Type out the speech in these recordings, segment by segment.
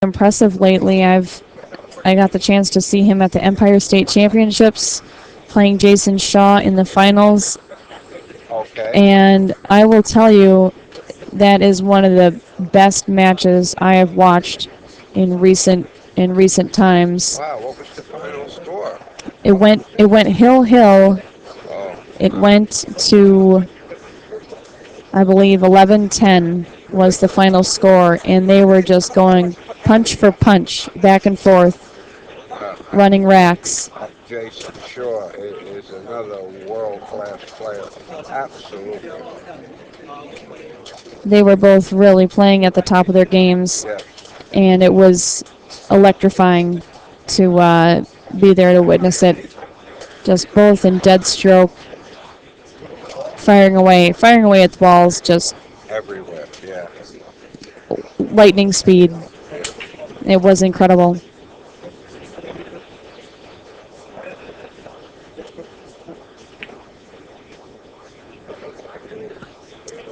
impressive lately. I got the chance to see him at the Empire State Championships, playing Jason Shaw in the finals, Okay. and I will tell you that is one of the best matches I have watched in recent times. Wow, what was the final score? It went hill. Oh, It wow. went to, I believe, 11-10 was the final score, and they were just going punch for punch, back and forth, Uh, running racks. Jason Shaw is another world-class player. Absolutely. They were both really playing at the top of their games, Yes. and it was electrifying to be there to witness it. Just both in dead stroke, firing away at the balls, just Everywhere. Yeah. lightning speed. It was incredible.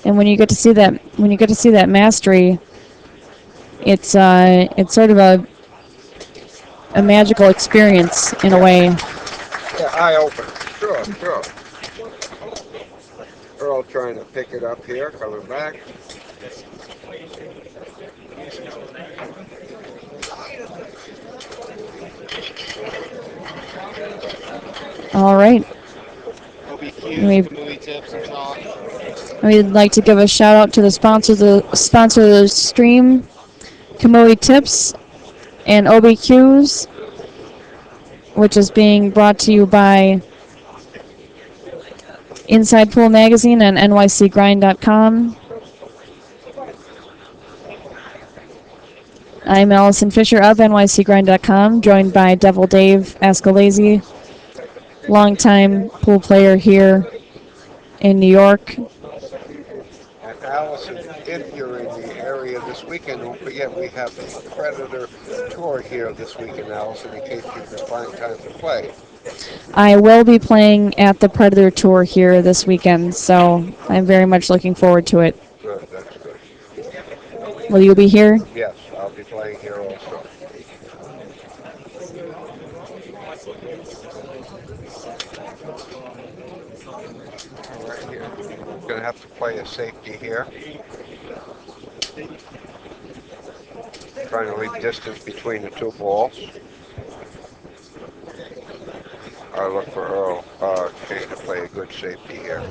And when you get to see that mastery, it's sort of a magical experience in a Yeah. way. Yeah. Eye open. Sure. Sure. Earl trying to pick it up here, coming back. All right. Obi Q's, We've Kamui tips and chalk. We'd like to give a shout out to the sponsor of the stream, Kamui Tips and OBQs, which is being brought to you by Inside Pool Magazine and nycgrind.com. I'm Allison Fisher of nycgrind.com, joined by Devil Dave Ascalese, longtime pool player here in New York. And Allison, if you're in the area this weekend, don't forget we have the Predator Tour here this weekend, Allison, in case you can find time to play. I will be playing at the Predator Tour here this weekend, so I'm very much looking forward to it. Good, that's good. Will you be here? Yes, I'll be playing here also. All right, here. Going to have to play a safety here. Trying to leave distance between the two balls. I look for Earl Shane to play a good safety here.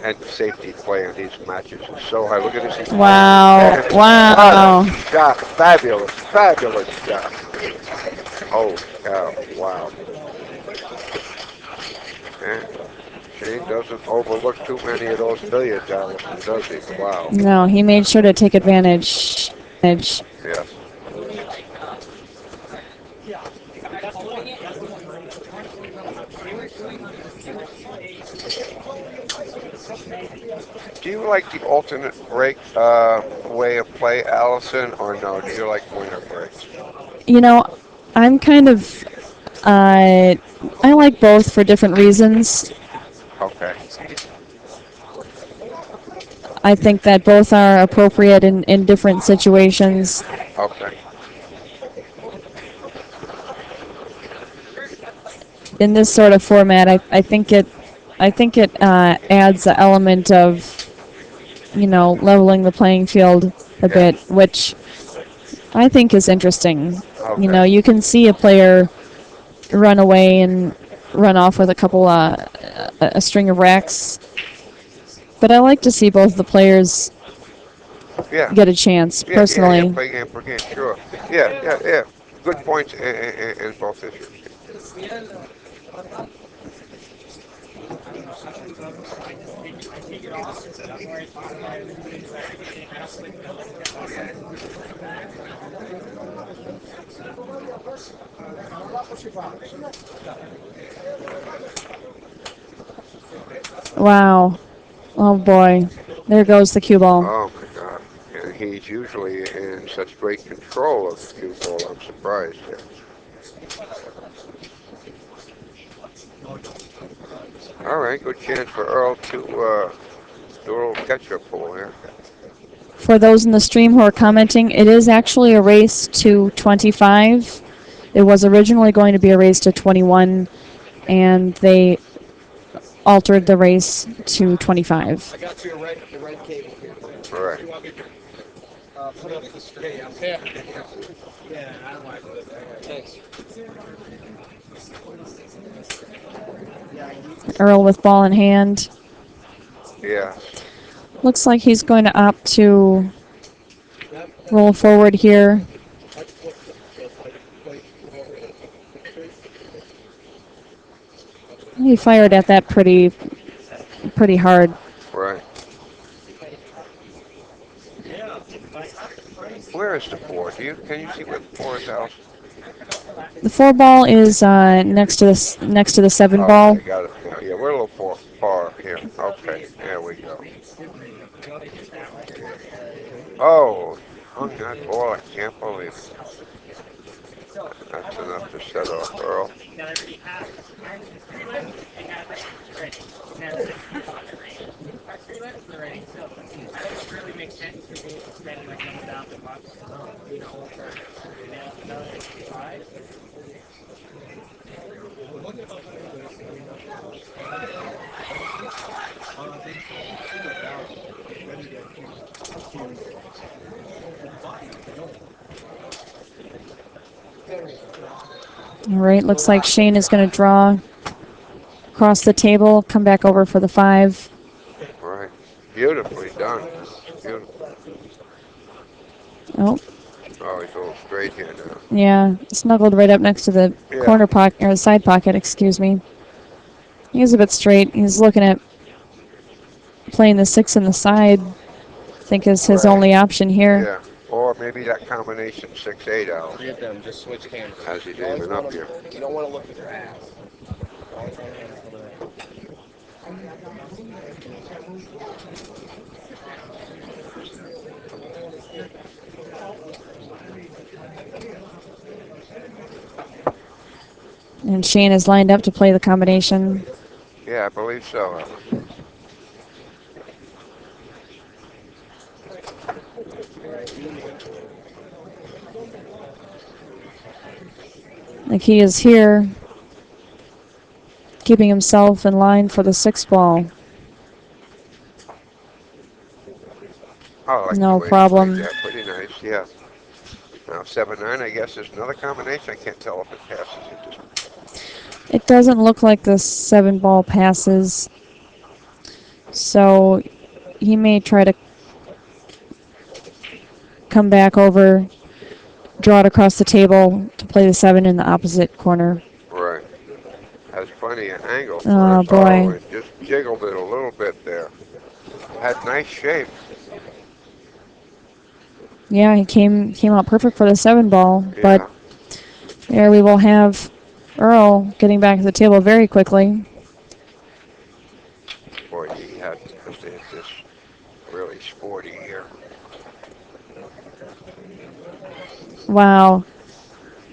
And safety play in these matches is so high. Look at this, he's playing. Wow. What a Wow. shot. Fabulous, fabulous shot. Holy cow, wow. And Shane doesn't overlook too many of those billiards, Allison, does he? Wow. No, he made sure to take advantage. Yes. Do you like the alternate break way of play, Allison, or no? Do you like winner breaks? You know, I'm kind of, I like both for different reasons. Okay. I think that both are appropriate in different situations. Okay. In this sort of format, I think it adds the element of, leveling the playing field a Yeah. bit, which I think is interesting. Okay. You can see a player run away and run off with a string of racks, but I like to see both the players Yeah. get a chance Yeah. personally. Play game per game. Sure. Yeah. Good points in both issues. Wow. Oh boy. There goes the cue ball. Oh my God. And he's usually in such great control of the cue ball. I'm surprised here. All right, good chance for Earl to do a little catch-up pool here. For those in the stream who are commenting, it is actually a race to 25. It was originally going to be a race to 21, and they altered the race to 25. I got your the red cable here. All right. You want me to put up the screen? Yeah. Yeah, I don't want to do that. Thanks. Earl with ball in hand. Yeah. Looks like he's going to opt to roll forward here. He fired at that pretty hard. Right. Where is the four? Can you see where the four is, Alice? The 4 ball is next to the 7 ball. I got it. Yeah, we're a little far here. Okay, there we go. Oh, hung that ball. I can't believe it. That's enough to set off Earl. All right, looks like Shane is going to draw across the table, come back over for the 5. Right. Beautifully done. Beautiful. Oh. Oh, he's a little straight here now. Yeah, snuggled right up next to the corner pocket, or the side pocket, excuse me. He's a bit straight. He's looking at playing the 6 in the side. I think is his only option here. Yeah. Or maybe that combination 6-8 out. 3 of them, just switch hands. As he's aiming up here. You don't want to look at their ass. And Shane is lined up to play the combination. Yeah, I believe so. Like he is here, keeping himself in line for the 6 ball. Oh, No problem. Yeah, pretty nice, yeah. Now 7-9, I guess, is another combination. I can't tell if it passes. It doesn't look like the 7 ball passes, so he may try to come back over, draw it across the table to play the 7 in the opposite corner. Right. Has plenty of angle. Oh, boy. It just jiggled it a little bit there. Had nice shape. Yeah, he came out perfect for the 7 ball, Yeah. but there we will have Earl getting back to the table very quickly. Boy, he had this really sporty here. Wow.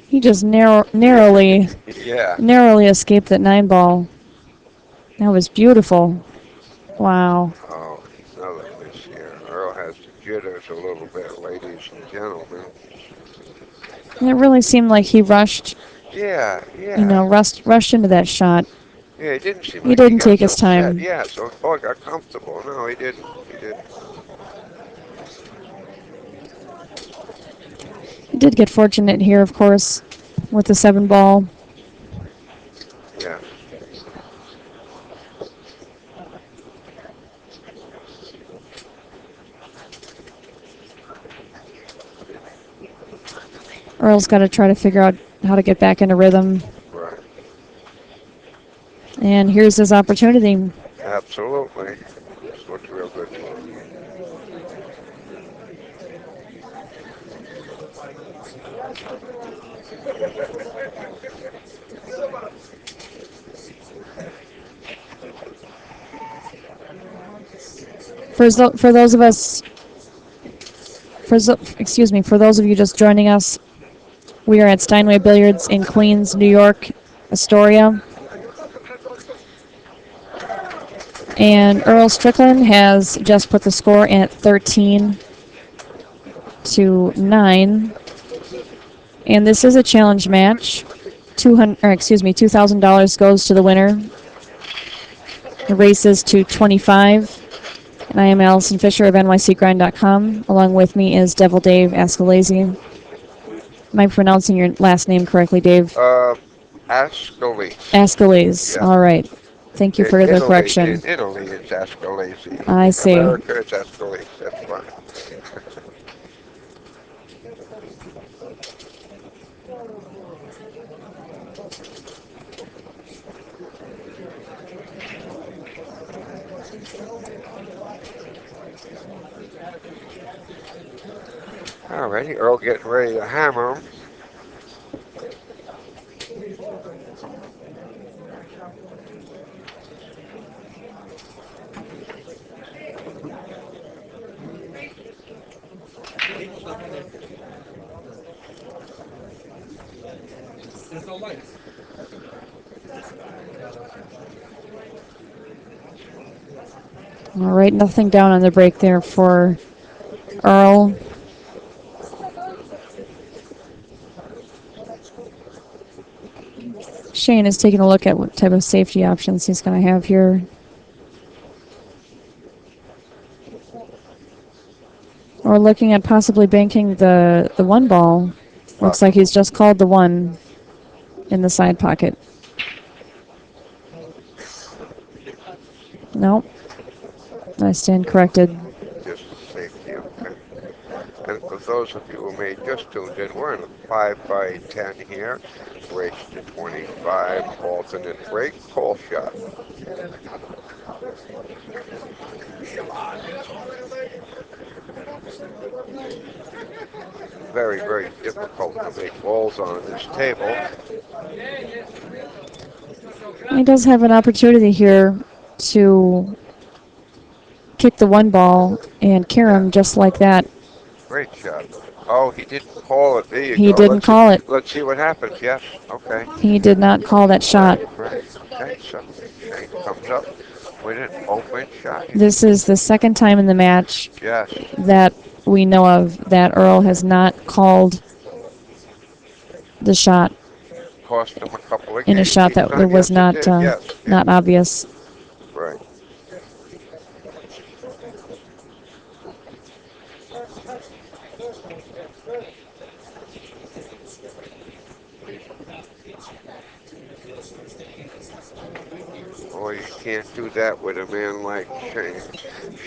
He just narrowly escaped that 9 ball. That was beautiful. Wow. Oh, another miss here. Earl has the jitters a little bit, ladies and gentlemen. And it really seemed like he rushed. Yeah. You know, rushed into that shot. Yeah, it didn't seem like He didn't got take his upset. time. Yeah, so Paul got comfortable. No, he didn't. He did get fortunate here, of course, with the 7 ball. Yeah. Earl's got to try to figure out how to get back into rhythm. Right. And here's his opportunity. Absolutely. This looks real good. For those of you just joining us, we are at Steinway Billiards in Queens, New York, Astoria. And Earl Strickland has just put the score at 13-9. And this is a challenge match. $2,000 goes to the winner. The race is to 25. And I am Allison Fisher of NYCGrind.com. Along with me is Devil Dave Ascalese. Am I pronouncing your last name correctly, Dave? Ascalese. Ascalese. Yeah. All right. Thank you In for the Italy, correction. in Italy, it's Ascalese. I In see. America, it's Ascalese. That's fine. Alrighty, Earl getting ready to hammer him. There's no lights. All right. Nothing down on the break there for Earl. Shane is taking a look at what type of safety options he's going to have here. Or looking at possibly banking the one ball. Looks like he's just called the one in the side pocket. Nope. I stand corrected. Just safety, okay. And for those of you who may just tuned in, we're in a 5 by 10 here. Race to 25, alternate break, call shot. Very, very difficult to make balls on this table. He does have an opportunity here to kick the one ball and carry him just like that. Great shot. Oh, he didn't call it. There you He go. didn't call it. Let's see what happens. Yes. Okay. He did not call that shot. Right. Okay. So Shane comes up with an open shot. This is the second time in the match Yes. that we know of that Earl has not called the shot Cost him a couple of in a games. shot that Yes, was it not did. Yes. not obvious. Right. Boy, you can't do that with a man like Shane.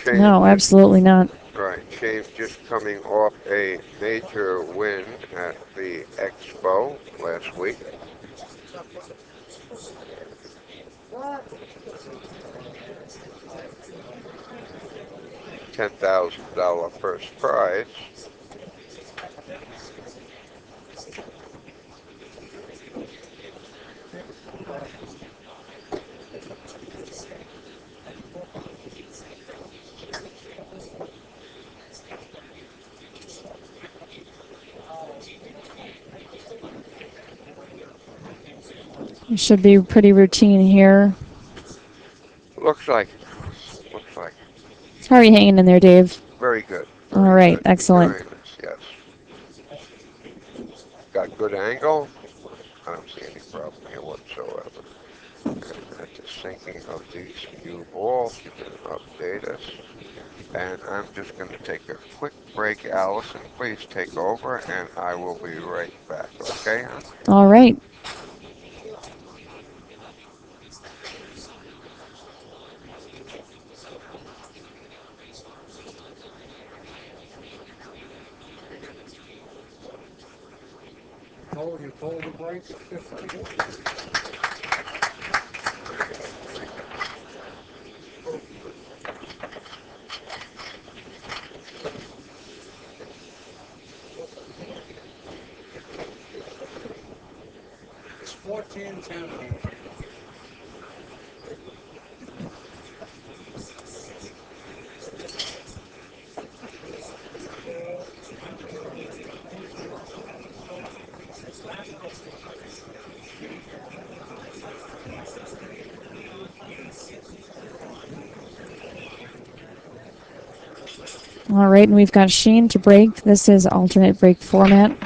Shane No, absolutely not. Right. Shane's just coming off a major win at the Expo last week. $10,000 first prize. It should be pretty routine here. Looks like it. Looks like it. How are you hanging in there, Dave? Very good. All right, Good. excellent. Very nice, yes. Got good angle. I don't see any problem here whatsoever. And at the sinking of these cue balls, you can update us. And I'm just going to take a quick break. Allison, please take over, and I will be right back. Okay, hon? All right. Oh, you told the break. It's 14-10. All right, and we've got Sheen to break. This is alternate break format.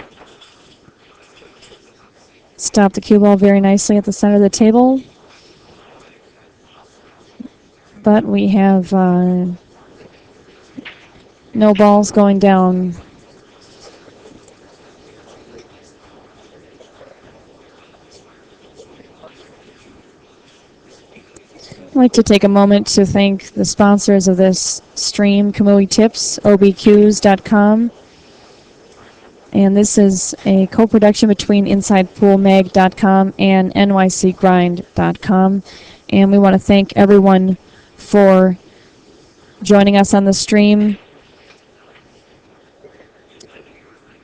Stop the cue ball very nicely at the center of the table. But we have no balls going down. I'd like to take a moment to thank the sponsors of this stream, Kamui Tips, obqs.com. And this is a co-production between InsidePoolMag.com and NYCGrind.com. And we want to thank everyone for joining us on the stream.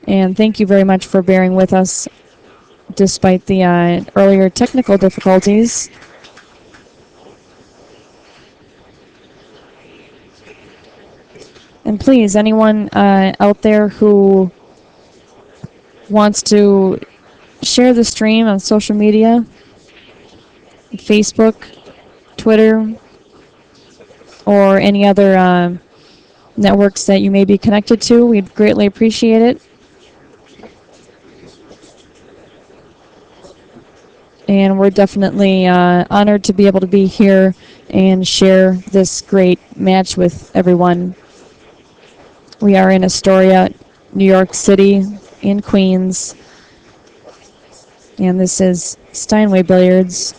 And thank you very much for bearing with us despite the earlier technical difficulties. And please, anyone out there who wants to share the stream on social media, Facebook, Twitter, or any other networks that you may be connected to, we'd greatly appreciate it. And we're definitely honored to be able to be here and share this great match with everyone. We are in Astoria, New York City, in Queens, and this is Steinway Billiards.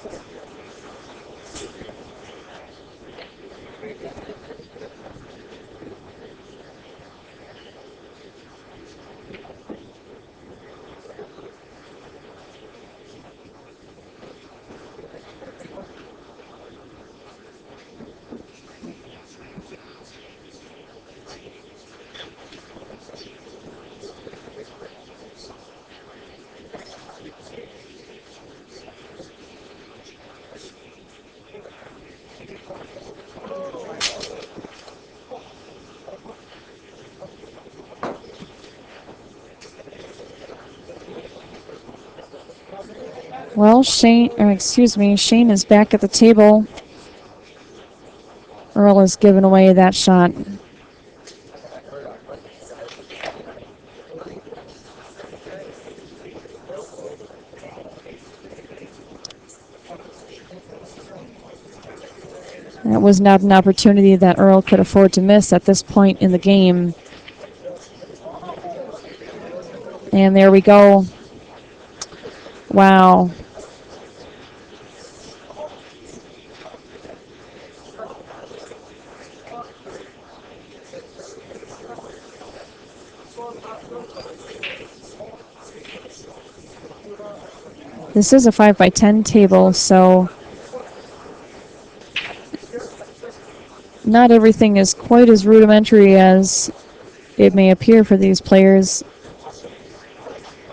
Well, Shane is back at the table. Earl has given away that shot. That was not an opportunity that Earl could afford to miss at this point in the game. And there we go. Wow. This is a 5x10 table, so not everything is quite as rudimentary as it may appear for these players.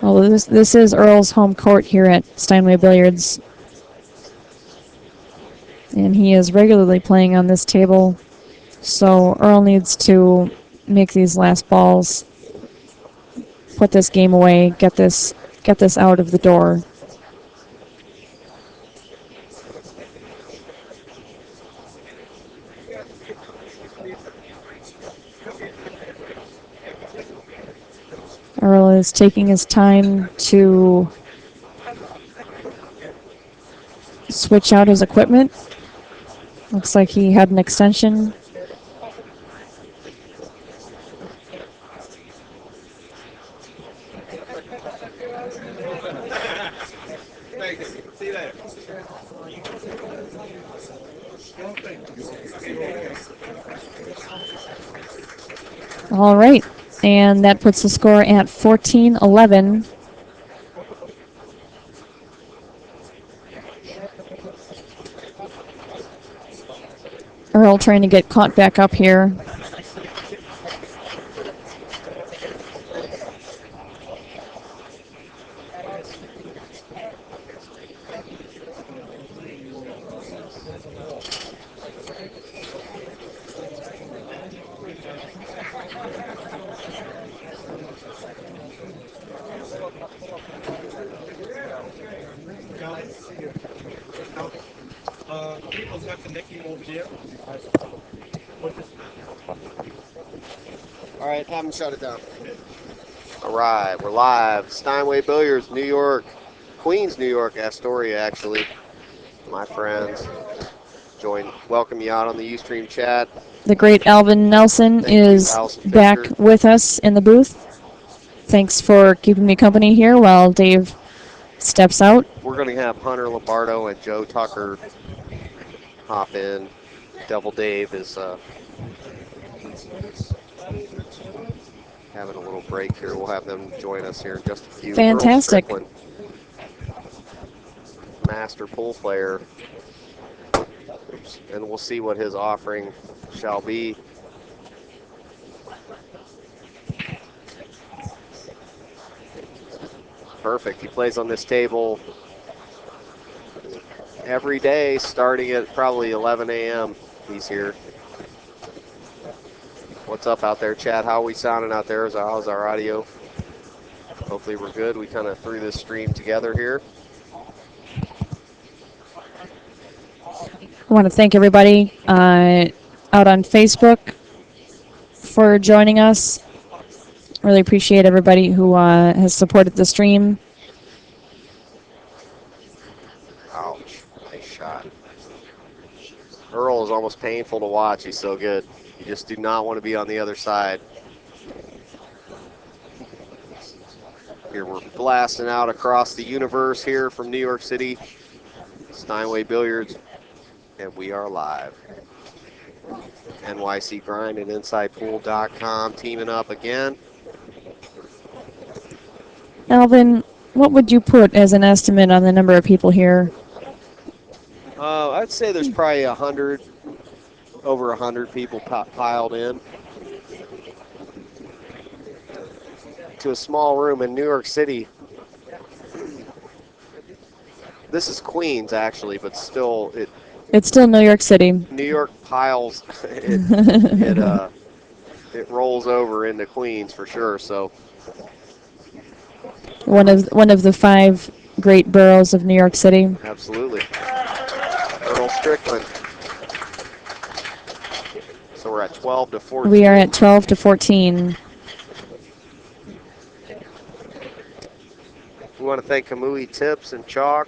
Although this is Earl's home court here at Steinway Billiards. And he is regularly playing on this table, so Earl needs to make these last balls, put this game away, get this out of the door. Earl is taking his time to switch out his equipment. Looks like he had an extension. All right, and that puts the score at 14-11. Earl trying to get caught back up here. All right, have him shut it down. All right, we're live. Steinway Billiards, New York, Queens, New York, Astoria, actually. My friends, welcome you out on the Ustream chat. The great Alvin Nelson Thank you, is Allison back Fisher. with us in the booth. Thanks for keeping me company here while Dave steps out. We're going to have Hunter Lombardo and Joe Tucker hop in. Devil Dave is having a little break here. We'll have them join us here in just a few. Fantastic. Earl Strickland, master pool player. Oops. And we'll see what his offering shall be. Perfect. He plays on this table every day, starting at probably 11 a.m. He's here. What's up out there, Chad? How are we sounding out there? How's our audio? Hopefully we're good. We kind of threw this stream together here. I want to thank everybody out on Facebook for joining us. Really appreciate everybody who has supported the stream. Ouch. Nice shot. Earl is almost painful to watch. He's so good. You just do not want to be on the other side. Here we're blasting out across the universe here from New York City. Steinway Billiards. And we are live. NYC Grind and InsidePool.com teaming up again. Alvin, what would you put as an estimate on the number of people here? I'd say there's probably over 100 people piled in to a small room in New York City. This is Queens, actually, but still, It's still New York City. New York piles. It rolls over into Queens for sure. So one of the 5 great boroughs of New York City. absolutely, Earl Strickland. So we're at 12 to 14. We are at 12 to 14. We want to thank Kamui Tips and Chalk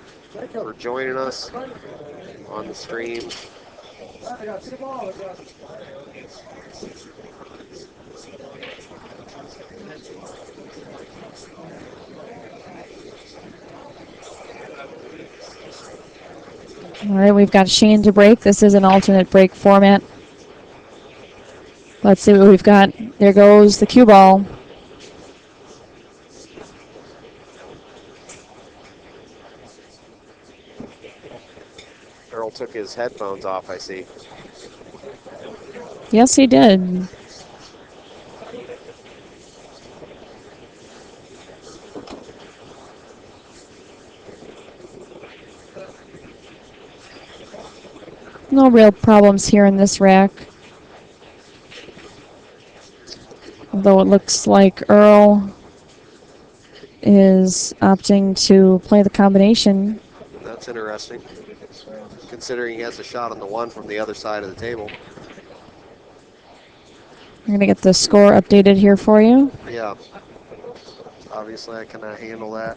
for joining us on the stream. All right, we've got Shane to break. This is an alternate break format. Let's see what we've got. There goes the cue ball. Earl took his headphones off, I see. Yes, he did. No real problems here in this rack. Although it looks like Earl is opting to play the combination. That's interesting, considering he has a shot on the 1 from the other side of the table. I'm going to get the score updated here for you. Yeah. Obviously, I cannot handle that.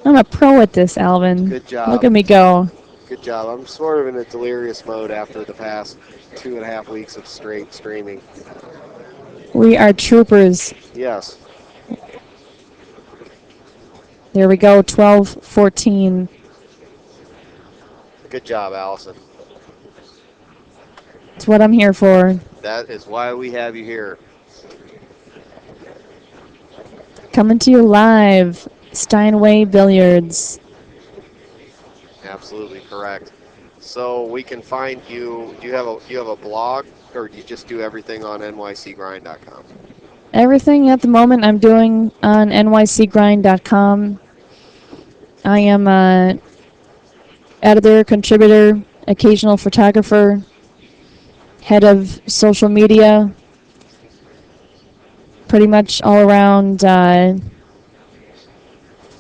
I'm a pro at this, Alvin. Good job. Look at me go. Good job. I'm sort of in a delirious mode after the past 2.5 weeks of straight streaming. We are troopers. Yes. There we go, 12-14. Good job, Allison. That's what I'm here for. That is why we have you here. Coming to you live, Steinway Billiards. Absolutely correct. So we can find you. Do you have a blog, or do you just do everything on nycgrind.com? Everything at the moment I'm doing on nycgrind.com. I am an editor, contributor, occasional photographer, head of social media, pretty much all around.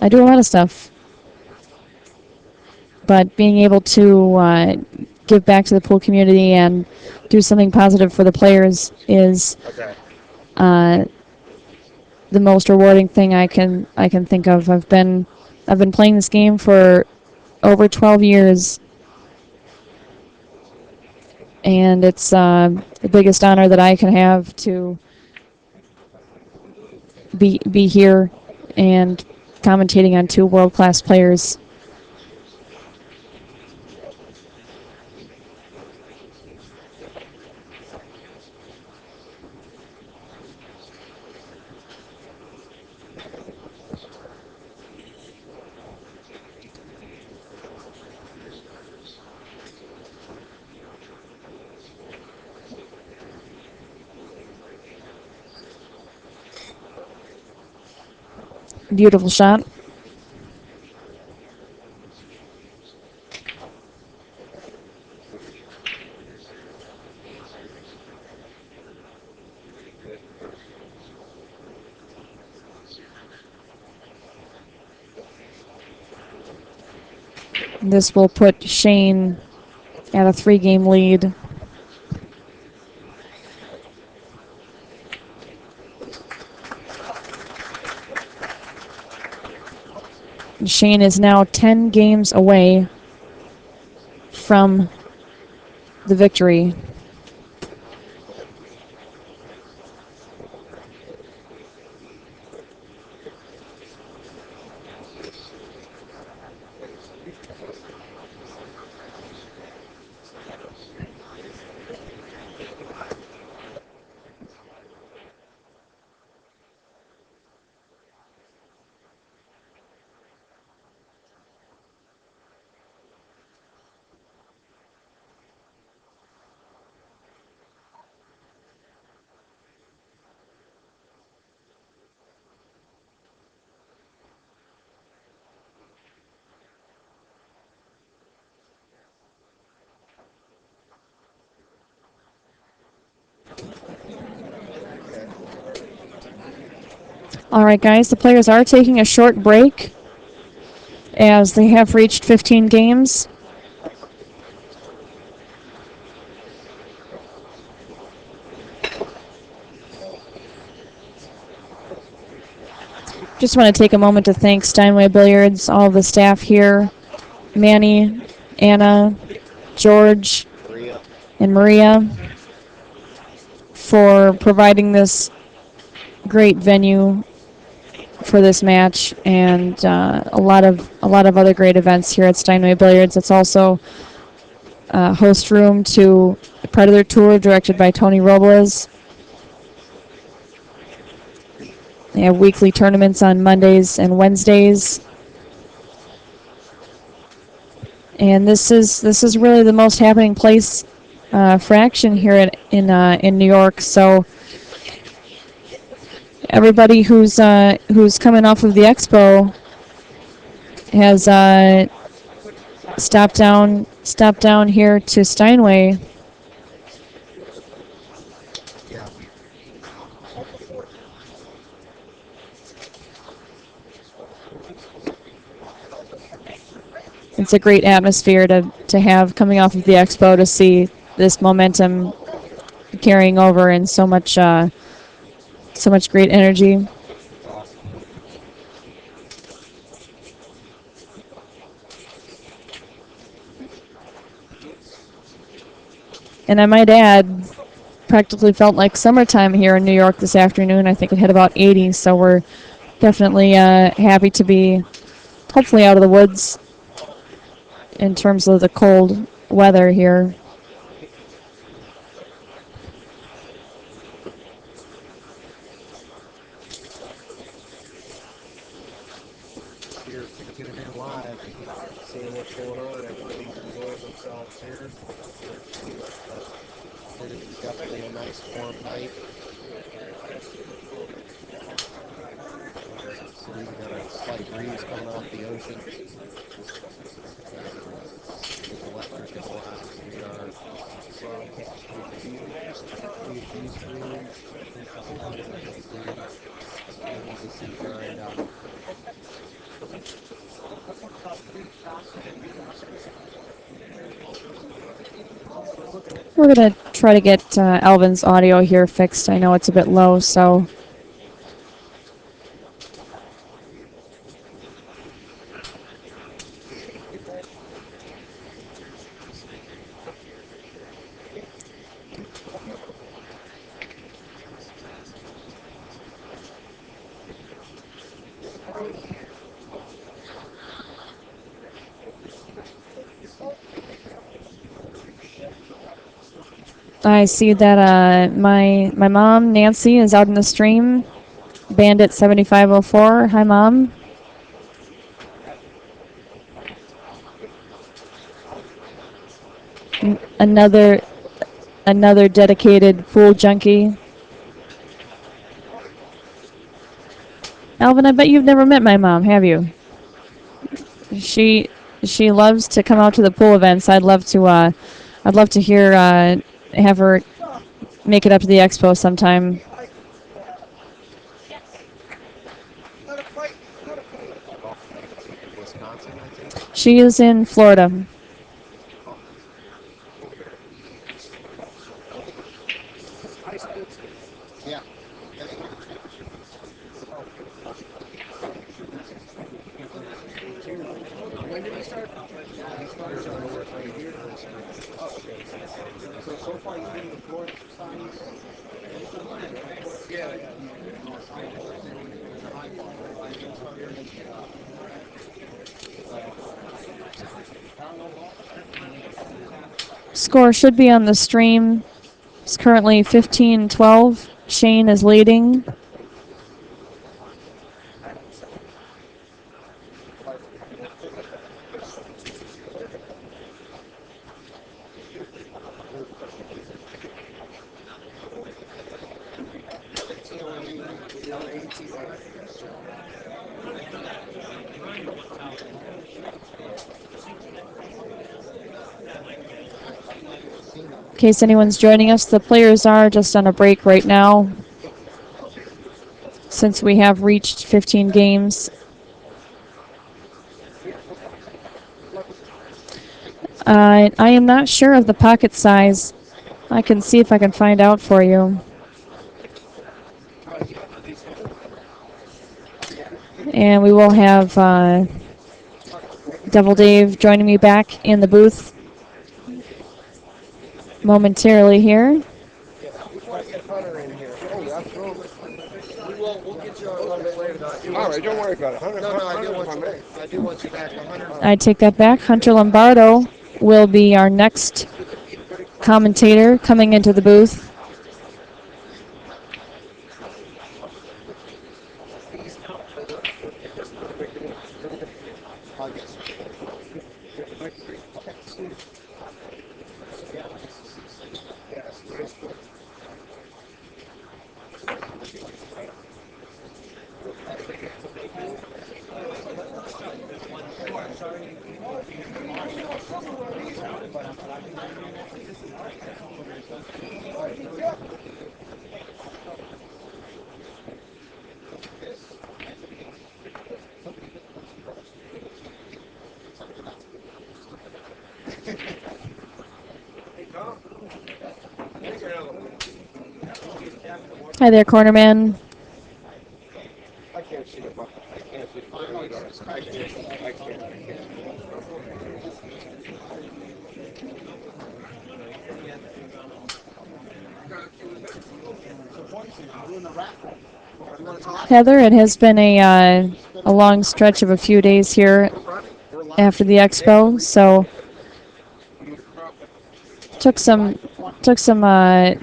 I do a lot of stuff. but being able to give back to the pool community and do something positive for the players is uh, the most rewarding thing I can think of. I've been playing this game for over 12 years, and it's the biggest honor that I can have to be here and commentating on two world-class players. Beautiful shot. This will put Shane at a 3-game lead. Shane is now 10 games away from the victory. All right, guys, the players are taking a short break as they have reached 15 games. Just want to take a moment to thank Steinway Billiards, all of the staff here, Manny, Anna, George, and Maria, for providing this great venue for this match, and a lot of other great events here at Steinway Billiards. It's also a host room to the Predator Tour, directed by Tony Robles. They have weekly tournaments on Mondays and Wednesdays, and this is really the most happening place for action here in New York. So everybody who's coming off of the expo has stopped down here to Steinway. It's a great atmosphere to have coming off of the expo, to see this momentum carrying over, and so much great energy. And I might add, practically felt like summertime here in New York this afternoon. I think it hit about 80, so we're definitely happy to be hopefully out of the woods in terms of the cold weather here. Here, taking it in live, seeing what's going on. Everybody's enjoying themselves here. It is definitely a nice warm night. So we got a slight breeze coming off the ocean. It's electric and live. We are broadcasting via Ustream. The sea grind out. we're going to try to get Alvin's audio here fixed. I know it's a bit low, so. I see that my mom, Nancy, is out in the stream. Bandit 7504. Hi, Mom. Another dedicated pool junkie. Alvin, I bet you've never met my mom, have you? She she loves to come out to the pool events. I'd love to hear have her make it up to the expo sometime. Wisconsin, I think. She is in Florida. Yeah. When did he start? He started right here in the spring. Oh, okay. So far he's been in Florida for signs. Yeah, yeah. Score should be on the stream. It's currently 15-12. Shane is leading. In case anyone's joining us, the players are just on a break right now since we have reached 15 games. I am not sure of the pocket size. I can see if I can find out for you. And we will have Devil Dave joining me back in the booth momentarily here. All right, don't worry about it. I do want you back. 100. I take that back. Hunter Lombardo will be our next commentator coming into the booth. Hi there, cornerman. Heather, it has been a long stretch of a few days here after the expo, so took some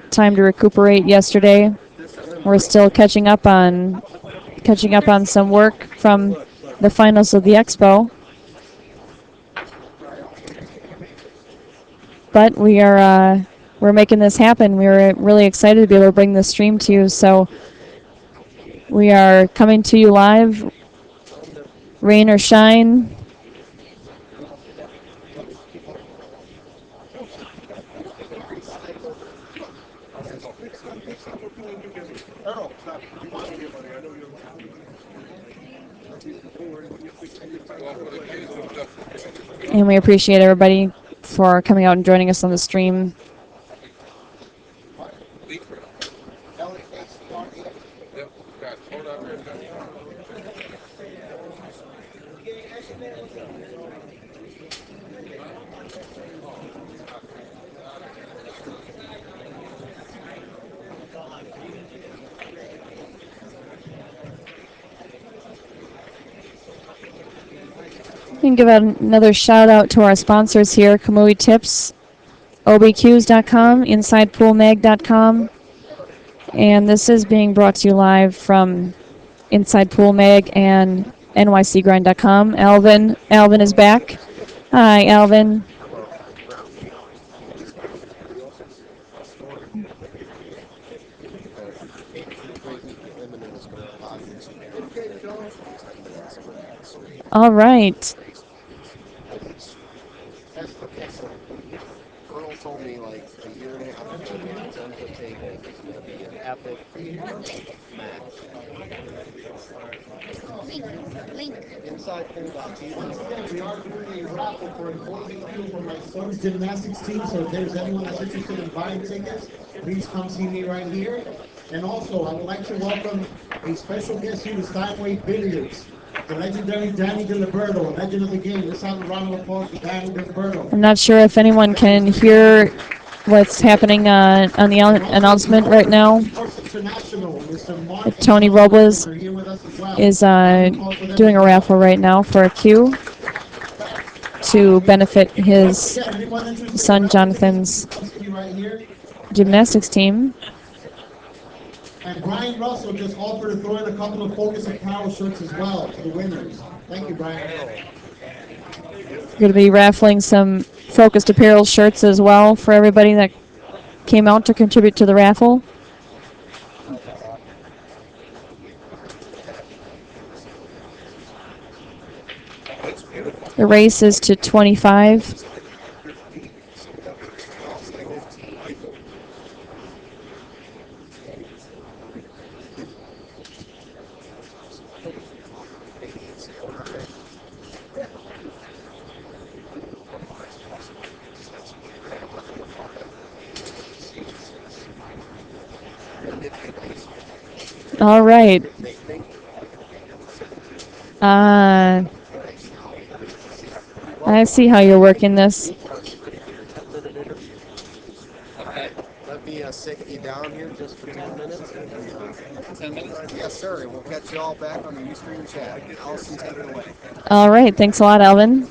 time to recuperate yesterday. We're still catching up on some work from the finals of the expo. But we're making this happen. We were really excited to be able to bring this stream to you. So we are coming to you live, rain or shine. And we appreciate everybody for coming out and joining us on the stream. We can give out another shout out to our sponsors here, Kamui Tips, obqs.com, insidepoolmag.com, and this is being brought to you live from Inside Pool Mag and nycgrind.com. Alvin is back. Hi, Alvin. Hello, ground game. Great Mika Eminem is going to allow you to get in the next 10 minutes. All right. Excellent. Earl told me like a year and a half ago that the 10-foot table was going to be an epic match. Again, we are doing a raffle for an OBQ for my son's gymnastics team. So if there's anyone that's interested in buying tickets, please come see me right here. And also, I would like to welcome a special guest here to Steinway Billiards, the legendary Danny DiLiberto, a legend of the game. Let's have a round of applause for Danny DiLiberto. I'm not sure if anyone can hear what's happening on the announcement right now. Tony Robles is doing a raffle right now for a cue to benefit his son Jonathan's gymnastics team. And Brian Russell just offered to throw in a couple of Focus and Power shirts as well to the winners. Thank you, Brian. We're going to be raffling some Focused Apparel shirts as well for everybody that came out to contribute to the raffle. The race is to 25. All right. I see how you're working this. Let me sit you down here just for 10 minutes. 10 minutes? Yes, sir. And we'll catch you all back on the Ustream chat. Allison, take it away. All right. Thanks a lot, Alvin.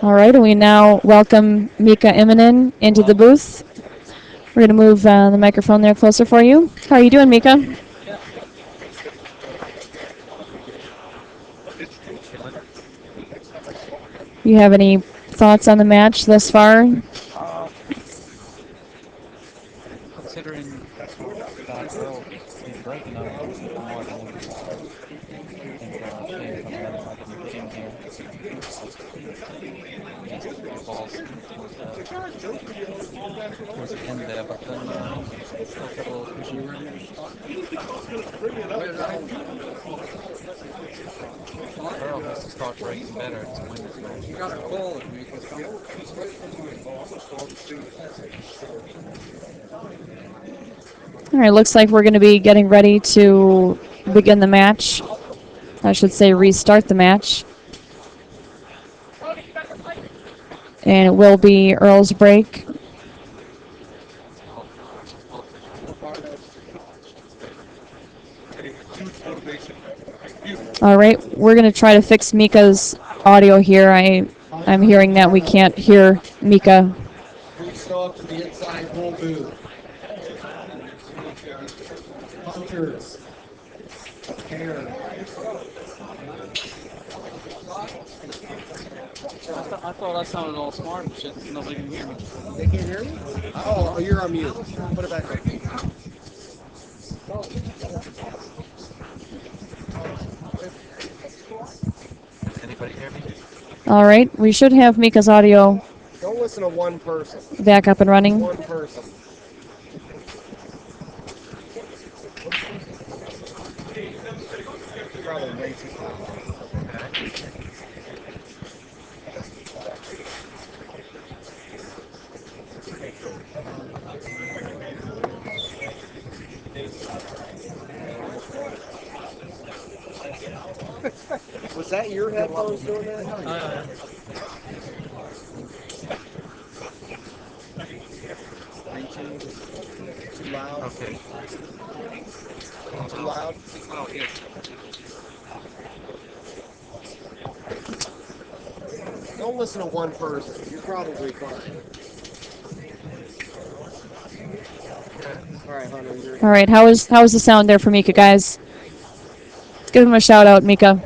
All right. We now welcome Mika Eminem into the booth. We're going to move the microphone there closer for you. How are you doing, Mika? You have any thoughts on the match thus far? Considering that Earl is breaking out more than we expect, I think Shane coming in might be king here. Missed a few balls towards the end there, but then still got a little pushy. Earl has to start breaking better to win this match. You gotta call it, Mika. All right, looks like we're going to be getting ready to begin the match. I should say restart the match. And it will be Earl's break. All right, we're going to try to fix Mika's audio here. I'm hearing that we can't hear Mika. Please show up to the inside pool booth. Hunters. Hair. I thought I sounded all smart and shit. Nobody can hear me. They can't hear me? Oh, you're on mute. Put it back on. Anybody hear me? All right, we should have Mika's audio Don't listen to one person. back up and running. One person. Probably way too loud. Was that your headphones doing that? Reaching. Too loud. Okay. Too loud. Oh, here. Don't listen to one person. You're probably fine. All right, Hunter. All right, how is the sound there for Mika, guys? Let's give him a shout out, Mika.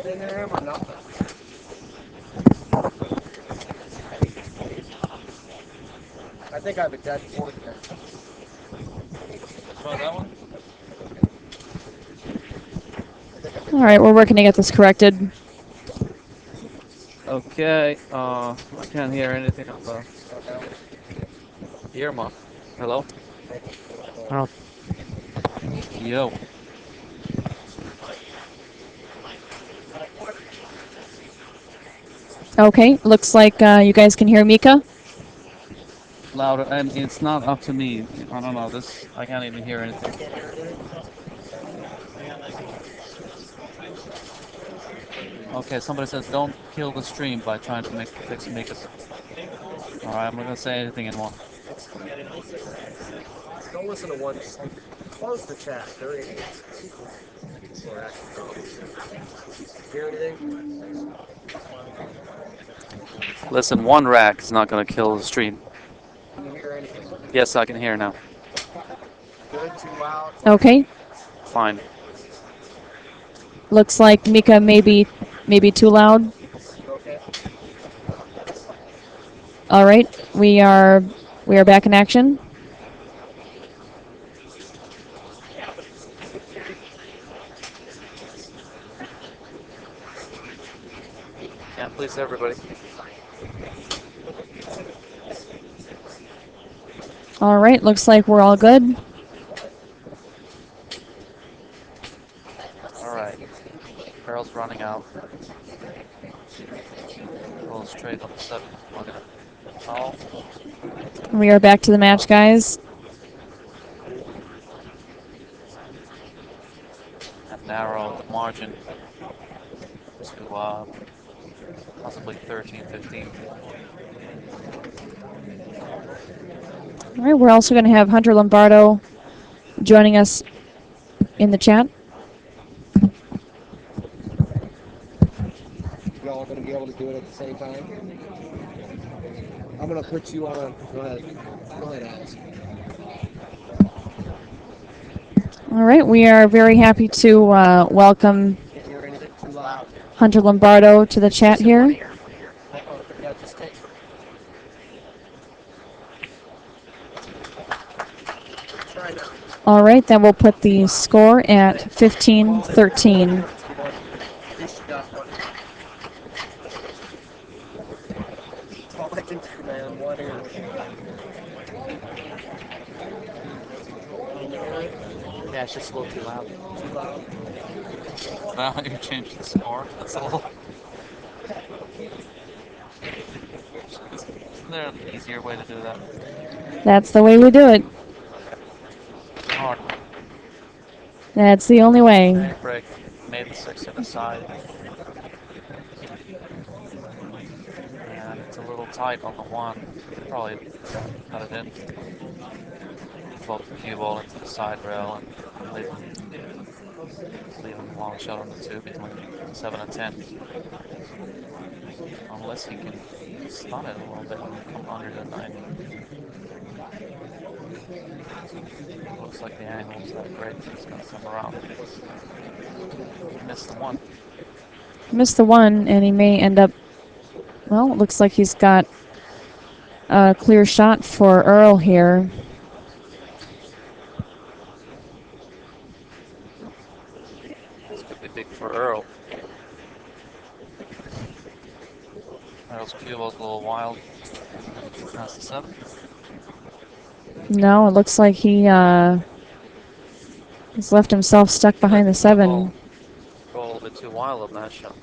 In there or not? I think I have a dead cord there. Try that one. All right, we're working to get this corrected. Okay. I can't hear anything of the earmuff. Hello. Oh. Yo. Okay, looks like you guys can hear Mika. Louder, and it's not up to me. I don't know. This I can't even hear anything. Okay, somebody says don't kill the stream by trying to make us. All right, I'm not gonna say anything anymore. Don't listen to one. Close the chat. They're idiots. Or actually dumb. Hear anything? Listen, one rack is not gonna kill the stream. Can you hear anything? Yes, I can hear now. Good. Too loud. Okay, Fine. looks like Mika maybe too loud. Okay. All right, we are back in action. Can't please everybody. All right, looks like we're all good. All right. Earl's running out. Goes straight on the 7. Looking at all. We are back to the match, guys. And narrow the margin to possibly 13, 15. All right, we're also going to have Hunter Lombardo joining us in the chat. Y'all gonna be able to do it at the same time? I'm gonna put you on a. Go ahead. Go ahead, Alex. All right, we are very happy to welcome Can't hear anything too loud. Hunter Lombardo to the chat here. Yeah, just take. Try now. All right, then we'll put the score at 15-13. At least you got one. That's all I can do, man. One ear. Yeah, it's just a little too loud. Too loud. Now you changed the score. That's a little. Isn't there an easier way to do that? That's the way we do it. Too hard. That's the only way. Break. Made the 6 to the side. And it's a little tight on the 1. Probably cut it in. Float the cue ball into the side rail and leaving the long shot on the 2 between 7 and 10. Unless he can stun it a little bit and come under the 9. Looks like the angle's not great. He's gonna come around. He missed the 1. Missed the 1, and he may end up. Well, it looks like he's got a clear shot for Earl here. This could be big for Earl. Earl's cue ball's a little wild. That's the 7. No, it looks like he's left himself stuck behind the 7. Go a little bit too wild on that shot.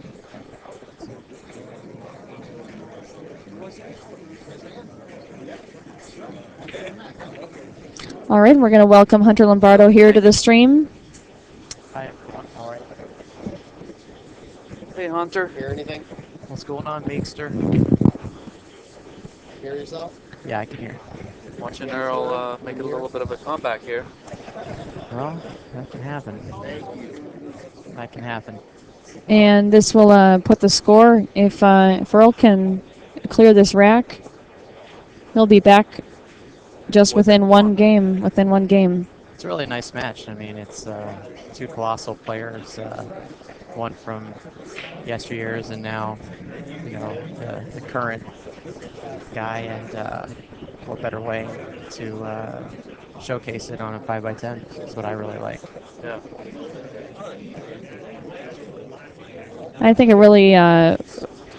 All right, we're going to welcome Hunter Lombardo here to the stream. Hi everyone. All right. Hey Hunter. Hear anything? What's going on, Meekster? Hear yourself? Yeah, I can hear. Watching Earl make a little bit of a comeback here. Well, that can happen. That can happen. And this will put the score. If Earl can clear this rack, he'll be back just within one game. Within one game. It's a really nice match. I mean, it's two colossal players, one from yesteryears and now, the current guy, and what better way to showcase it on a 5x10. That's what I really like. Yeah. I think it really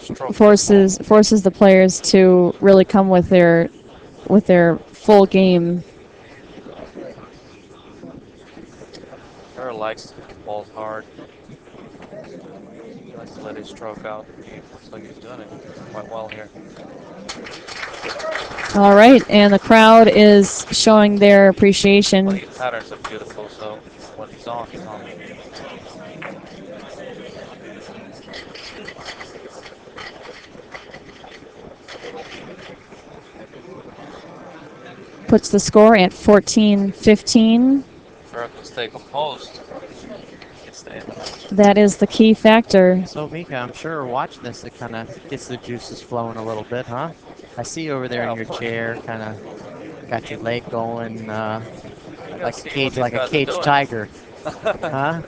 Stroke. forces the players to really come with their full game. Earl likes to hit the balls hard. He likes to let his stroke out. He looks like he's doing it quite well here. All right, and the crowd is showing their Well, appreciation. the patterns are beautiful, so when he's on, he's on. Puts the score at 14-15. Earl can stay composed. He can stay in the match. That is the key factor. So, Mika, I'm sure watching this, it kind of gets the juices flowing a little bit, huh? I see you over there Yeah, in your of course. chair, kind of got your leg going I gotta like see what these a guys are caged doing. tiger, huh?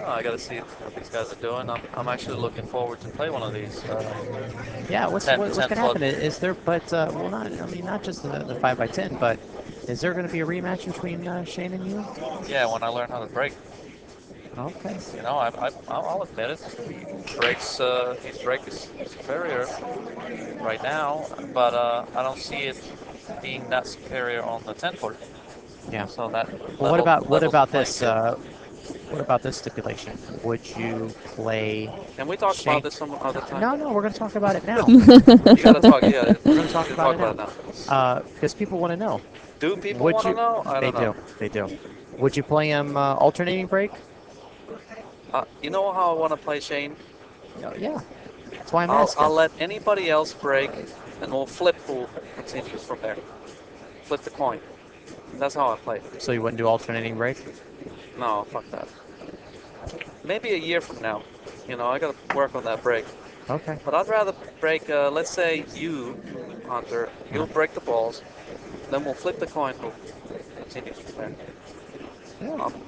Oh, I gotta see what these guys are doing. I'm actually looking forward to play one of these. Yeah, what's 10 going 10 to foot. happen? Is there, but, well, not just the 5x10, but is there going to be a rematch between Shane and you? Yeah, when I learn how to break. Okay. You know, I'll admit it. His break is superior right now, but I don't see it being that superior on the 10 footer. Yeah. So that Well, what levels the about playing this? field. What about this stipulation? Would you play Can we talk Shane? about this some other time? No, we're going to talk about it now. You gotta talk. Yeah, We're we going to talk need to about talk it about it now. now. Because people want to know. Do people Would want to you? know? I They don't know. do. They do. Would you play him alternating break? You know how I want to play Shane? Yeah. That's why I'm I'll asking. let anybody else break, and we'll flip who continues from there. Flip the coin. That's how I play. So you wouldn't do alternating break? No, fuck that. Maybe a year from now. You know, I gotta work on that break. Okay. But I'd rather break, let's say you, Hunter, you'll break the balls, then we'll flip the coin who continues from there.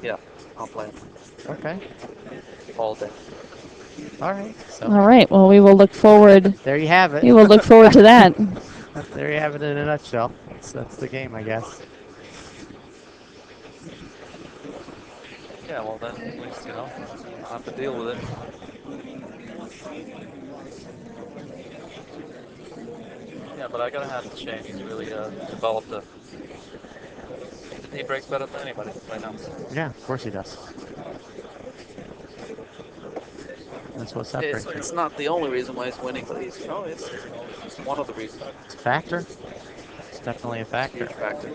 Yeah. I'll play him Okay. all day. All right. So All right. Well, we will look forward. there you have it. We will look forward to that. There you have it in a nutshell. That's the game, I guess. Yeah, well then, at least, you know, I have to deal with it. Yeah, but I gotta hand it to Shane. He's really developed a... He breaks better than anybody right now. Yeah, of course he does. That's what separates It's not the only reason why he's winning, but he's, you know, it's one of the reasons. It's a factor. It's definitely a factor. Huge factor.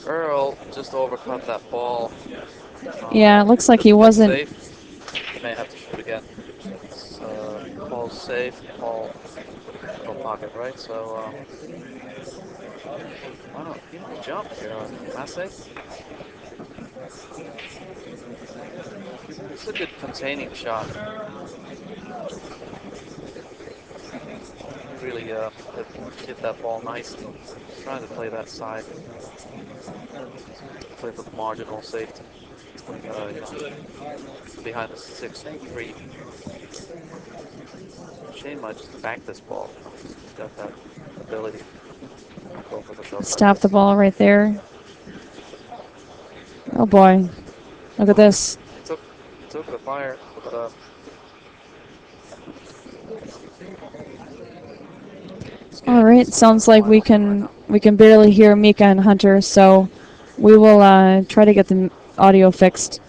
Earl just overcut that ball. Yeah, it looks like he Couldn't get wasn't. safe. He may have to shoot again. Paul's safe. Paul middle pocket, right? So why not? He might jump here. Masse. It's a good containing shot. Really hit that ball nicely. Trying to play that side. Play for the marginal safety. You know, behind the 6-3. Shane might just back this ball. He's got that ability. Go for the shot like Stop the this. ball right there. Oh boy. Look at this. He took the fire, but All right. Sounds like we can barely hear Mika and Hunter, so we will try to get the audio fixed.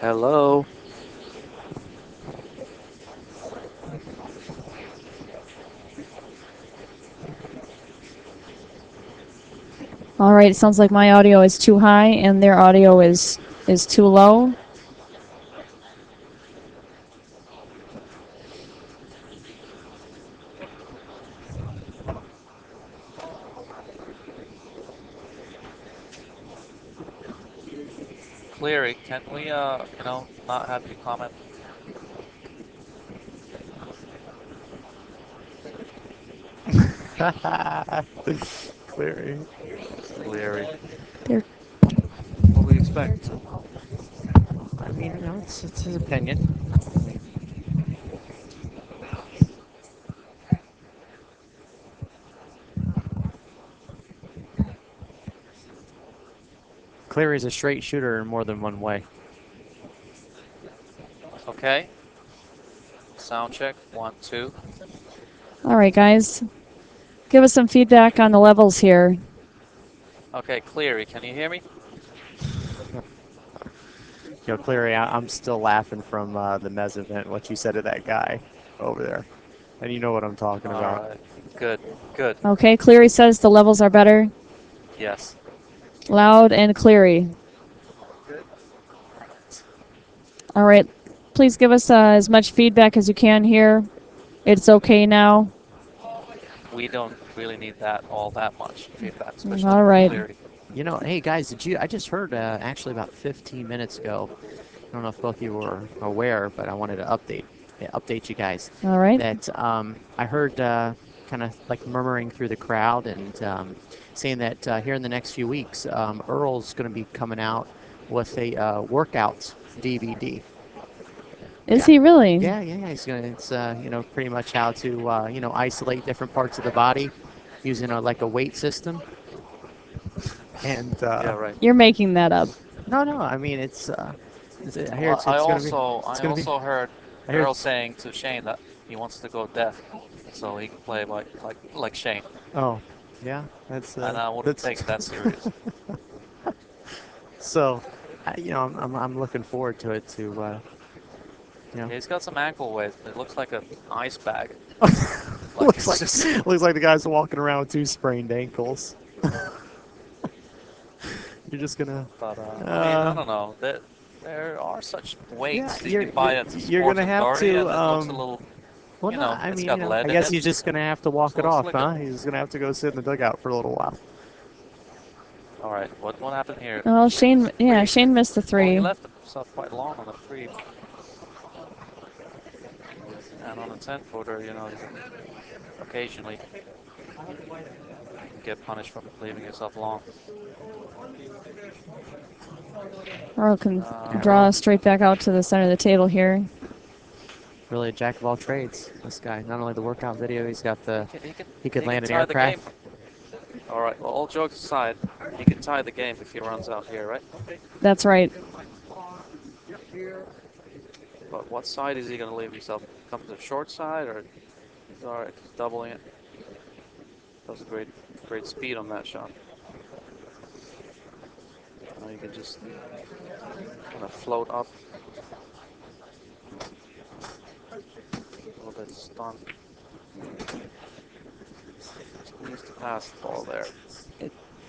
Hello. All right, it sounds like my audio is too high and their audio is too low. Cleary, can we, not have you comment? Cleary. Cleary. They're What do we expect? I mean, it's his opinion. I mean, Cleary's a straight shooter in more than one way. Okay. Sound check. 1, 2. all right, guys. Give us some feedback on the levels here. Okay, Cleary, can you hear me? Cleary, I'm still laughing from the Mez event, what you said to that guy over there. And you know what I'm talking All about. right. Good. Good. Okay, Cleary says the levels are better. Yes. Loud and Cleary. All right, please give us as much feedback as you can here. It's okay now. We don't really need all that much feedback, especially All from right. Cleary. Hey guys, I just heard actually about 15 minutes ago. I don't know if both of you were aware, but I wanted to update you guys. All right. That I heard kind of like murmuring through the crowd and saying that here in the next few weeks, Earl's going to be coming out with a workouts DVD. Is he really? Yeah. He's gonna. It's pretty much how to isolate different parts of the body using like a weight system. And Yeah, right. You're making that up. no, I mean I hear Well, it's gonna be I also heard I hear Earl saying to Shane that he wants to go deaf, so he can play like Shane, oh yeah and I wouldn't that's take it that serious. so I'm looking forward to it Yeah, he's got some ankle weight. It looks like an ice bag. looks like Just, looks like the guy's walking around with 2 sprained ankles. You're just gonna but I mean, I don't know. There are such weights that you can buy at the you're Sports gonna have Authority, to and it looks a little, well no I it's mean got lead I in guess it. he's just gonna have to Looks walk a it little off, slicker. huh? He's gonna have to go sit in the dugout for a little while. All right, what happened here? Well, Shane missed the Well, he 3. left himself quite long on the 3. And on a 10-footer, occasionally you can get punished for leaving yourself long. Earl can Yeah, draw Earl. straight back out to the center of the table here. Really a jack of all trades. This guy, not only the workout video, he's got the he could he land can an tie the game. aircraft. All right, well, all jokes aside, he can tie the game if he runs out here, right? That's right. But what side is he going to leave himself? Come to the short side, or all right, he's doubling it. That was a great speed on that shot. Now you can just kind of float up. A little bit stunned. Just needs to pass the ball there.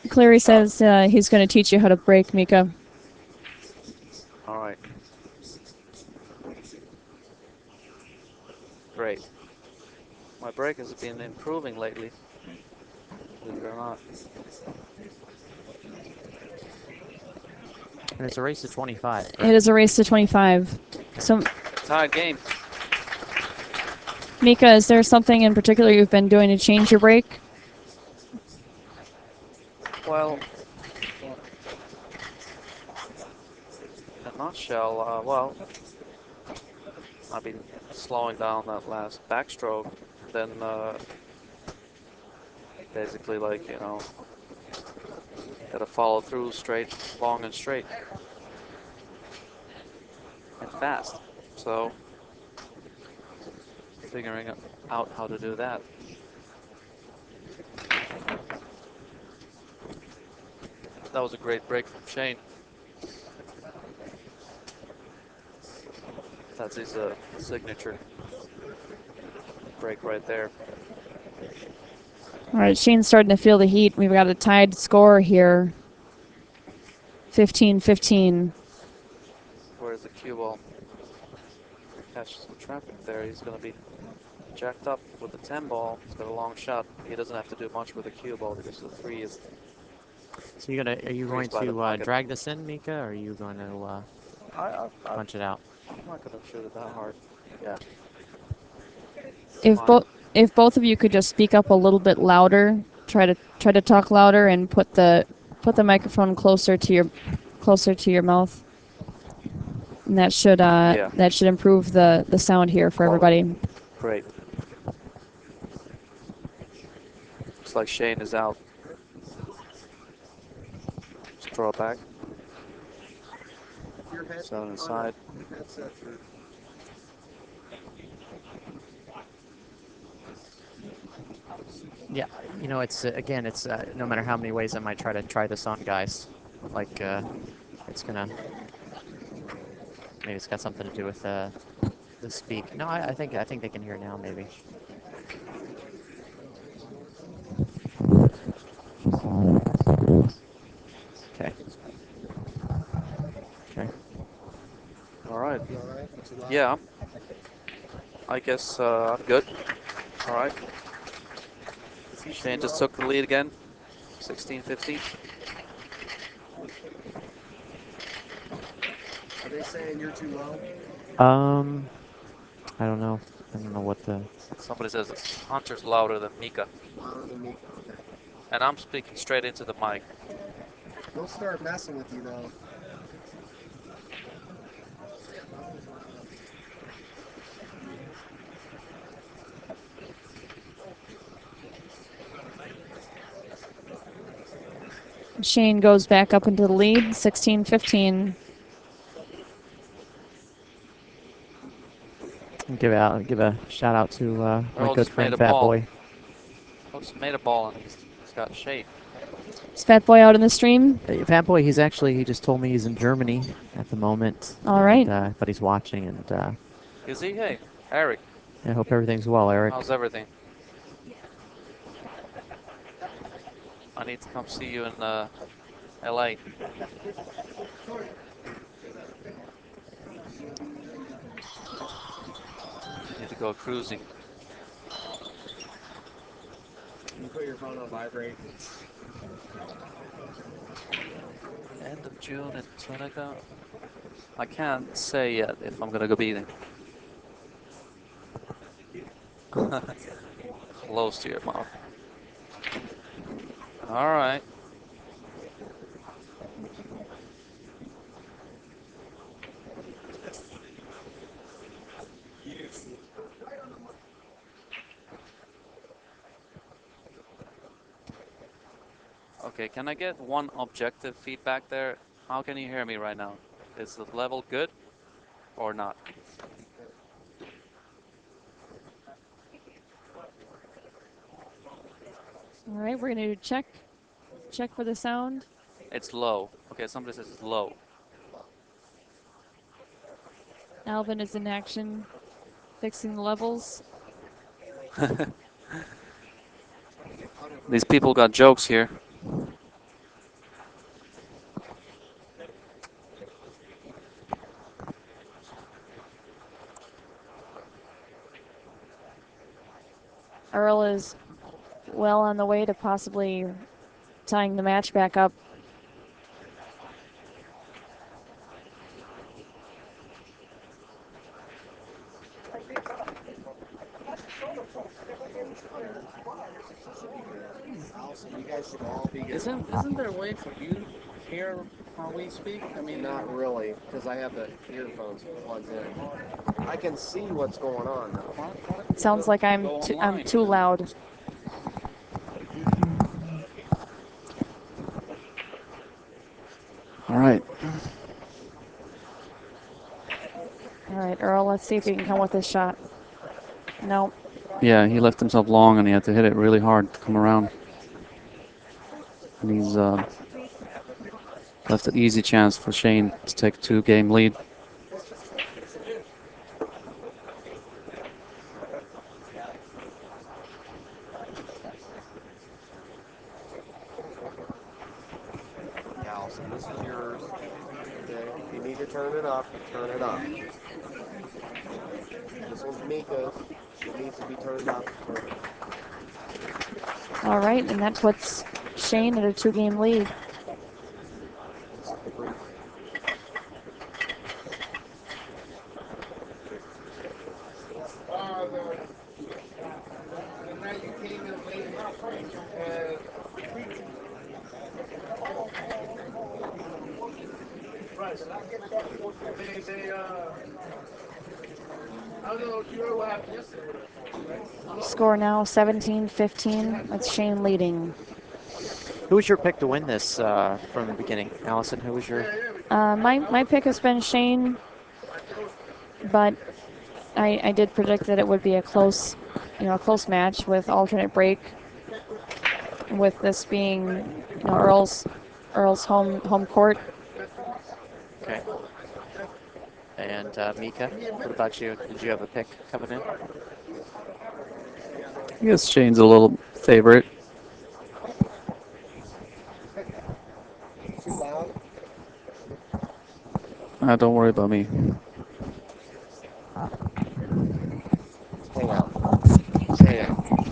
Cleary says he's going to teach you how to break, Mika. All right. Great. My break has been improving lately, believe it or not. And it's a race to 25. It Correct? is a race to 25. So, Tied game. Mika, is there something in particular you've been doing to change your break? Well, in a nutshell, I've been slowing down that last backstroke, then basically gotta follow through straight, long and straight, and fast. So, figuring out how to do that. That was a great break from Shane. That's his signature break right there. All right, Shane's starting to feel the heat. We've got a tied score here. 15-15. Where's the cue ball? Catch some traffic there. He's going to be jacked up with the 10 ball. He's got a long shot. He doesn't have to do much with the cue ball because the 3 is. So are you going to drag this in, Mika, or are you going to punch it out? I'm not going to shoot it that hard. Yeah. If both of you could just speak up a little bit louder, try to talk louder and put the microphone closer to your mouth. And that should improve the sound here for everybody. Great. Looks like Shane is out. Just throw it back. So inside. Yeah, it's again, it's no matter how many ways I might try this on, guys. Like it's gonna maybe it's got something to do with the speak. No, I think they can hear now. Maybe. Okay. Okay. All right. Yeah. I guess I'm good. All right. Shane just took the lead again. 16-15. Are they saying you're too low? I don't know. I don't know what the. Somebody says Hunter's louder than Mika. Louder than Mika. Okay. And I'm speaking straight into the mic. They'll start messing with you though. Shane goes back up into the lead, 16-15. Give a shout out to my good friend Fat ball. Boy. Just made a ball and he's got shape. Is Fat Boy out in the stream? Fat Boy, he just told me he's in Germany at the moment. All right. And, but he's watching and. Is he? Hey, Eric. I hope everything's well, Eric. How's everything? I need to come see you in LA. Need to go cruising. Can you put your phone on vibrate? End of June in Tunica. I can't say yet if I'm gonna go be there. Close to your mouth. All right. Okay, can I get one objective feedback there? How can you hear me right now? Is the level good or not? All right, we're going to check for the sound. It's low. Okay, somebody says it's low. Alvin is in action, fixing the levels. These people got jokes here. Earl is well on the way to possibly tying the match back up. You guys should all be. Isn't there a way for you to hear how we speak? I mean, not really, because I have the earphones plugged in. I can see what's going on though. It sounds like I'm too loud. All right. All right, Earl, let's see if he can come with this shot. No. Yeah, he left himself long and he had to hit it really hard to come around. And he's left an easy chance for Shane to take a 2-game lead. off, you turn it up. This one's Mika's. She needs to be turned up, you turn it up. All right, and that puts Shane at a 2-game lead. Slippery. The night you came in late, I don't know what happened yesterday. Score now 17-15 with Shane leading. Who was your pick to win this from the beginning? Allison, who was your? My pick has been Shane, but I did predict that it would be a close match with alternate break. With this being, Earl's home court. Okay. And Mika, what about you? Did you have a pick coming in? I guess Shane's a little favorite. Too loud? Don't worry about me. Hang out. Hang out.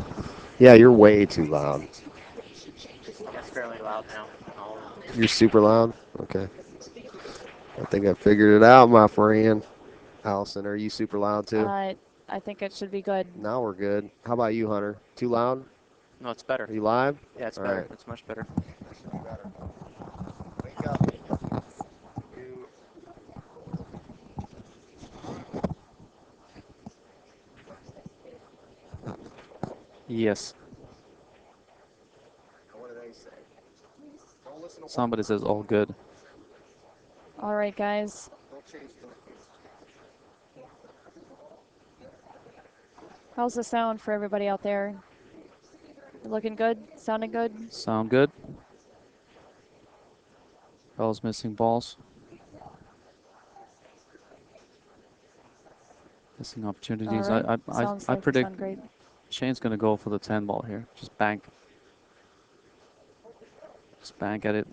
Yeah, you're way too loud. Yeah, it's fairly loud now. You're super loud? Okay. I think I figured it out, my friend. Allison, are you super loud too? I think it should be good. Now we're good. How about you, Hunter? Too loud? No, it's better. Are you live? Yeah, it's All better. right. It's much better. Wake up. Yes. What did they say? Don't listen to Somebody says all good. All right, guys. Don't chase them. How's the sound for everybody out there? Looking good? Sounding good? Sound good? Bell's missing balls. Missing opportunities. All right. I Sounds I like predict sound great. Shane's going to go for the 10 ball here. Just bank. Just bank at it.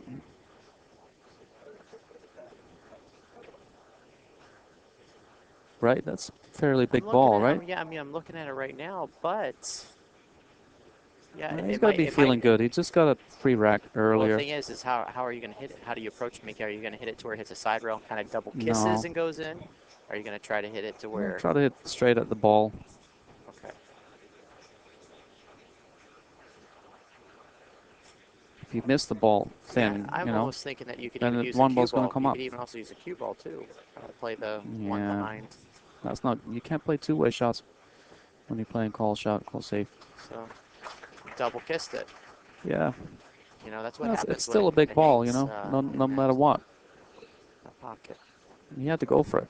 Right? That's a fairly big ball, right? Yeah, I mean, I'm looking at it right now, but yeah, He's got to be feeling good. He just got a free rack Well, the earlier. thing is how are you going to hit it? How do you approach Mika? Are you going to hit it to where it hits a side rail, kind of double kisses No. and goes in? Or are you going to try to hit it to where? Try to hit straight at the ball. Okay. If you miss the ball thin, I'm almost thinking that you could then even use a one cue ball's going ball. to come You up. could even also use a cue ball too. Play the one Yeah. behind. That's not. You can't play two-way shots when you're playing call shot, call safe. So double kissed it. Yeah. That's what happens. It's still a big ball, no matter what. Pocket. You have to go for it.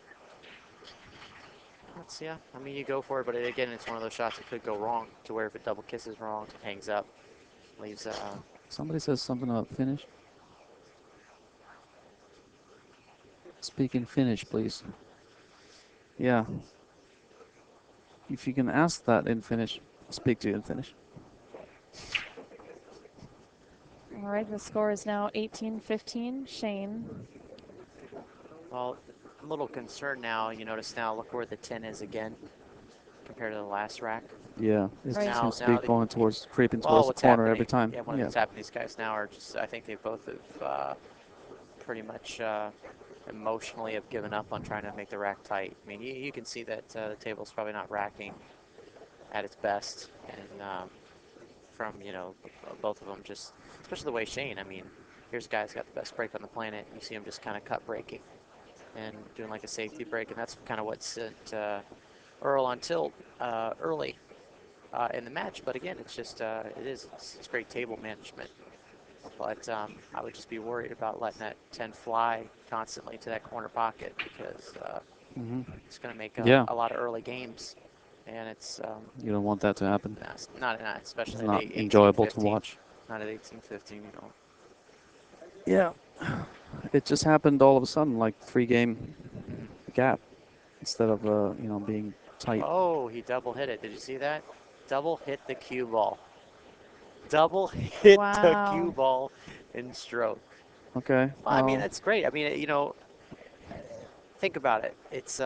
Yeah. I mean, you go for it, but again, it's one of those shots that could go wrong. To where if it double kisses wrong, it hangs up, leaves. Somebody says something about finish. Speak in Finnish, please. Yeah. If you can ask that in Finnish, I'll speak to you in Finnish. All right, the score is now 18-15. Shane. Well, I'm a little concerned now. You notice now, look where the 10 is again compared to the last rack. Yeah, it Right. seems to be going towards, creeping towards the what's corner happening, every time. Yeah, what's happening, these guys now are just, I think they both have pretty much emotionally have given up on trying to make the rack tight. I mean, you can see that the table's probably not racking at its best. And from, both of them just, especially the way Shane, I mean, here's a guy who's got the best break on the planet. You see him just kind of cut breaking and doing like a safety break, and that's kind of what sent Earl on tilt early in the match. But again, it's just it's great table management. But I would just be worried about letting that 10 fly constantly to that corner pocket because it's going to make a lot of early games, and it's you don't want that to happen. not especially it's at not 18, enjoyable 15, to watch. Not at 18-15, Yeah, it just happened all of a sudden, like 3-game gap instead of being tight. Oh, he double hit it. Did you see that? Double hit the cue ball. Double hit the cue ball in stroke. Okay. Well, I mean, that's great. I mean, think about it. It's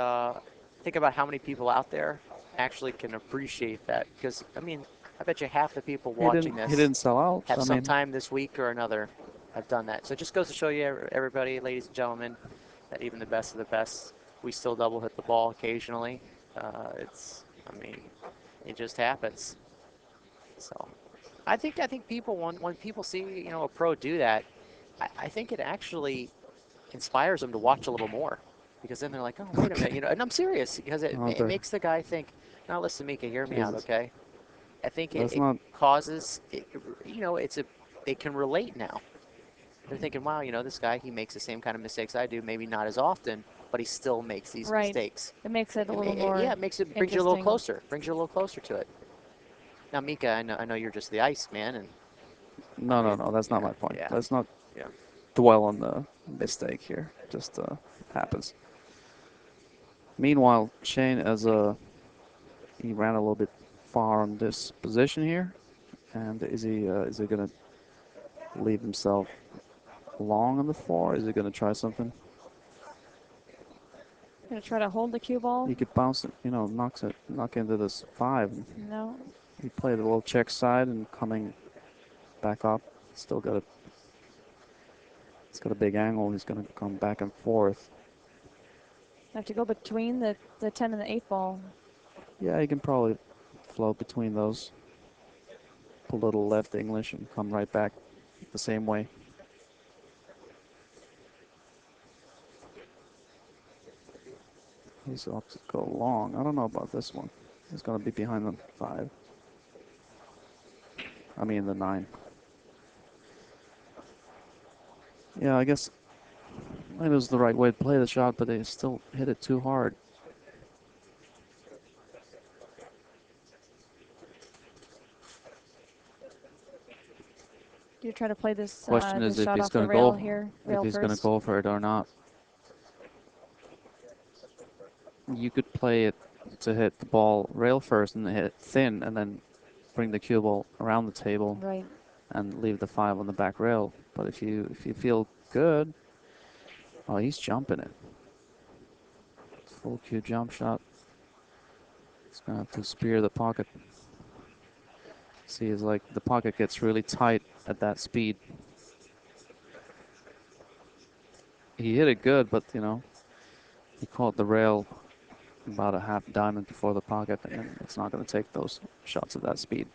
think about how many people out there actually can appreciate that. Because I mean, I bet you half the people watching He this didn't sell out. have I some mean, time this week or another have done that. So it just goes to show you, everybody, ladies and gentlemen, that even the best of the best, we still double hit the ball occasionally. I mean, it just happens. So I think people when people see a pro do that, I think it actually inspires them to watch a little more, because then they're like, oh, wait a minute, and I'm serious, because it makes the guy think, now listen, Mika, hear me out, Jesus. okay? I think That's it not. causes, they can relate now. They're thinking, wow, this guy, he makes the same kind of mistakes I do, maybe not as often, but he still makes these Right. mistakes. It makes it a little more Yeah, it brings you a little closer, to it. Now, Mika, I know you're just the ice man, and No. That's not yeah, my point. yeah, Let's not yeah. dwell on the mistake here. Just happens. Meanwhile, Shane, he ran a little bit far on this position here, and is he gonna leave himself long on the floor? Is he gonna try something? Gonna try to hold the cue ball. He could bounce it, knock into this 5. No. He played a little check side and coming back up. Still got a. It's got a big angle. He's gonna come back and forth. Have to go between the 10 and the 8 ball. Yeah, he can probably float between those. Pull a little left English and come right back the same way. He's up to go long. I don't know about this one. He's gonna be behind the 5. I mean the 9. Yeah, I guess it was the right way to play the shot, but they still hit it too hard. Do you try to play this Question is this if shot he's off the gonna rail go, here? if Rail he's gonna first. go for it or not. You could play it to hit the ball rail first and hit it thin, and then bring the cue ball around the table Right. and leave the 5 on the back rail. But if you feel good, oh, he's jumping it. Full cue jump shot. He's gonna have to spear the pocket. See, it's like the pocket gets really tight at that speed. He hit it good, but he caught the rail about a half diamond before the pocket, and it's not going to take those shots at that speed.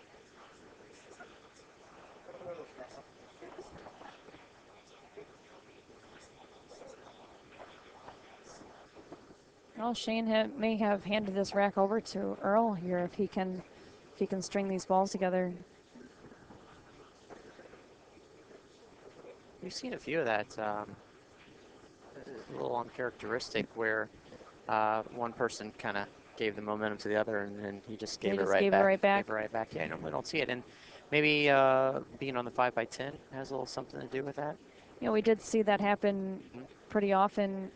Well, Shane may have handed this rack over to Earl here if he can string these balls together. We've seen a few of that. A little uncharacteristic where one person kind of gave the momentum to the other, and then he just gave it right back. Gave it right back. Yeah, we don't see it. And maybe being on the 5x10 has a little something to do with that. We did see that happen pretty often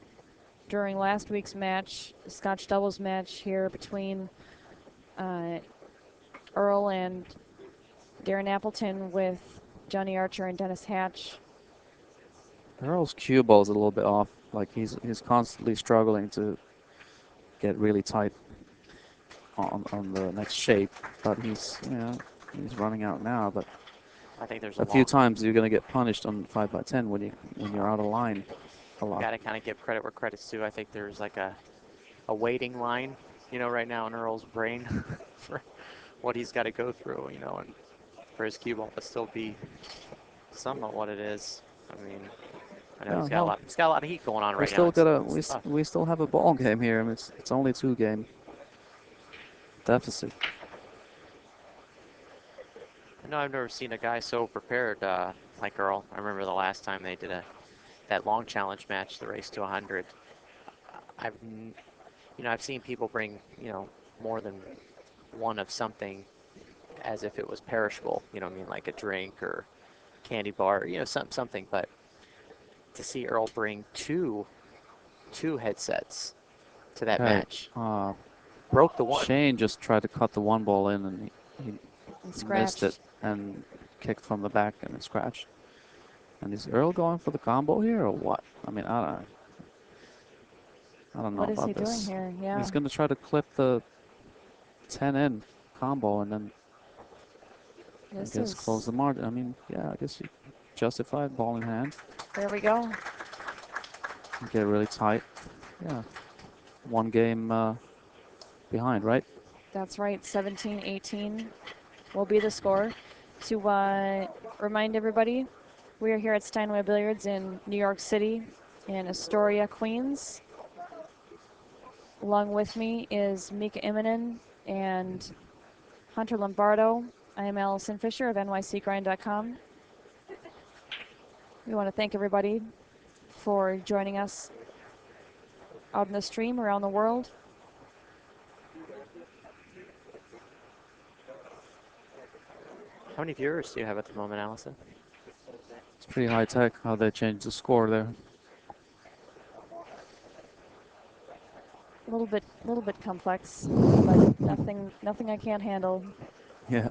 during last week's match, Scotch doubles match here between Earl and Darren Appleton with Johnny Archer and Dennis Hatch. Earl's cue ball is a little bit off. Like he's constantly struggling to get really tight on the next shape, but he's running out now. But I think there's a few times you're gonna get punished on 5x10 when you're out of line a lot. Got to kind of give credit where credit's due. I think there's like a waiting line, right now in Earl's brain for what he's got to go through, and for his cue ball to still be somewhat what it is. I mean, I know he's got a lot of heat going on right now. We still have a ball game here. I mean, it's only 2-game deficit. I know I've never seen a guy so prepared like Earl. I remember the last time they did that long challenge match, the race to 100. I've seen people bring more than one of something as if it was perishable. Like a drink or candy bar, something. But to see Earl bring two headsets to that match, broke the one. Shane just tried to cut the one ball in, and he missed it and kicked from the back and it scratched. And is Earl going for the combo here or what? I mean, I don't know. I don't know What is about he doing this. here? Yeah. He's going to try to clip the 10 in combo and then I This guess close is. the margin. I mean, yeah, I guess you justify it, ball in hand. There we go. Get really tight. Yeah. One game behind, right? That's right. 17-18 will be the score. To remind everybody, we are here at Steinway Billiards in New York City, in Astoria, Queens. Along with me is Mika Immonen and Hunter Lombardo. I am Allison Fisher of nycgrind.com. We want to thank everybody for joining us out in the stream around the world. How many viewers do you have at the moment, Allison? It's pretty high tech how they changed the score there. A little bit complex, but nothing I can't handle. Yeah.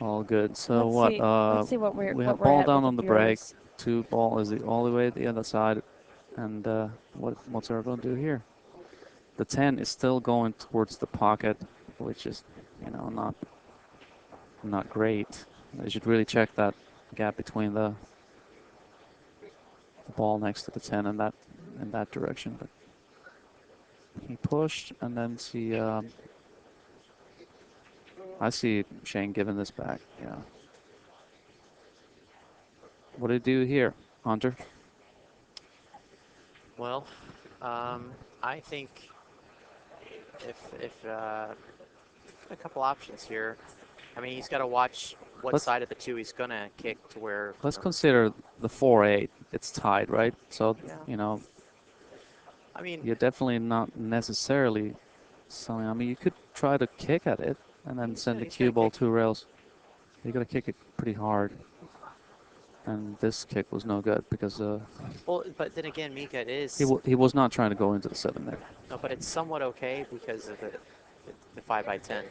All good. So Let's see what we have we're ball at with down the on the break. viewers. 2 ball is all the way at the other side. And what's Earl going to do here? The 10 is still going towards the pocket, which is, not great. You should really check that gap between the ball next to the 10 and in that direction. But he pushed, and then I see Shane giving this back. Yeah. What did he do here, Hunter? Well, I think if a couple options here. I mean, he's got to watch what side of the 2 he's gonna kick to where. Let's consider the 4-8. It's tied, right? So Yeah. I mean, you're definitely not necessarily selling. I mean, you could try to kick at it and then send the cue ball 2 rails. You got to kick it pretty hard. And this kick was no good because well, but then again, Mika, it is. he was not trying to go into the 7 there. No, but it's somewhat okay because of the 5x10.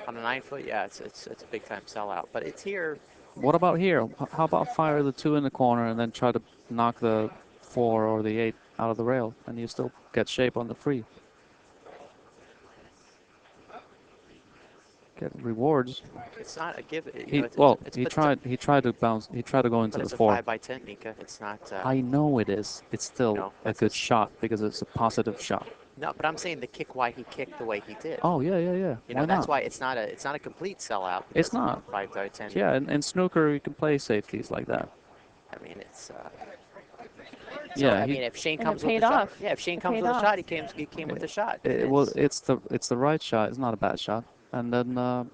On a 9-foot, yeah, it's a big time sellout. But it's here. What about here? How about fire the 2 in the corner and then try to knock the 4 or the 8 out of the rail, and you still get shape on the free. Get rewards. It's not a give. He tried to bounce. He tried to go into but the it's 4. a 5x10, Mika. It's not. I know it is. It's still a good shot because it's a positive shot. No, but I'm saying the kick why he kicked the way he did. Oh yeah. Why that's why it's not a complete sellout. It's not. 5x10. Yeah, in snooker you can play safeties like that. I mean, it's. Yeah, I mean, if Shane comes with the shot, if Shane comes with a shot, he came with the shot. It's the right shot. It's not a bad shot. And then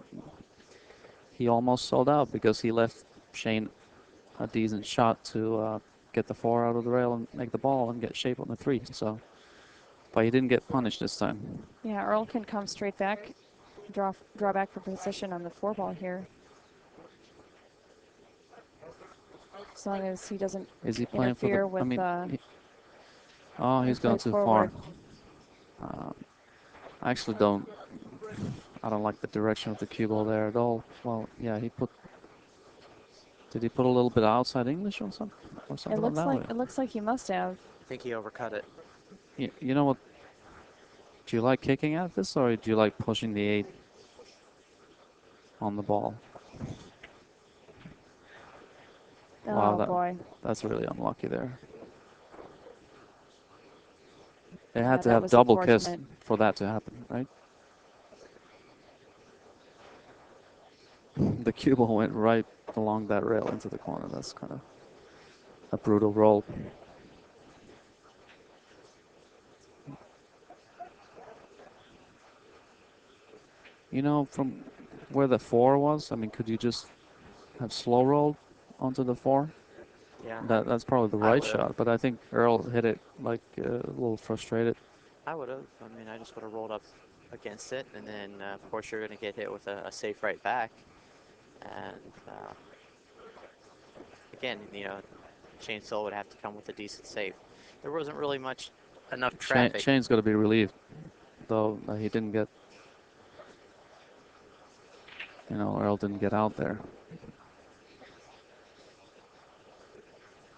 he almost sold out because he left Shane a decent shot to get the 4 out of the rail and make the ball and get shape on the 3. So, but he didn't get punished this time. Yeah, Earl can come straight back, draw back for position on the 4 ball here. As long as he doesn't interfere with. He's gone too far. I actually don't. I don't like the direction of the cue ball there at all. Well, yeah, Did he put a little bit outside English or something? It looks like he must have. I think he overcut it. You know what? Do you like kicking at this, or do you like pushing the 8 on the ball? Oh, boy. That's really unlucky there. They had to have double kiss for that to happen, right? The cue ball went right along that rail into the corner. That's kind of a brutal roll. From where the 4 was, I mean, could you just have slow rolled onto the 4? Yeah. That's probably the right shot, but I think Earl hit it like a little frustrated. I would have. I mean, I just would have rolled up against it, and then of course you're going to get hit with a safe right back. And again, Shane still would have to come with a decent save. There wasn't really enough traffic. Shane's got to be relieved, though he didn't get. Earl didn't get out there.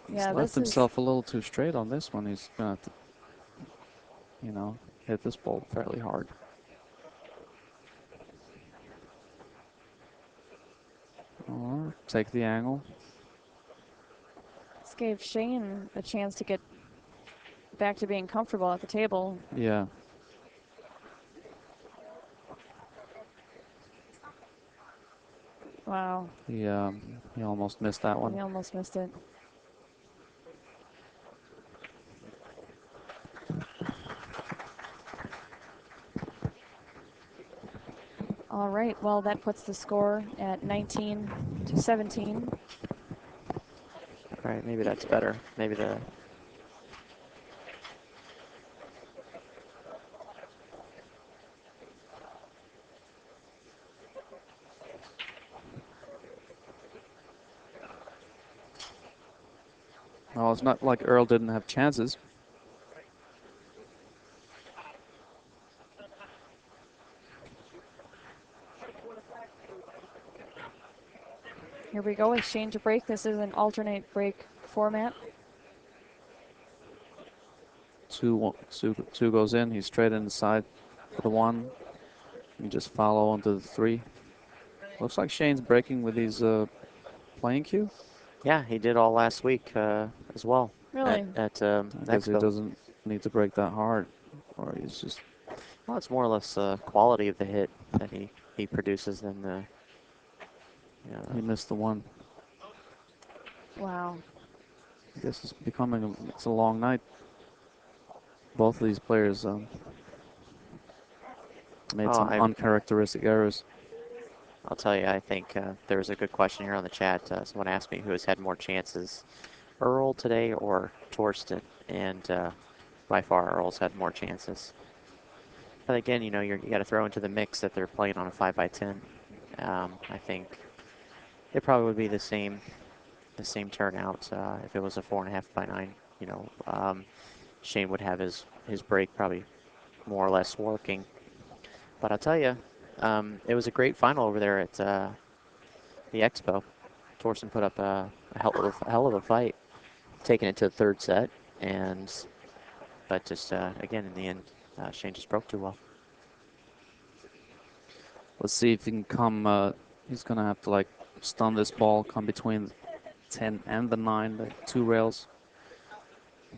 He's left himself a little too straight on this one. He's going to have to you know, hit this ball fairly hard. Or take the angle. This gave Shane a chance to get back to being comfortable at the table. Yeah. Wow, He almost missed that he one. almost missed it. All right, well, that puts the score at 19-17. All right, maybe that's better. Maybe the Well, it's not like Earl didn't have chances. Here we go, exchange a break. This is an alternate break format. Two goes in. He's straight inside for the one. You just follow onto the three. Looks like Shane's breaking with his playing cue. yeah, he did all last week as well. Really? At I guess he Expo. doesn't need to break that hard, or he's just. Well, it's more or less quality of the hit that he produces than the. He missed the one. Wow. I guess it's a long night. Both of these players made some uncharacteristic errors. I'll tell you, I think there was a good question here on the chat. Someone asked me who has had more chances, Earl today or Torsten, and by far Earl's had more chances. But again, you know, you got to throw into the mix that they're playing on a 5x10. I think it probably would be the same turnout if it was a 4.5x9. You know, Shane would have his break probably more or less working. But I'll tell you, it was a great final over there at the Expo. Torsten put up a hell of a fight, taking it to the third set, but just again in the end, Shane just broke too well. Let's see if he can come. He's gonna have to like stun this ball, come between the 10 and the 9, the two rails.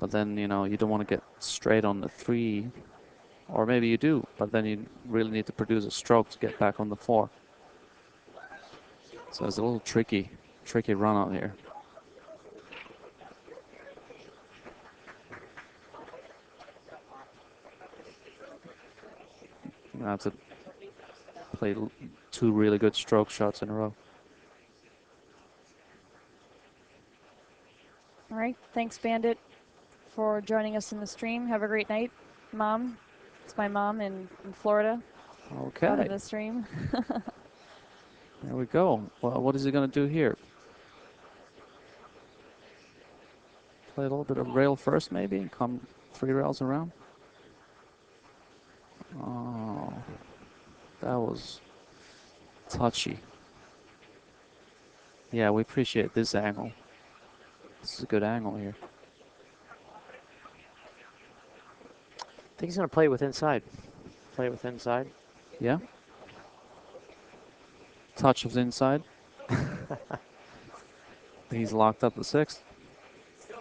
But then you know you don't want to get straight on the 3, or maybe you do, but then you really need to produce a stroke to get back on the 4. So it's a little tricky run out here. You have to play 2 really good stroke shots in a row. All right, thanks, Bandit, for joining us in the stream. Have a great night, Mom. It's my mom in Florida. Okay. Part of the stream. There we go. Well, what is he going to do here? Play a little bit of rail first, maybe, and come 3 rails around. Oh, that was touchy. Yeah, we appreciate this angle. This is a good angle here. I think he's going to play with inside. Play with inside. Yeah. Touch of the inside. He's locked up the 6th.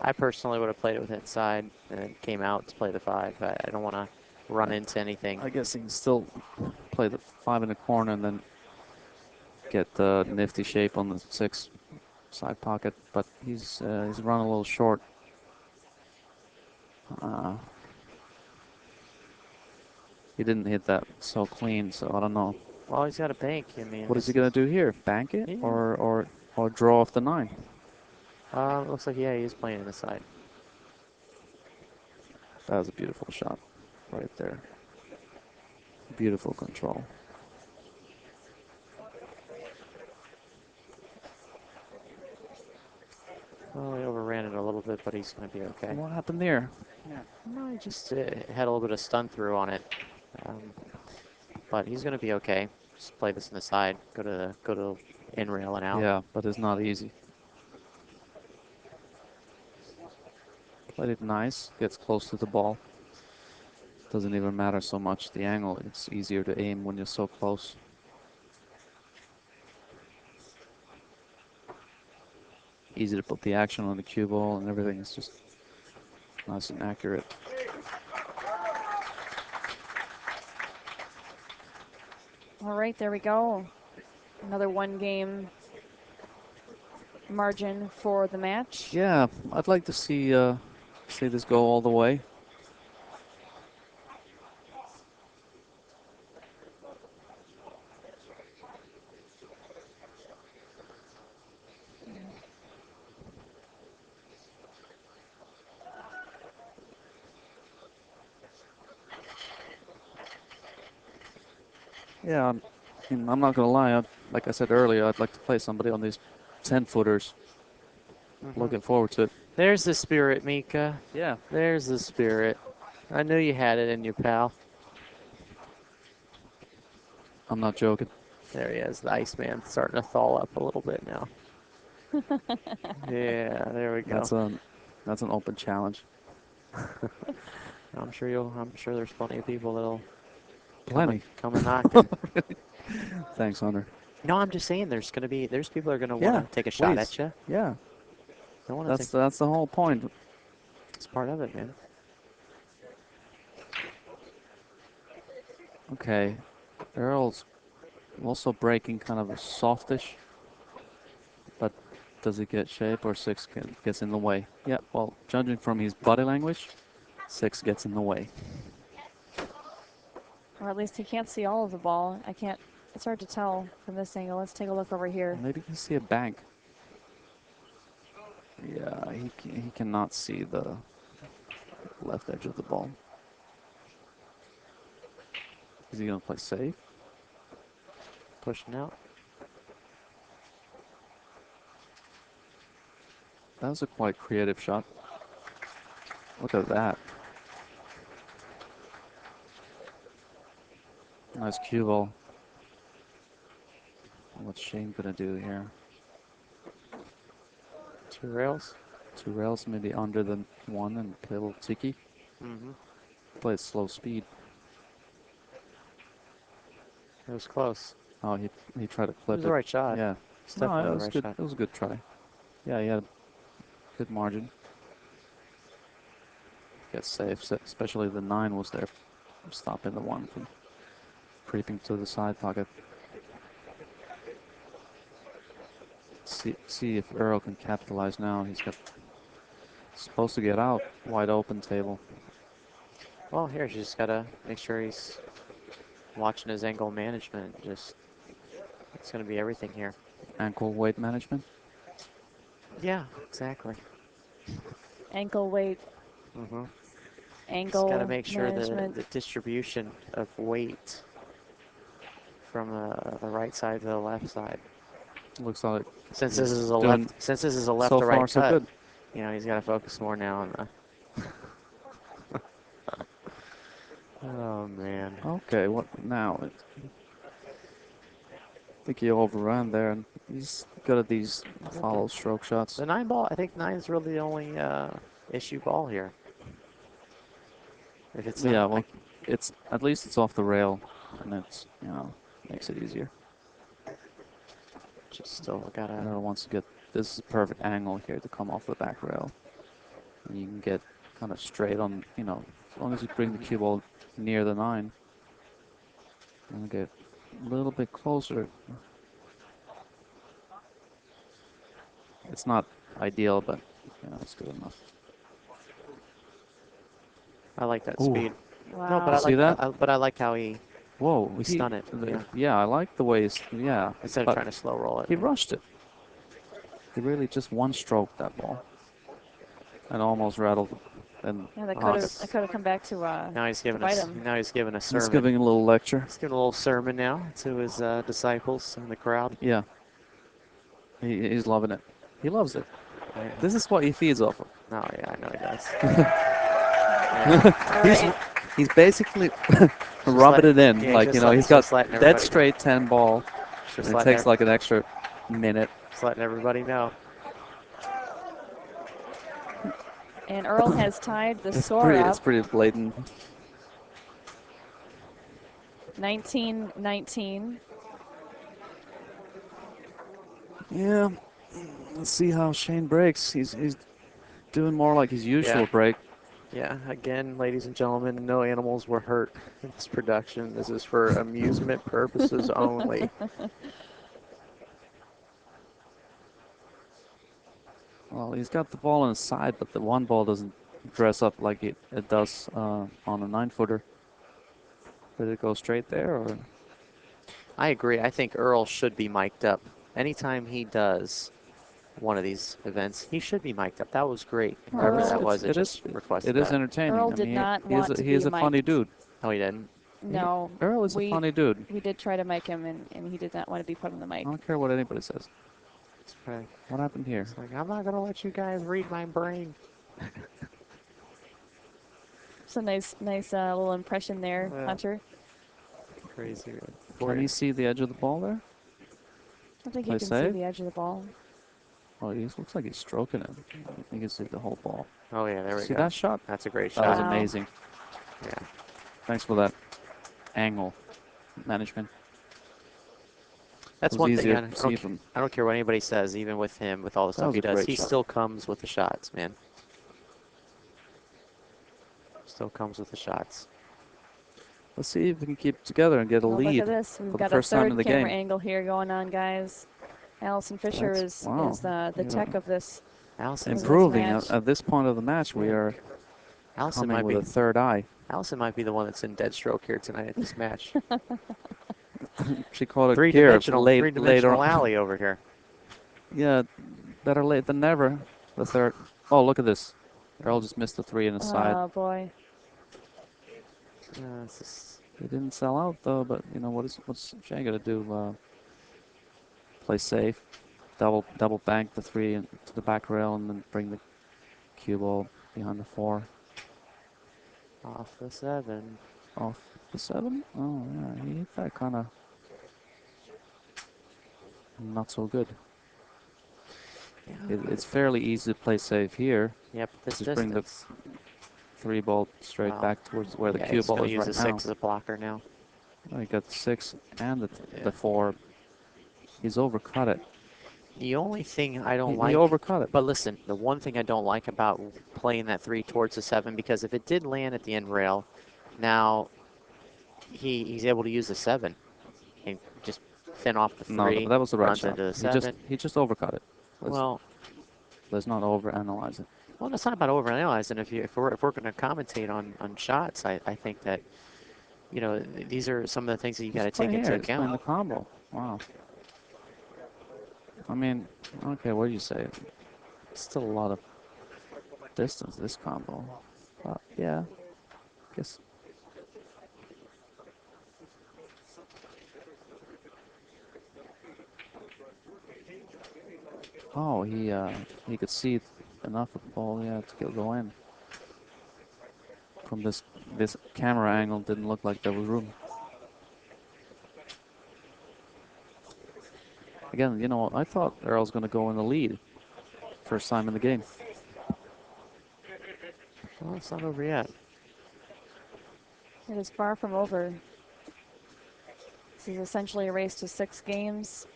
I personally would have played it with inside and then came out to play the 5. I don't want to run into anything. I guess he can still play the 5 in the corner and then get the nifty shape on the 6 side pocket, but he's run a little short. He didn't hit that so clean, so I don't know. Well, he's got a bank. I mean, What is he gonna do here? Bank it, Yeah. or draw off the 9? Looks like, yeah, he is playing in the side. That was a beautiful shot right there. Beautiful control. Well, he overran it a little bit, but he's going to be okay. What happened there? No, he just had a little bit of stun through on it. But he's going to be okay. Just play this in the side. Go to in rail and out. Yeah, but it's not easy. Played it nice. Gets close to the ball. Doesn't even matter so much the angle. It's easier to aim when you're so close. Easy to put the action on the cue ball and everything. It's just nice and accurate. All right, there we go. Another 1-game margin for the match. Yeah, I'd like to see this go all the way. Yeah, I'm not gonna lie. Like I said earlier, I'd like to play somebody on these 10-footers. Looking forward to it. There's the spirit, Mika. Yeah. There's the spirit. I knew you had it in you, pal. I'm not joking. There he is. The Iceman starting to thaw up a little bit now. Yeah, there we go. That's an open challenge. I'm sure there's plenty of people that'll Plenty. come and knocking. Thanks, Hunter. No, I'm just saying there's people that are gonna want to take a shot at you. Yeah. That's the whole point. It's part of it, man. Okay. Earl's also breaking kind of a softish, but does he get shape or 6 gets in the way? Yeah, well, judging from his body language, 6 gets in the way. Or at least he can't see all of the ball. It's hard to tell from this angle. Let's take a look over here. Maybe you can see a bank. Yeah, he cannot see the left edge of the ball. Is he going to play safe? Pushing out. That was a quite creative shot. Look at that. Nice cue ball. What's Shane going to do here? 2 rails. 2 rails, maybe under the 1 and play a little tiki. Play at slow speed. It was close. Oh, he tried to clip it. It was the right shot. Yeah. It's definitely No, it the was right good. shot. It was a good try. Yeah, he had good margin. Get safe, especially the 9 was there, stopping the 1 from creeping to the side pocket. See if Earl can capitalize now. He's supposed to get out wide open table. Well, here, you just gotta make sure he's watching his angle management. It's gonna be everything here. Ankle weight management. Yeah, exactly. Ankle weight. Angle Just gotta make sure management. the distribution of weight from the right side to the left side. Looks like Since this is a left so to far right so cut, good. he's got to focus more now on the. Oh man. Okay, what now? I think he overran there, and he's good at these follow stroke shots. The 9 ball, I think 9 is really the only issue ball here. If it's Yeah, not, well, it's at least it's off the rail, and it's makes it easier. just still gotta. Earl wants to get this is a perfect angle here to come off the back rail, and you can get kind of straight on. As long as you bring the cue ball near the 9, and get a little bit closer. It's not ideal, but it's good enough. I like that Ooh. speed. Wow. No, but I See like that? but I like how he Whoa, stunned it. Yeah, I like the way Instead of trying to slow roll it. He rushed it. He really just one stroke that ball, and almost rattled. And Yeah, that could have come back to now he's giving bite him. Now he's giving a sermon. He's giving a little lecture. He's giving a little sermon now to his disciples in the crowd. Yeah, he's loving it. He loves it. This is what he feeds off of. Oh yeah, I know he does. He's basically rubbing it in. He's got dead straight 10 ball. And it takes like an extra minute. Just letting everybody know. And Earl has tied the score up. It's pretty blatant. 19-19. Yeah. Let's see how Shane breaks. He's doing more like his usual break. Yeah, again, ladies and gentlemen, no animals were hurt in this production. This is for amusement purposes only. Well, he's got the ball on his side, but the one ball doesn't dress up like it does on a 9-footer. Did it go straight there, or? I agree. I think Earl should be mic'd up. Anytime he does one of these events, he should be mic'd up. That was great. Whoever Earl- that was that It just is. requested It is that. entertaining. Earl I did mean, not he is want to he is be a funny mic'd. dude. Oh, he didn't? No. Earl is a funny dude. We did try to mic him, and he did not want to be put on the mic. I don't care what anybody says. That's right. What happened here? It's like, I'm not going to let you guys read my brain. It's a nice little impression there, Yeah. Hunter. Crazy. Can you see the edge of the ball there? I think Play you can safe? see the edge of the ball. Oh, he looks like he's stroking it. You can see the whole ball. Oh, yeah, there we See go. that shot? That's a great That shot. was Wow. amazing. Yeah. Thanks for that angle management. That's It was one thing. easier to see from. I don't care what anybody says, even with him, with all the That stuff was he a does, great he shot. still comes with the shots, man. Still comes with the shots. Let's see if we can keep it together and get a Well, lead. look at this. We've for the got a first time in third the camera game. angle here going on, guys. Allison Fisher Wow. is the tech of this. Allison Improving match. at this point of the match. We are Allison coming might with be a third eye. Allison might be the one that's in dead stroke here tonight at this match. She called it Three-dimensional later. alley over here. Yeah, better late than never. The third. Oh, look at this. Earl just missed the 3 in the side. Oh boy. He didn't sell out though, but you know what's Shane gonna do? Play safe, double bank the 3 into the back rail, and then bring the cue ball behind the 4. Off the 7. Off the 7? Oh yeah, he hit that kind of not so good. Yeah. It's fairly easy to play safe here. Yep, this Just bring the 3 ball straight back towards where the cue ball is use right the now. 6 as a blocker now. Oh, he got the 6 and the 4. He's overcut it. The only thing I don't like, he overcut it. But listen, the one thing I don't like about playing that 3 towards the 7, because if it did land at the end rail, now he's able to use the 7 and just fin off the 3. No, that was the right runs shot. into the 7. He just overcut it. Let's not overanalyze it. Well, it's not about overanalyzing. If we're going to commentate on shots, I think that, you know, these are some of the things that you got to take into account. Playing the combo. Wow. I mean, okay, what do you say? Still a lot of distance, this combo. Yeah, guess. Oh, he could see enough of the ball, yeah, to go in. From this camera angle, didn't look like there was room. Again, you know, I thought Earl's going to go in the lead. First time in the game. Well, it's not over yet. It is far from over. This is essentially a race to 6 games.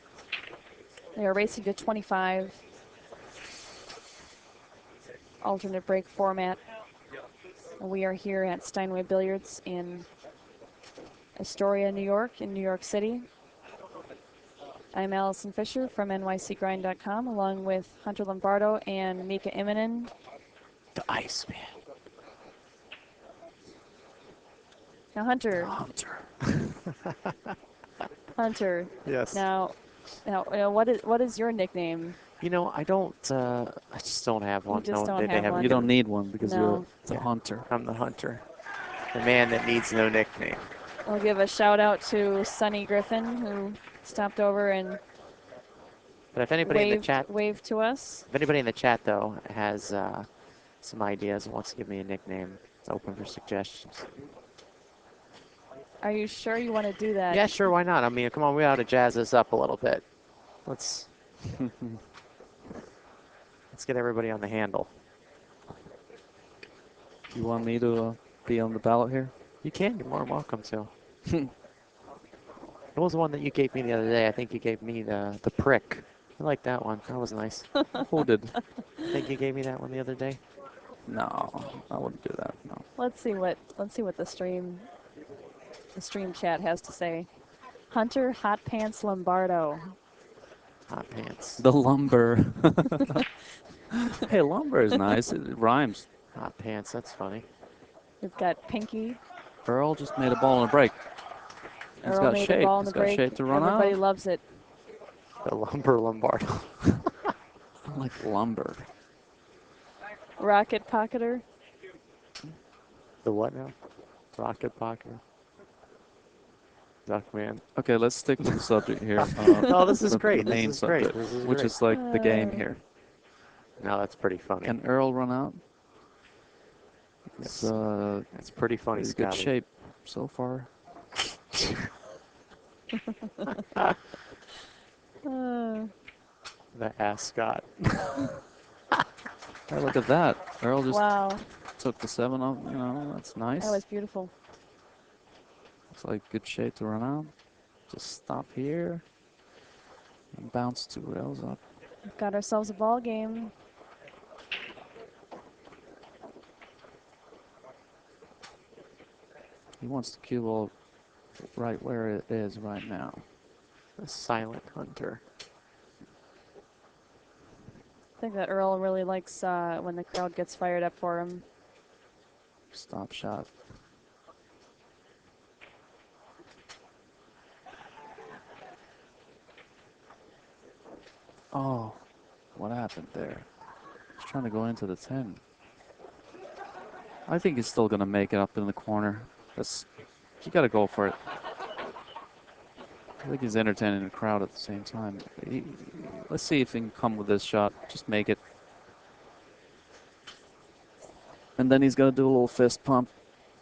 They are racing to 25. Alternate break format. We are here at Steinway Billiards in Astoria, New York, in New York City. I'm Allison Fisher from nycgrind.com, along with Hunter Lombardo and Mika Immonen. The Iceman. Now, Hunter. Hunter. Yes. Now, what is your nickname? You know, I just don't have one. You just don't have one. You don't need one because you're the hunter. I'm the hunter. The man that needs no nickname. I'll give a shout out to Sonny Griffin, who stopped over and But if anybody in the chat waved to us. If anybody in the chat though has some ideas and wants to give me a nickname, it's open for suggestions. Are you sure you want to do that? Yeah, sure, why not? I mean, come on, we ought to jazz this up a little bit. Let's get everybody on the handle. You want me to be on the ballot here? You can. You're more than welcome to. What was the one that you gave me the other day? I think you gave me the prick. I like that one. That was nice. Who did? I think you gave me that one the other day. No, I wouldn't do that. No. Let's see what the stream chat has to say. Hunter Hot Pants Lombardo. Hot pants. The lumber. Hey, lumber is nice. It rhymes. Hot pants. That's funny. We've got Pinky. Earl just made a ball in a break. He's Earl got made shape. a ball in He's the got break. shape to run Everybody out. loves it. The lumber Lombardo. I like lumber. Rocket Pocketer. The what now? Rocket pocket. Duckman. Okay, let's stick to the subject here. No, this is the great. main This is great. subject, This is which great. is like the game here. No, that's pretty funny. Can Earl run out? Yes. That's pretty funny, He's good Scotty. shape so far. The ascot. Hey, look at that. Earl just Wow, took the 7 off. You know, that's nice. that was beautiful. Looks like good shape to run out. Just stop here and bounce 2 rails up. We've got ourselves a ball game. He wants the cue ball right where it is right now. The silent hunter. I think that Earl really likes when the crowd gets fired up for him. Stop shot. Oh, what happened there? He's trying to go into the 10. I think he's still going to make it up in the corner. You got to go for it. I think he's entertaining the crowd at the same time. Let's see if he can come with this shot. Just make it. And then he's going to do a little fist pump,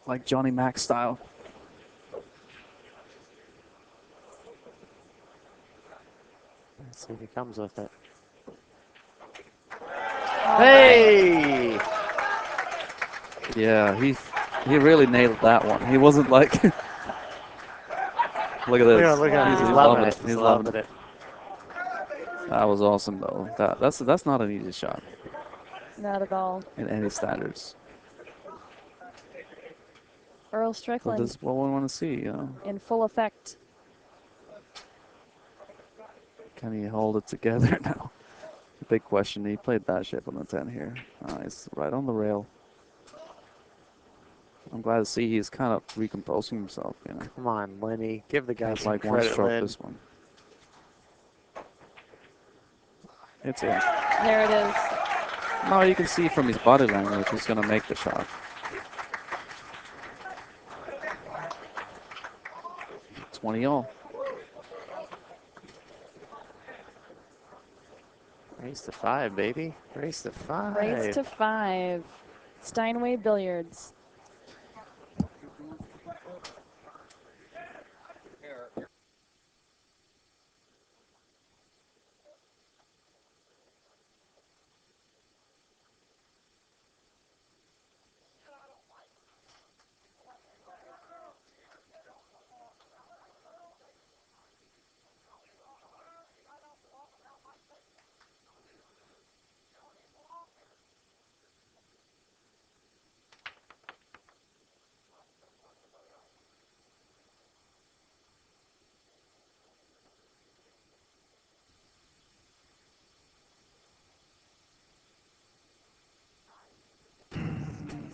like Johnny Mac style. Let's see if he comes with it. Hey! Yeah, he really nailed that one. He wasn't like. Look at this. Look at him. Wow. He's loving it. He's loving it. That was awesome, though. That's not an easy shot Not at all. in any standards. Earl But Strickland this is what we want to see, you know. in full effect. Can he hold it together now? Big question. He played that shape on the 10 here. Nice, right on the rail. I'm glad to see he's kind of recomposing himself, you know. Come on, Lenny. Give the guy Has some like one credit, stroke Lynn. this one. It's in. There it is. No, you can see from his body language he's going to make the shot. $20 all. Race to 5, baby. Race to 5. Race to 5. Steinway Billiards.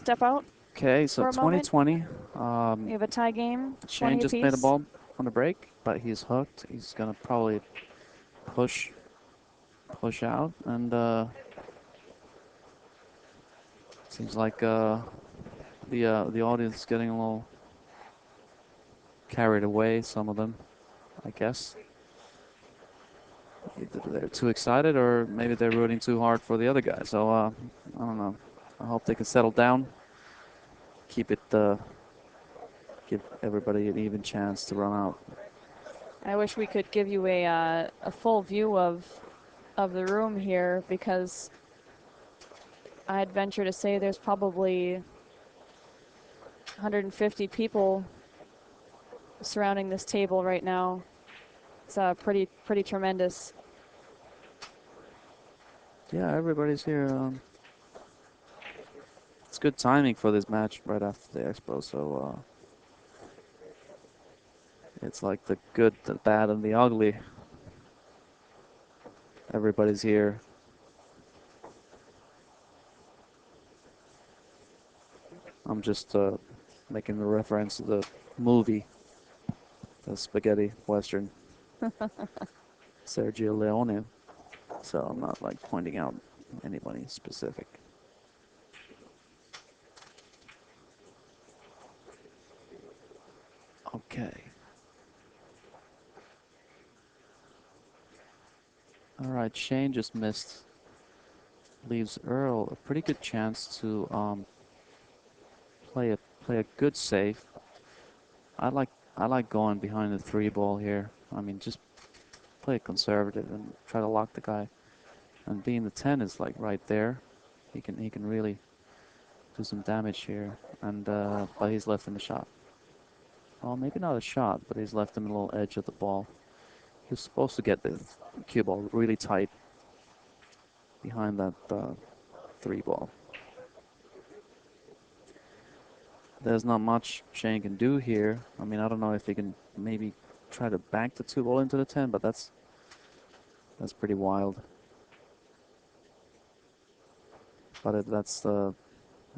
Step out. Okay, so For a moment. 2020. We have a tie game. Shane 20 just apiece. made a ball on the break, but he's hooked. He's going to probably push out, and seems like the audience is getting a little carried away, some of them, I guess. Either they're too excited or maybe they're rooting too hard for the other guy. So I don't know. I hope they can settle down, keep it, give everybody an even chance to run out. I wish we could give you a full view of the room here, because I'd venture to say there's probably 150 people surrounding this table right now. It's pretty tremendous. Yeah, everybody's here. It's good timing for this match right after the expo, so it's like the good, the bad, and the ugly. Everybody's here. I'm just making a reference to the movie, the spaghetti western, Sergio Leone. So I'm not like pointing out anybody specific. Okay. All right, Shane just missed. Leaves Earl a pretty good chance to play a good save. I like I like going behind the 3 ball here. I mean, just play it conservative and try to lock the guy. And being the 10 is like right there, he can really do some damage here. And but he's left him a shot. Well, maybe not a shot, but he's left him a little edge of the ball. He was supposed to get the cue ball really tight behind that 3 ball. There's not much Shane can do here. I mean, I don't know if he can maybe try to bank the 2 ball into the 10, but that's pretty wild. But if that's the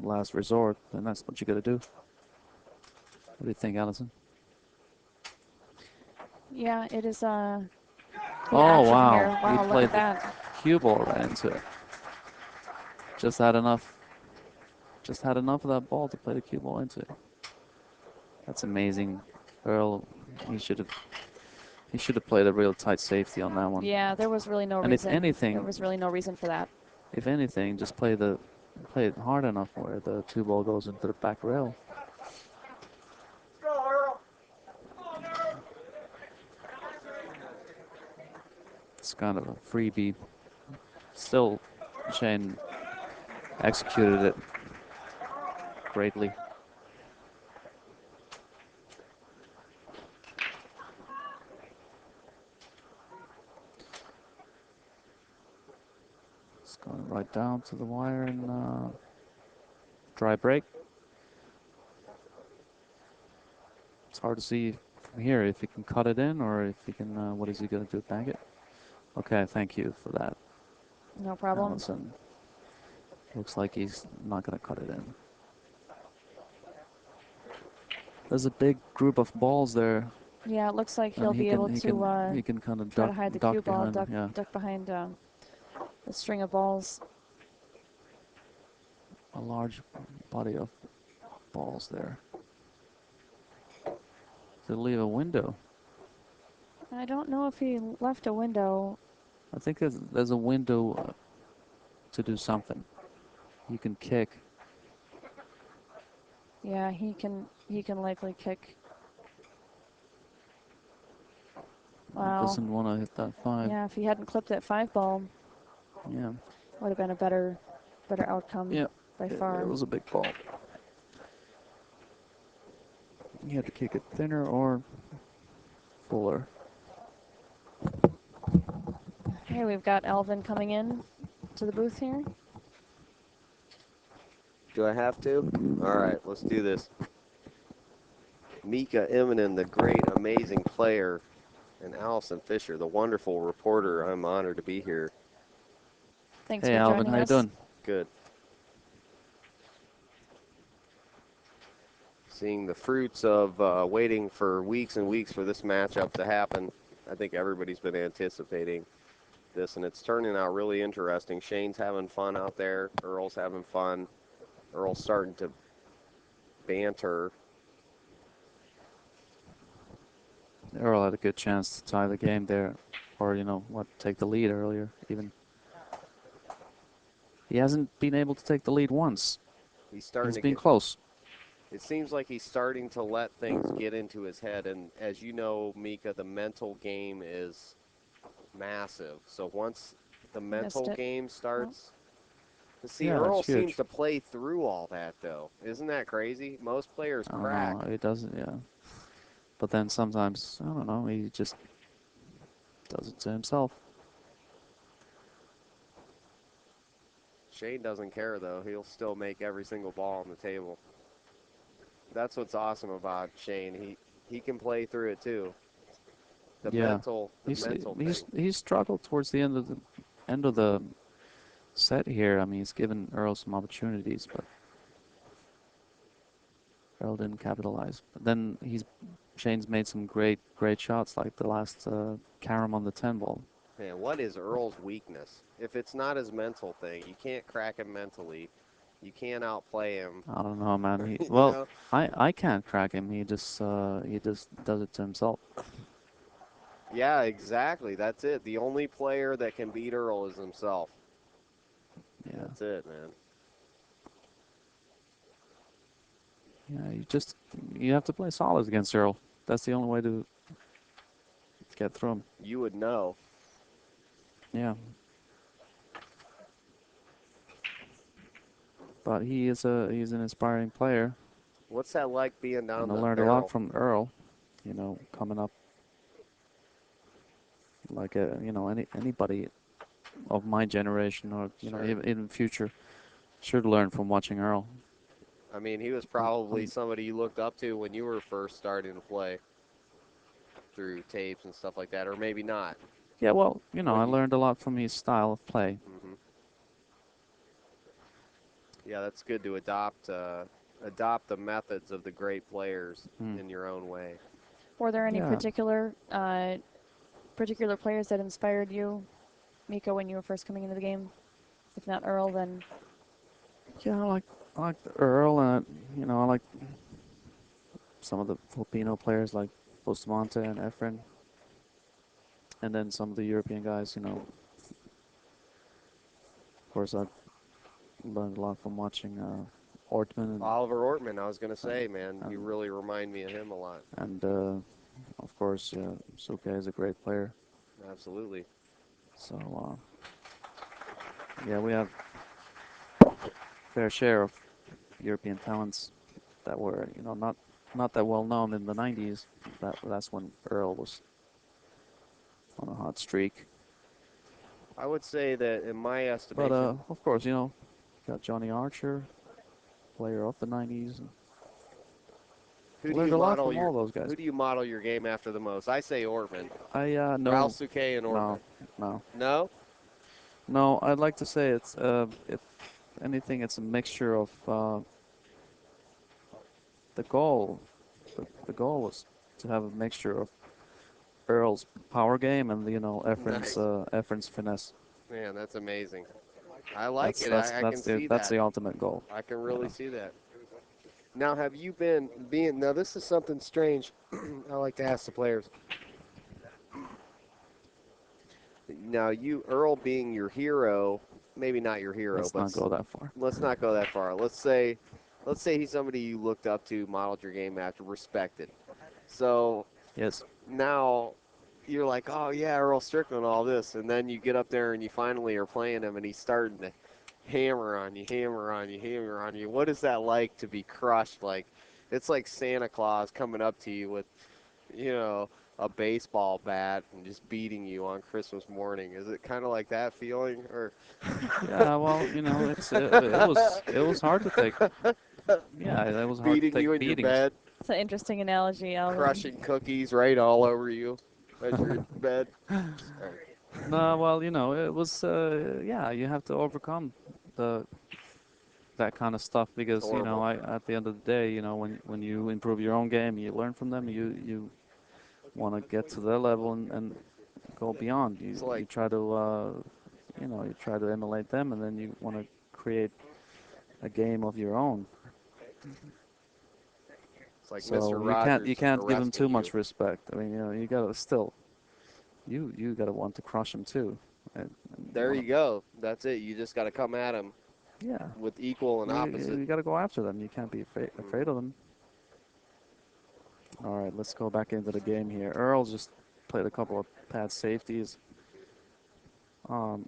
last resort, then that's what you got to do. What do you think, Allison? Yeah, it is good Oh, action wow. here. He Wow, look played at the that. cue ball right into it. Just had enough of that ball to play the cue ball into it. That's amazing. Earl, he should have played a real tight safety on that one. Yeah, there was really no And if reason. anything, There was really no reason for that. just play it hard enough where the 2 ball goes into the back rail. It's kind of a freebie. Still, Shane executed it greatly. It's going right down to the wire and dry break. It's hard to see from here if he can cut it in or if he can, what is he going to do, bang it? Okay, thank you for that, No problem. Allison. Looks like he's not going to cut it in. There's a big group of balls there. Yeah, it looks like he'll And be able to he can kind of try to hide the cue ball, behind, yeah, duck behind the string of balls. a large body of balls there. To leave a window. I don't know if he left a window. I think there's a window to do something. You can kick. Yeah, he can likely kick. Wow. Doesn't want to hit that 5. Yeah, if he hadn't clipped that 5 ball, Yeah. would have been a better outcome. Yeah. By far. It was a big ball. You had to kick it thinner or fuller. Okay, we've got Alvin coming in to the booth here. Do I have to? All right, let's do this. Mika Immonen, the great, amazing player, and Allison Fisher, the wonderful reporter. I'm honored to be here. Thanks Hey, for Alvin, joining how us. you doing? Good. Seeing the fruits of waiting for weeks and weeks for this matchup to happen. I think everybody's been anticipating this, and it's turning out really interesting. Shane's having fun out there. Earl's having fun. Earl's starting to banter. Earl had a good chance to tie the game there, or take the lead earlier. Even he hasn't been able to take the lead once. He's been close. It seems like he's starting to let things get into his head, and as you know, Mika, the mental game is massive. So once the mental game starts, see, Yeah, Earl it's huge. seems to play through all that, though. Isn't that crazy? Most players I don't crack. know. It doesn't. Yeah. But then sometimes, I don't know, he just does it to himself. Shane doesn't care though. He'll still make every single ball on the table. That's what's awesome about Shane. He can play through it too. The Yeah, mental the he's mental he's thing. he's struggled towards the end of the set here. I mean, he's given Earl some opportunities, but Earl didn't capitalize. But then Shane's made some great shots, like the last carom on the 10 ball. Man, what is Earl's weakness? If it's not his mental thing, you can't crack him mentally. You can't outplay him. I don't know, man. you Well, know? I can't crack him. He just does it to himself. Yeah, exactly. That's it. The only player that can beat Earl is himself. Yeah, That's it, man. yeah. You have to play solid against Earl. That's the only way to get through him. You would know. Yeah. But he's an inspiring player, What's that like being and down I the learned a lot barrel? from Earl. Coming up like anybody of my generation or Sure. even future should learn from watching Earl. I mean, he was I'm, probably I'm, somebody you looked up to when you were first starting to play through tapes and stuff like that, or maybe not. yeah, well, I When you, learned a lot from his style of play. yeah, that's good to adopt the methods of the great players Hmm. in your own way. Were there any Yeah, particular players that inspired you, Miko, when you were first coming into the game? If not Earl, then yeah, I like Earl, and I like some of the Filipino players like Bustamante and Efren, and then some of the European guys. Of course, I learned a lot from watching Ortman Oliver Ortman, I was going to and say, man, you and, really remind me of him a lot. and of course, Suke is a great player. Absolutely. So yeah, we have fair share of European talents that were not that well known in the 90s. That's when Earl was on a hot streak. I would say that in my But estimation, of course, got Johnny Archer, player of the 90s. And who do you learned a lot model from your all those guys. who do you model your game after the most? I say Ortman. I Ralph no, Suke and no, Ortman. no, No? no. I'd like to say it's if anything, it's a mixture of the goal. The goal was to have a mixture of Earl's power game and Nice. Efren's finesse. Man, that's amazing. I like That's it. that's I can that's the see that's that. the ultimate goal. I can You really know. see that. Now, have you been being, now this is something strange I like to ask the players. Now, Earl being your hero, maybe not your hero, Let's but not go that far. let's not go that far. Let's say he's somebody you looked up to, modeled your game after, respected. So Yes. now you're like, oh yeah, Earl Strickland, all this, and then you get up there and you finally are playing him, and he's starting to hammer on you, hammer on you, hammer on you. What is that like to be crushed? Like, it's like Santa Claus coming up to you with, you know, a baseball bat and just beating you on Christmas morning. Is it kind of like that feeling, or Yeah. Well, it was hard to take. Yeah, it was hard to beating you take in your beatings. bed, it's an interesting analogy, Alvin. crushing cookies right all over you as you're in bed? Sorry. No, well, it was. Yeah, you have to overcome the that kind of stuff It's because horrible. at the end of the day, when you improve your own game, you learn from them. You want to get to their level and go beyond. It's You like try to you try to emulate them, and then you want to create a game of your own. it's like Mr. So you Rogers can't give them arresting too you. much respect. I mean, you gotta still you gotta want to crush them too, and you There want you go. That's it. You just got to come at him to yeah. with equal and opposite. You gotta go after them. You can't be afraid Mhm. of them. All right, let's go back into the game here. Earl just played a couple of pad safeties. Um,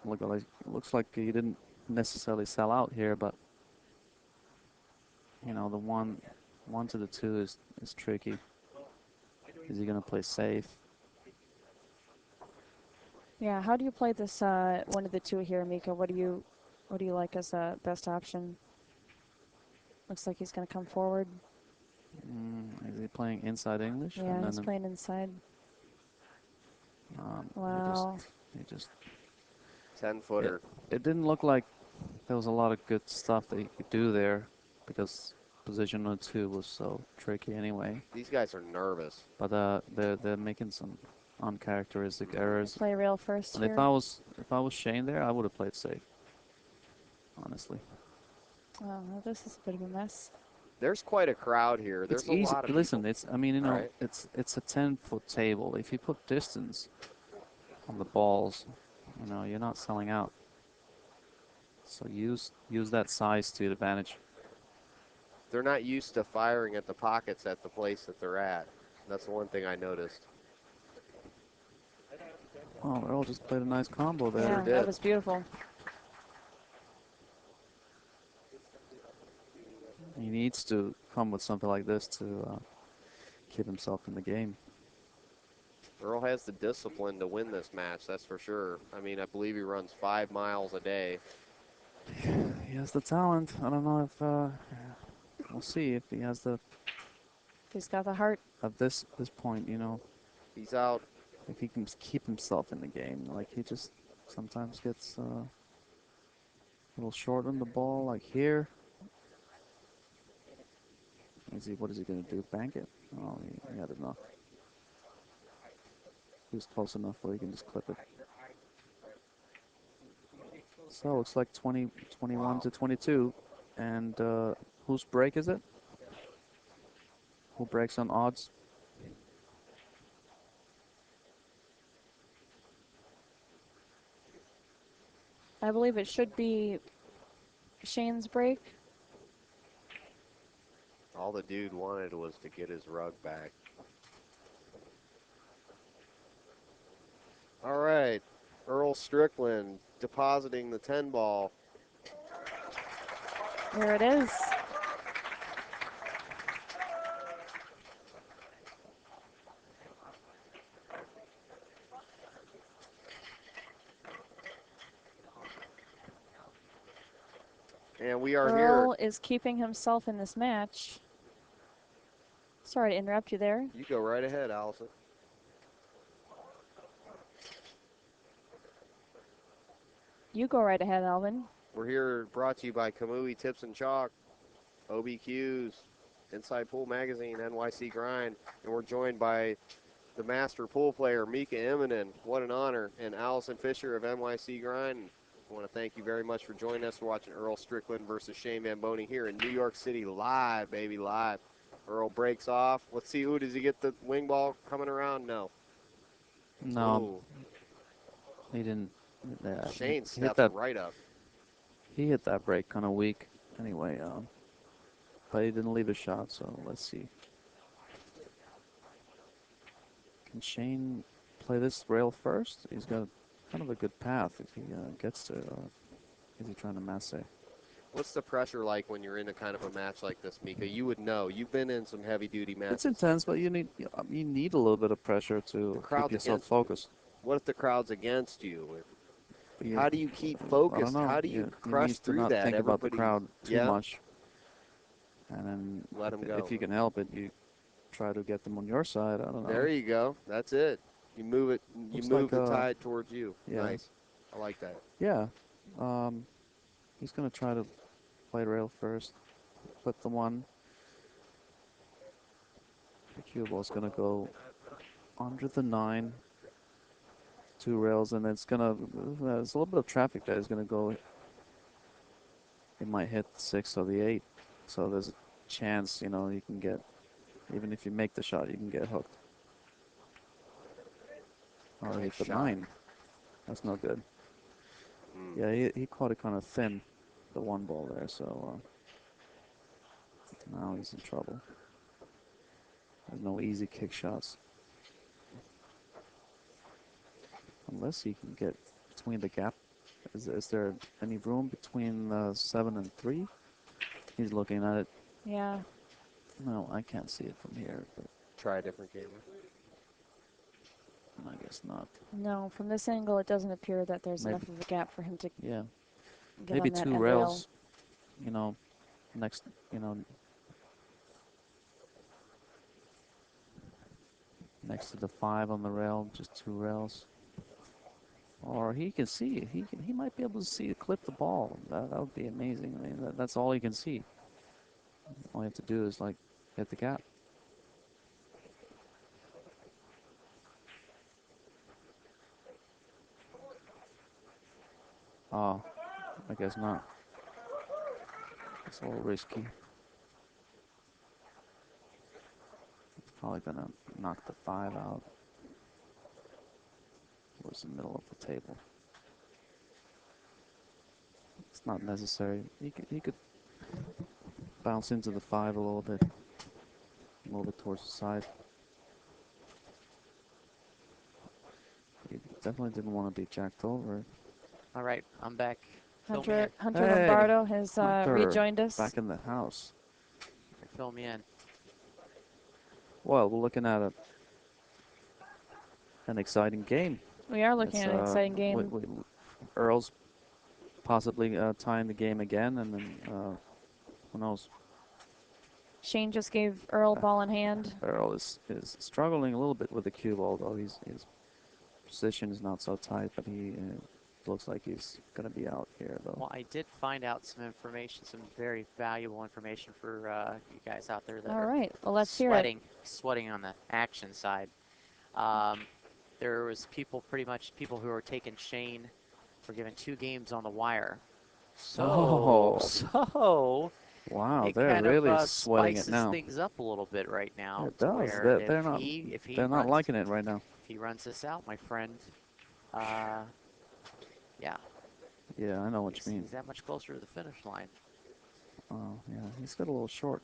looks like he didn't necessarily sell out here, but the one to the two is tricky. Is he gonna play safe? Yeah, how do you play this one of the two here, Mika? What do you like as a best option? Looks like he's gonna come forward. Is he playing inside English? Yeah, And he's then playing inside. he just Wow. he just 10 it footer. it didn't look like there was a lot of good stuff that he could do there because position on two was so tricky anyway. These guys are nervous. But they're making some uncharacteristic errors. Play rail first And here. if I was Shane there, I would have played safe. Honestly, Oh, this is a bit of a mess. There's quite a crowd here. it's There's a easy. lot of Listen, people. it's I mean Right? it's a 10-foot table. If you put distance on the balls, you're not selling out. So use that size to your advantage. They're not used to firing at the pockets at the place that they're at. That's the one thing I noticed. Oh, Earl just played a nice combo there. Yeah, Sure that did. was beautiful. He needs to come with something like this to keep himself in the game. Earl has the discipline to win this match, that's for sure. I mean, I believe he runs 5 miles a day. He has the talent. I don't know if we'll see if he has the He's got the heart. at this point. He's out. If he can keep himself in the game, like he just sometimes gets a little short on the ball, like here. What is he gonna do? Bank it? Oh, he had enough. He was close enough where he can just clip it. So it's like 21 to 22. And whose break is it? Who breaks on odds? I believe it should be Shane's break. All the dude wanted was to get his rug back. All right. Earl Strickland depositing the 10 ball. There it is. And we are Earl here. is keeping himself in this match. Sorry to interrupt you there. You go right ahead, Allison. You go right ahead, Alvin. We're here brought to you by Kamui Tips and Chalk, OBQs, Inside Pool Magazine, NYC Grind, and we're joined by the master pool player, Mika Immonen. What an honor. And Allison Fisher of NYC Grind. I want to thank you very much for joining us. We're watching Earl Strickland versus Shane Van Boening here in New York City, live, baby, live. Earl breaks off. Let's see, does he get the wing ball coming around? No. No, Ooh. he didn't. Shane He hit steps that. right up. He hit that break kind of weak. Anyway, but he didn't leave a shot. So let's see. Can Shane play this rail first? He's got kind of a good path if he gets to. Is he trying to masse? What's the pressure like when you're in a kind of a match like this, Mika? You would know. You've been in some heavy-duty matches. It's intense, but you need a little bit of pressure The to keep crowd's yourself against you. focused. What if the crowd's against you? But How do you keep I don't focused? know. How do you You crush need to through not that? think about the Everybody, crowd too yeah, much, and then let him go. if you can help it, you try to get them on your side. I don't know. There you go. That's it. You move it. You Looks move like the tide towards you. yeah, Nice. I like that. yeah. He's gonna try to play rail first. Put the one. The cue ball's gonna go under the 9, 2 rails, and it's gonna. There's a little bit of traffic there. It's gonna go. It might hit the 6 or the 8. So there's a chance, you can get. Even if you make the shot, you can get hooked. Oh, he hit Nice the shot. 9. That's no good. Mm. Yeah, he caught it kind of thin, the one ball there. So now he's in trouble. There's no easy kick shots. Unless he can get between the gap. Is there any room between 7 and 3? He's looking at it. Yeah. No, I can't see it from here. But Try a different camera. guess not. No, from this angle, it doesn't appear that there's Maybe. enough of a gap for him to Yeah. get Maybe on that two end rail. rails. You know, next. You know, next to the 5 on the rail, just 2 rails. Or he can see. He might be able to see clip the ball. That would be amazing. I mean, that's all he can see. All you have to do is like hit the gap. Oh, I guess not. It's a little risky. It's probably gonna knock the 5 out towards the middle of the table. It's not necessary. He could bounce into the 5 a little bit, move it towards the side. He definitely didn't want to be jacked over. All right, I'm back. Fill me Hunter, in. Hunter Hey, Lombardo has Hunter, rejoined us. back in the house. Fill me in. Well, we're looking at an exciting game. We are looking It's, at an exciting game. Earl's possibly tying the game again, and then who knows? Shane just gave Earl ball in hand. Earl is struggling a little bit with the cue ball, though. His position is not so tight, but he looks like he's going to be out here, though. Well, I did find out some information, some very valuable information for you guys out there that All are right, well, let's sweating on the action side. There was people who were taking Shane for giving 2 games on the wire. Oh. So Wow, it they're kind really of sweating it spices now. things up a little bit right now. It To does. where if he They're not runs, liking it right now. if he runs this out, my friend, yeah, Yeah, I know what you mean. he's that much closer to the finish line. Oh, yeah, he's got a little short.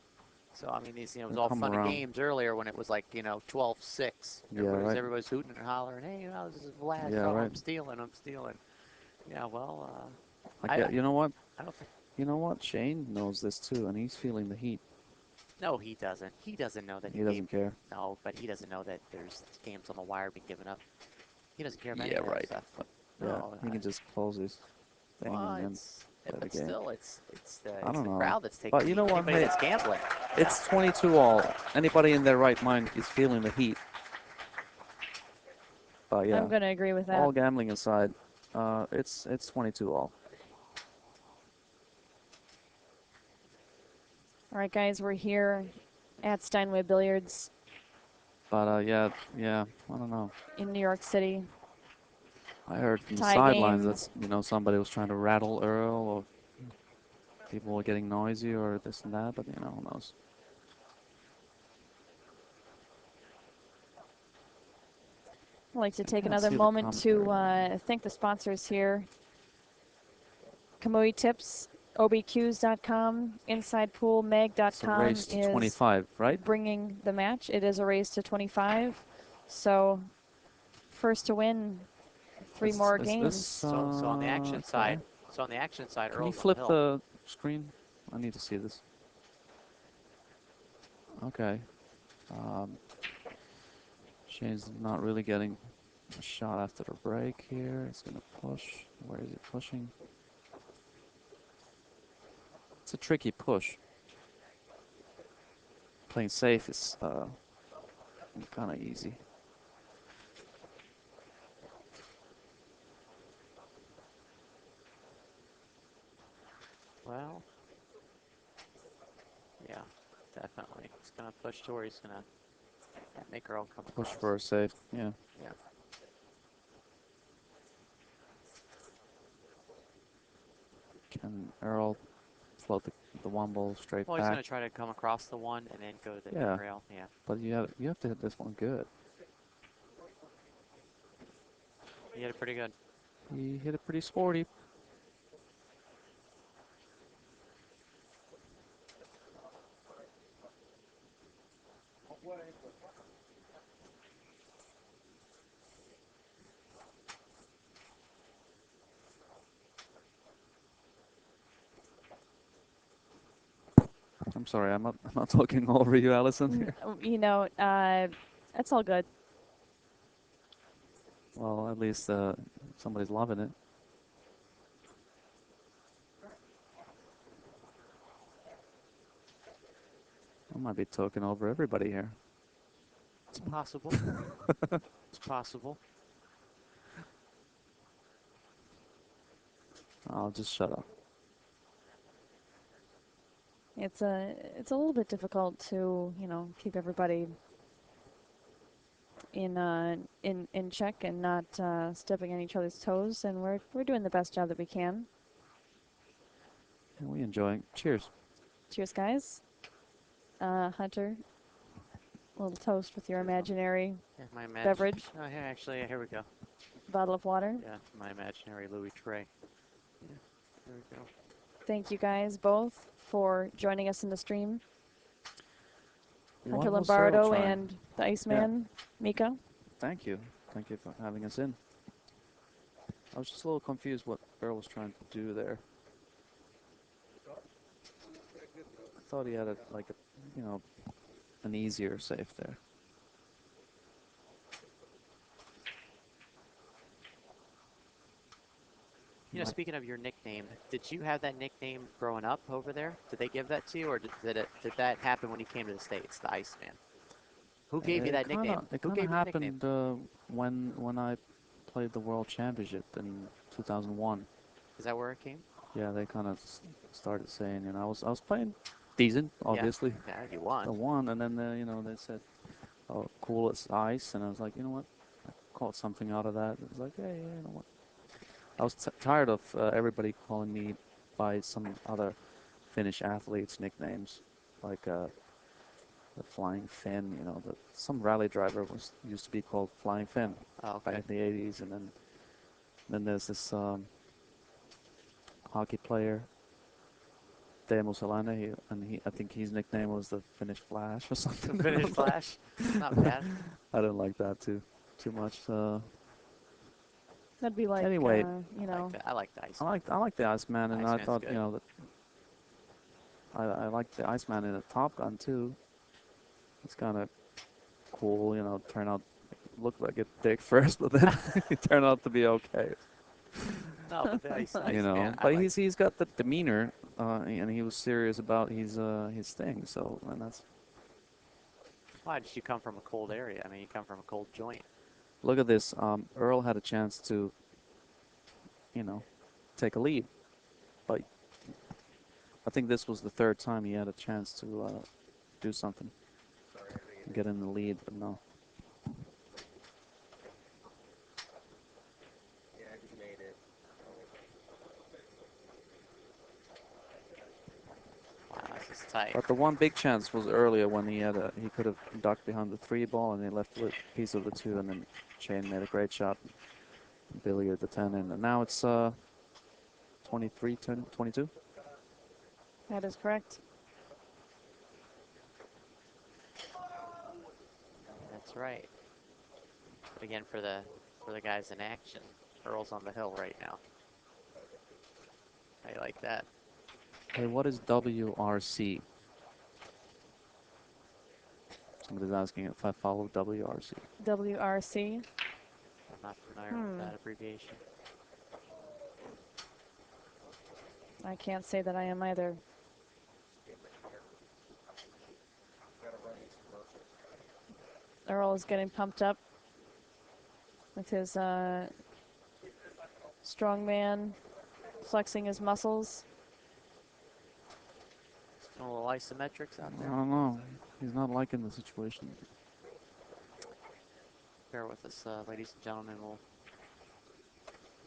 So I mean, it was He'll all come fun and around. games earlier when it was like 12-6. Yeah, right. Everybody's hooting and hollering, hey, this is Vlad. Yeah, Oh, right. I'm stealing. Yeah, well, You know what? I don't think. You know what? Shane knows this too, and he's feeling the heat. No, he doesn't. He doesn't know that He doesn't care. No, but he doesn't know that there's games on the wire being given up. He doesn't care about Yeah, any of that right. stuff. But yeah, No, he can just close his thing well, and then play the but game. still, it's I don't the know. crowd that's taking But you know heat. what? Anybody Hey, that's gambling. it's 22 all. Anybody in their right mind is feeling the heat. But yeah, I'm going to agree with that. all gambling aside, it's 22 all. All right, guys, we're here at Steinway Billiards But yeah, I don't know. in New York City. I heard from the Tie sidelines game. that somebody was trying to rattle Earl, or people were getting noisy, or this and that. But who knows? I'd like to take Can't another see the moment to commentary. thank the sponsors here. Kamui Tips, obqs.com, It's a InsidePoolMag.com race to is 25, right? bringing the match. It is a race to 25. So first to win 3 more games. So on the action Okay. side, Can you Earl's on the flip hill. the screen? I need to see this. Okay. Um, Shane's not really getting a shot after the break here. It's going to push. Where is it pushing? It's a tricky push. Playing safe is kind of easy. Well, yeah, definitely. He's gonna push to where he's gonna make Earl come Push across. for a safe. Yeah. Yeah. Can Earl float the 1 ball straight Well, he's back? gonna try to come across the 1 and then go to the Yeah. rail. Yeah. But you have to hit this one good. He hit it pretty good. He hit it pretty sporty. I'm sorry, I'm not talking over you, Allison. Here. That's all good. Well, at least somebody's loving it. I might be talking over everybody here. It's possible. It's possible. I'll just shut up. It's a little bit difficult to keep everybody in check and not stepping on each other's toes, and we're doing the best job that we can. And we enjoying. Cheers. Cheers, guys. Hunter, a little toast with your imaginary Yeah, my beverage, Oh, here, actually, here we go. bottle of water. Yeah, my imaginary Louis tray. Yeah, there we go. Thank you guys both for joining us in the stream. Hunter What was Earl Lombardo trying? and the Iceman, Mika. Thank you. Thank you for having us in. I was just a little confused what Earl was trying to do there. I thought he had an easier safe there. You know, speaking of your nickname, did you have that nickname growing up over there? Did they give that to you, or did that happen when you came to the States, the Iceman? Who gave you that nickname? It Who kind of gave you the nickname? happened when I played the World Championship in 2001. Is that where it came? Yeah, they kind of started saying, I was playing decent, obviously. Yeah, you won. I won, and then they said, "Oh, cool, it's ice," and I was like, you know what? I caught something out of that. It was like, yeah, you know what? I was tired of everybody calling me by some other Finnish athletes' nicknames, like the Flying Finn. Some rally driver used to be called Flying Finn back in the 80s, and then there's this hockey player, Teemu Selänne, I think his nickname was the Finnish Flash or something. The Finnish Flash? Not bad. I didn't like that too much. That'd be like, Anyway, I like the Iceman. I like the Iceman, and I Iceman's thought good. that I like the Iceman in a Top Gun too. It's kind of cool, turn out looked like a dick first, but then he turned out to be okay. No, but the Iceman, But he's got the demeanor, and he was serious about his thing. So, and that's. Why did you come from a cold area? I mean, you come from a cold joint. Look at this. Earl had a chance to, take a lead, but I think this was the third time he had a chance to do something, get in the lead, but no. Wow, this is tight. But the one big chance was earlier when he could have ducked behind the 3 ball and he left a piece of the 2, and then Shane made a great shot. Billiard the 10 in, and now it's 23, 22. that is correct. That's right. But again, for the guys in action, Earl's on the hill right now. How you like that? Hey, what is WRC? Somebody's asking if I follow WRC. WRC. I'm not familiar with that abbreviation. I can't say that I am either. Earl is getting pumped up with his strongman, flexing his muscles. A little isometrics out I there. don't know. He's not liking the situation. Bear with us, ladies and gentlemen.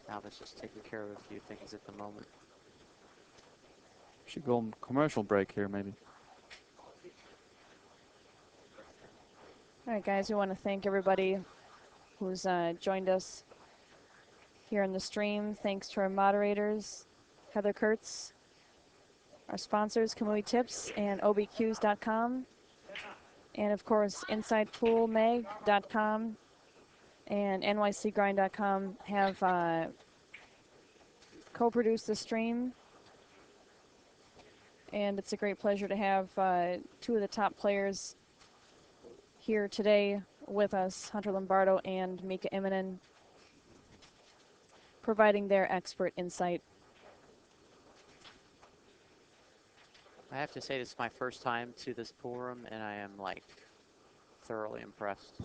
Alvin's just taking care of a few things at the moment. Should go on commercial break here, maybe. All right, guys, we want to thank everybody who's joined us here in the stream. Thanks to our moderators, Heather Kurtz, our sponsors, Kamui Tips and obqs.com, and of course, InsidePoolMag.com and NYCGrind.com have co-produced the stream. And it's a great pleasure to have 2 of the top players here today with us, Hunter Lombardo and Mika Immonen. providing their expert insight. I have to say, this is my first time to this pool room, and I am like thoroughly impressed.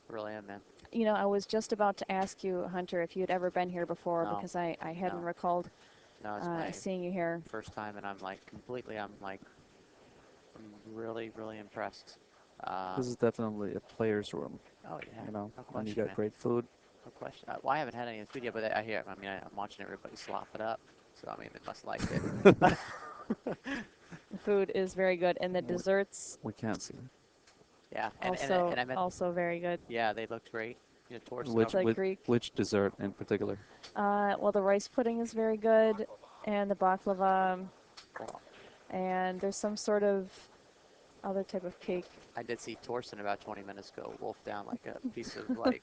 Really am, man. You know, I was just about to ask you, Hunter, if you'd ever been here before, No. because I hadn't No. recalled No, it's my seeing you here. first time, and I'm like I'm really, really impressed. This is definitely a player's room. Oh yeah, You know, no when you question, got man. great food. No question. Well, I haven't had any of the food yet, but I hear. I mean, I'm watching everybody slop it up, so I mean, they must like it. The food is very good, and the desserts We can't see. Yeah, also and I met. also very good. Yeah, they looked great. You know, towards Which, The which, Greek. which dessert in particular? Well, the rice pudding is very good, and the baklava, and there's some sort of other type of cake. I did see Torsten about 20 minutes ago wolf down like a piece of like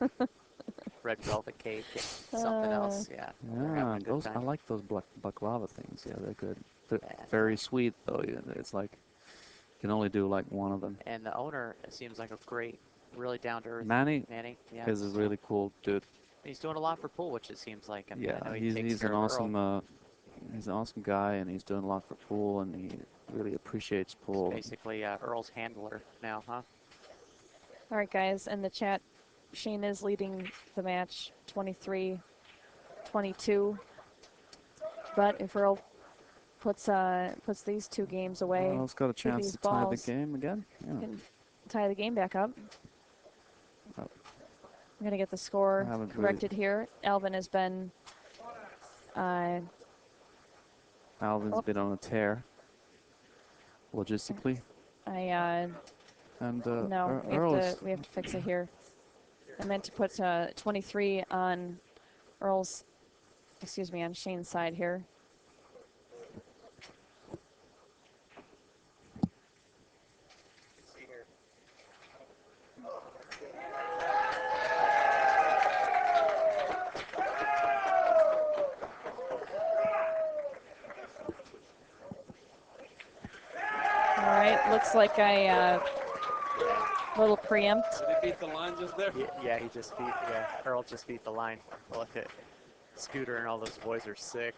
red velvet cake and something else. Yeah, they're having Yeah, a good I time. like those baklava things. Yeah, they're good. They're Yeah. very sweet though. Yeah, it's like you can only do like one of them. And the owner seems like a great, really down to earth Manny yeah, is a really cool dude. he's doing a lot for pool, which it seems like. I mean, Yeah, I know he takes he's care an of Earl. he's an awesome guy, and he's doing a lot for pool, and he really appreciates He's pool. basically Earl's handler now, huh? All right, guys, in the chat, Shane is leading the match 23-22. But if Earl puts these two games away, Earl's got a two of chance these to tie the balls, game again. Yeah. can tie the game back up. Oh. I'm going to get the score corrected here. Alvin has been... Alvin's been on a tear, logistically. No, Earl's... we have to fix it here. I meant to put 23 on on Shane's side here. All right, looks like I little preempt. Did he beat the line just there? Yeah, he just beat. Yeah, Earl just beat the line. Look at Scooter and all those boys are sick.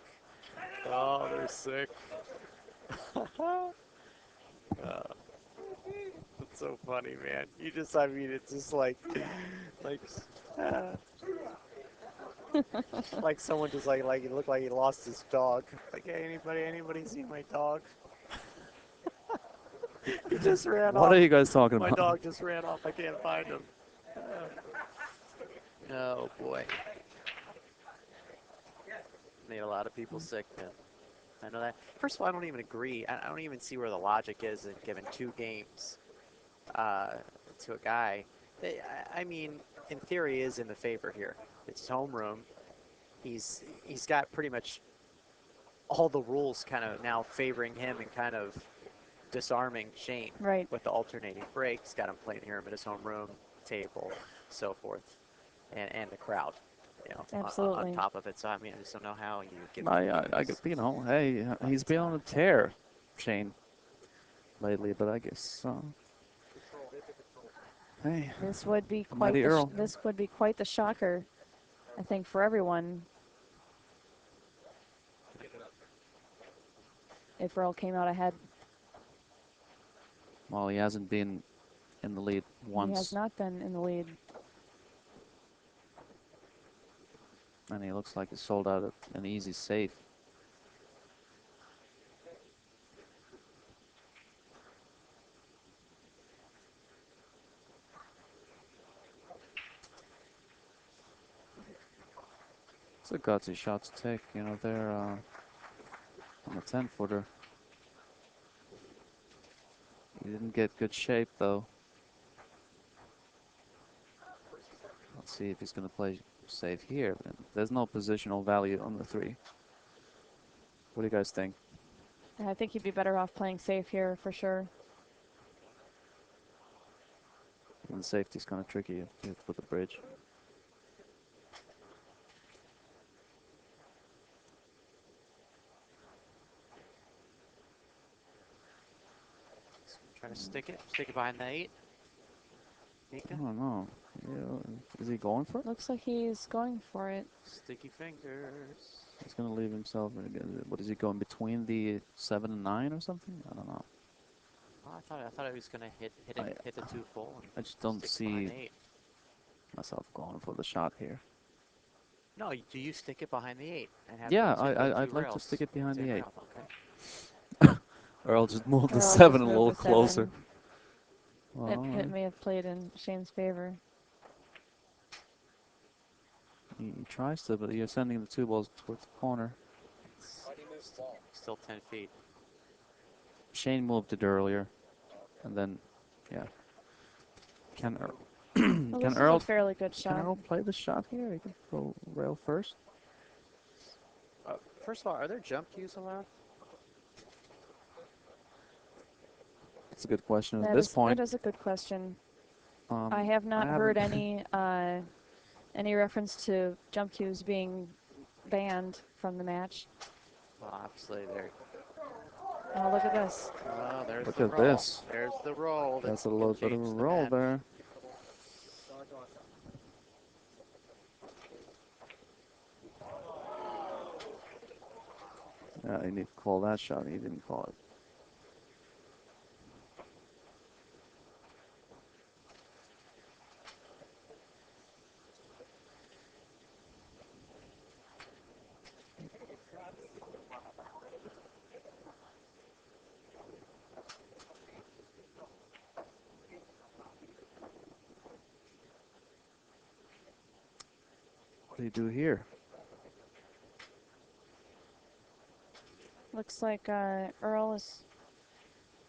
Oh, they're sick. It's so funny, man. I mean, it's just like like someone just like it looked like he lost his dog. Like, hey, anybody see my dog? He just ran off. What are you guys talking My about? dog just ran off. I can't find him. Oh boy. Made a lot of people sick, man. I know that. First of all, I don't even agree. I don't even see where the logic is in giving 2 games to a guy. I mean, in theory, he is in the favor here. It's his homeroom. He's got pretty much all the rules kind of now favoring him and kind of disarming Shane with the alternating breaks. Got him playing here at his homeroom, table, so forth, and the crowd. You know, on top of it. So I mean, I just don't know how you give. Hey, he's been on a tear, Shane, lately. But I guess, hey, this would be quite the shocker, I think, for everyone. If Earl came out ahead. Well, he hasn't been in the lead once. He has not been in the lead. And he looks like he sold out an easy safe. It's a gutsy shot to take, you know, there on the 10-footer. He didn't get good shape, though. Let's see if he's going to play safe here. There's no positional value on the 3. What do you guys think? I think he'd be better off playing safe here for sure. And safety's kind of tricky with the bridge. Trying to stick it behind the 8. I don't know. Yeah, is he going for it? Looks like he's going for it. Sticky fingers. He's gonna leave himself. What is he going between the 7 and 9 or something? I don't know. Oh, I thought he was gonna hit the 2 full and I just don't stick it behind see the 8. myself going for the shot here. No, do you stick it behind the 8 and have Yeah, the I'd two like to rails? stick it behind Same the 8. rail, okay. Earl just moved the Earl 7 just a moved little the closer. 7. Well, It may have played in Shane's favor. he tries to, but you're sending the 2 balls towards the corner. Still 10 feet. Shane moved it earlier, and then, yeah. Can Earl, Well, can this is Earl, a fairly good can shot. Earl play the shot here? He can go rail first. First of all, are there jump cues allowed? That's a good question at this point. That is a good question. I I have not heard haven't- any reference to jump cues being banned from the match. Well, obviously there. Oh, look at this. Oh, there's Look the at roll. this. There's the roll. That's a That little can bit of a change the roll match. there. Yeah, you need to call that shot. He didn't call it. What do you do here? Looks like Earl is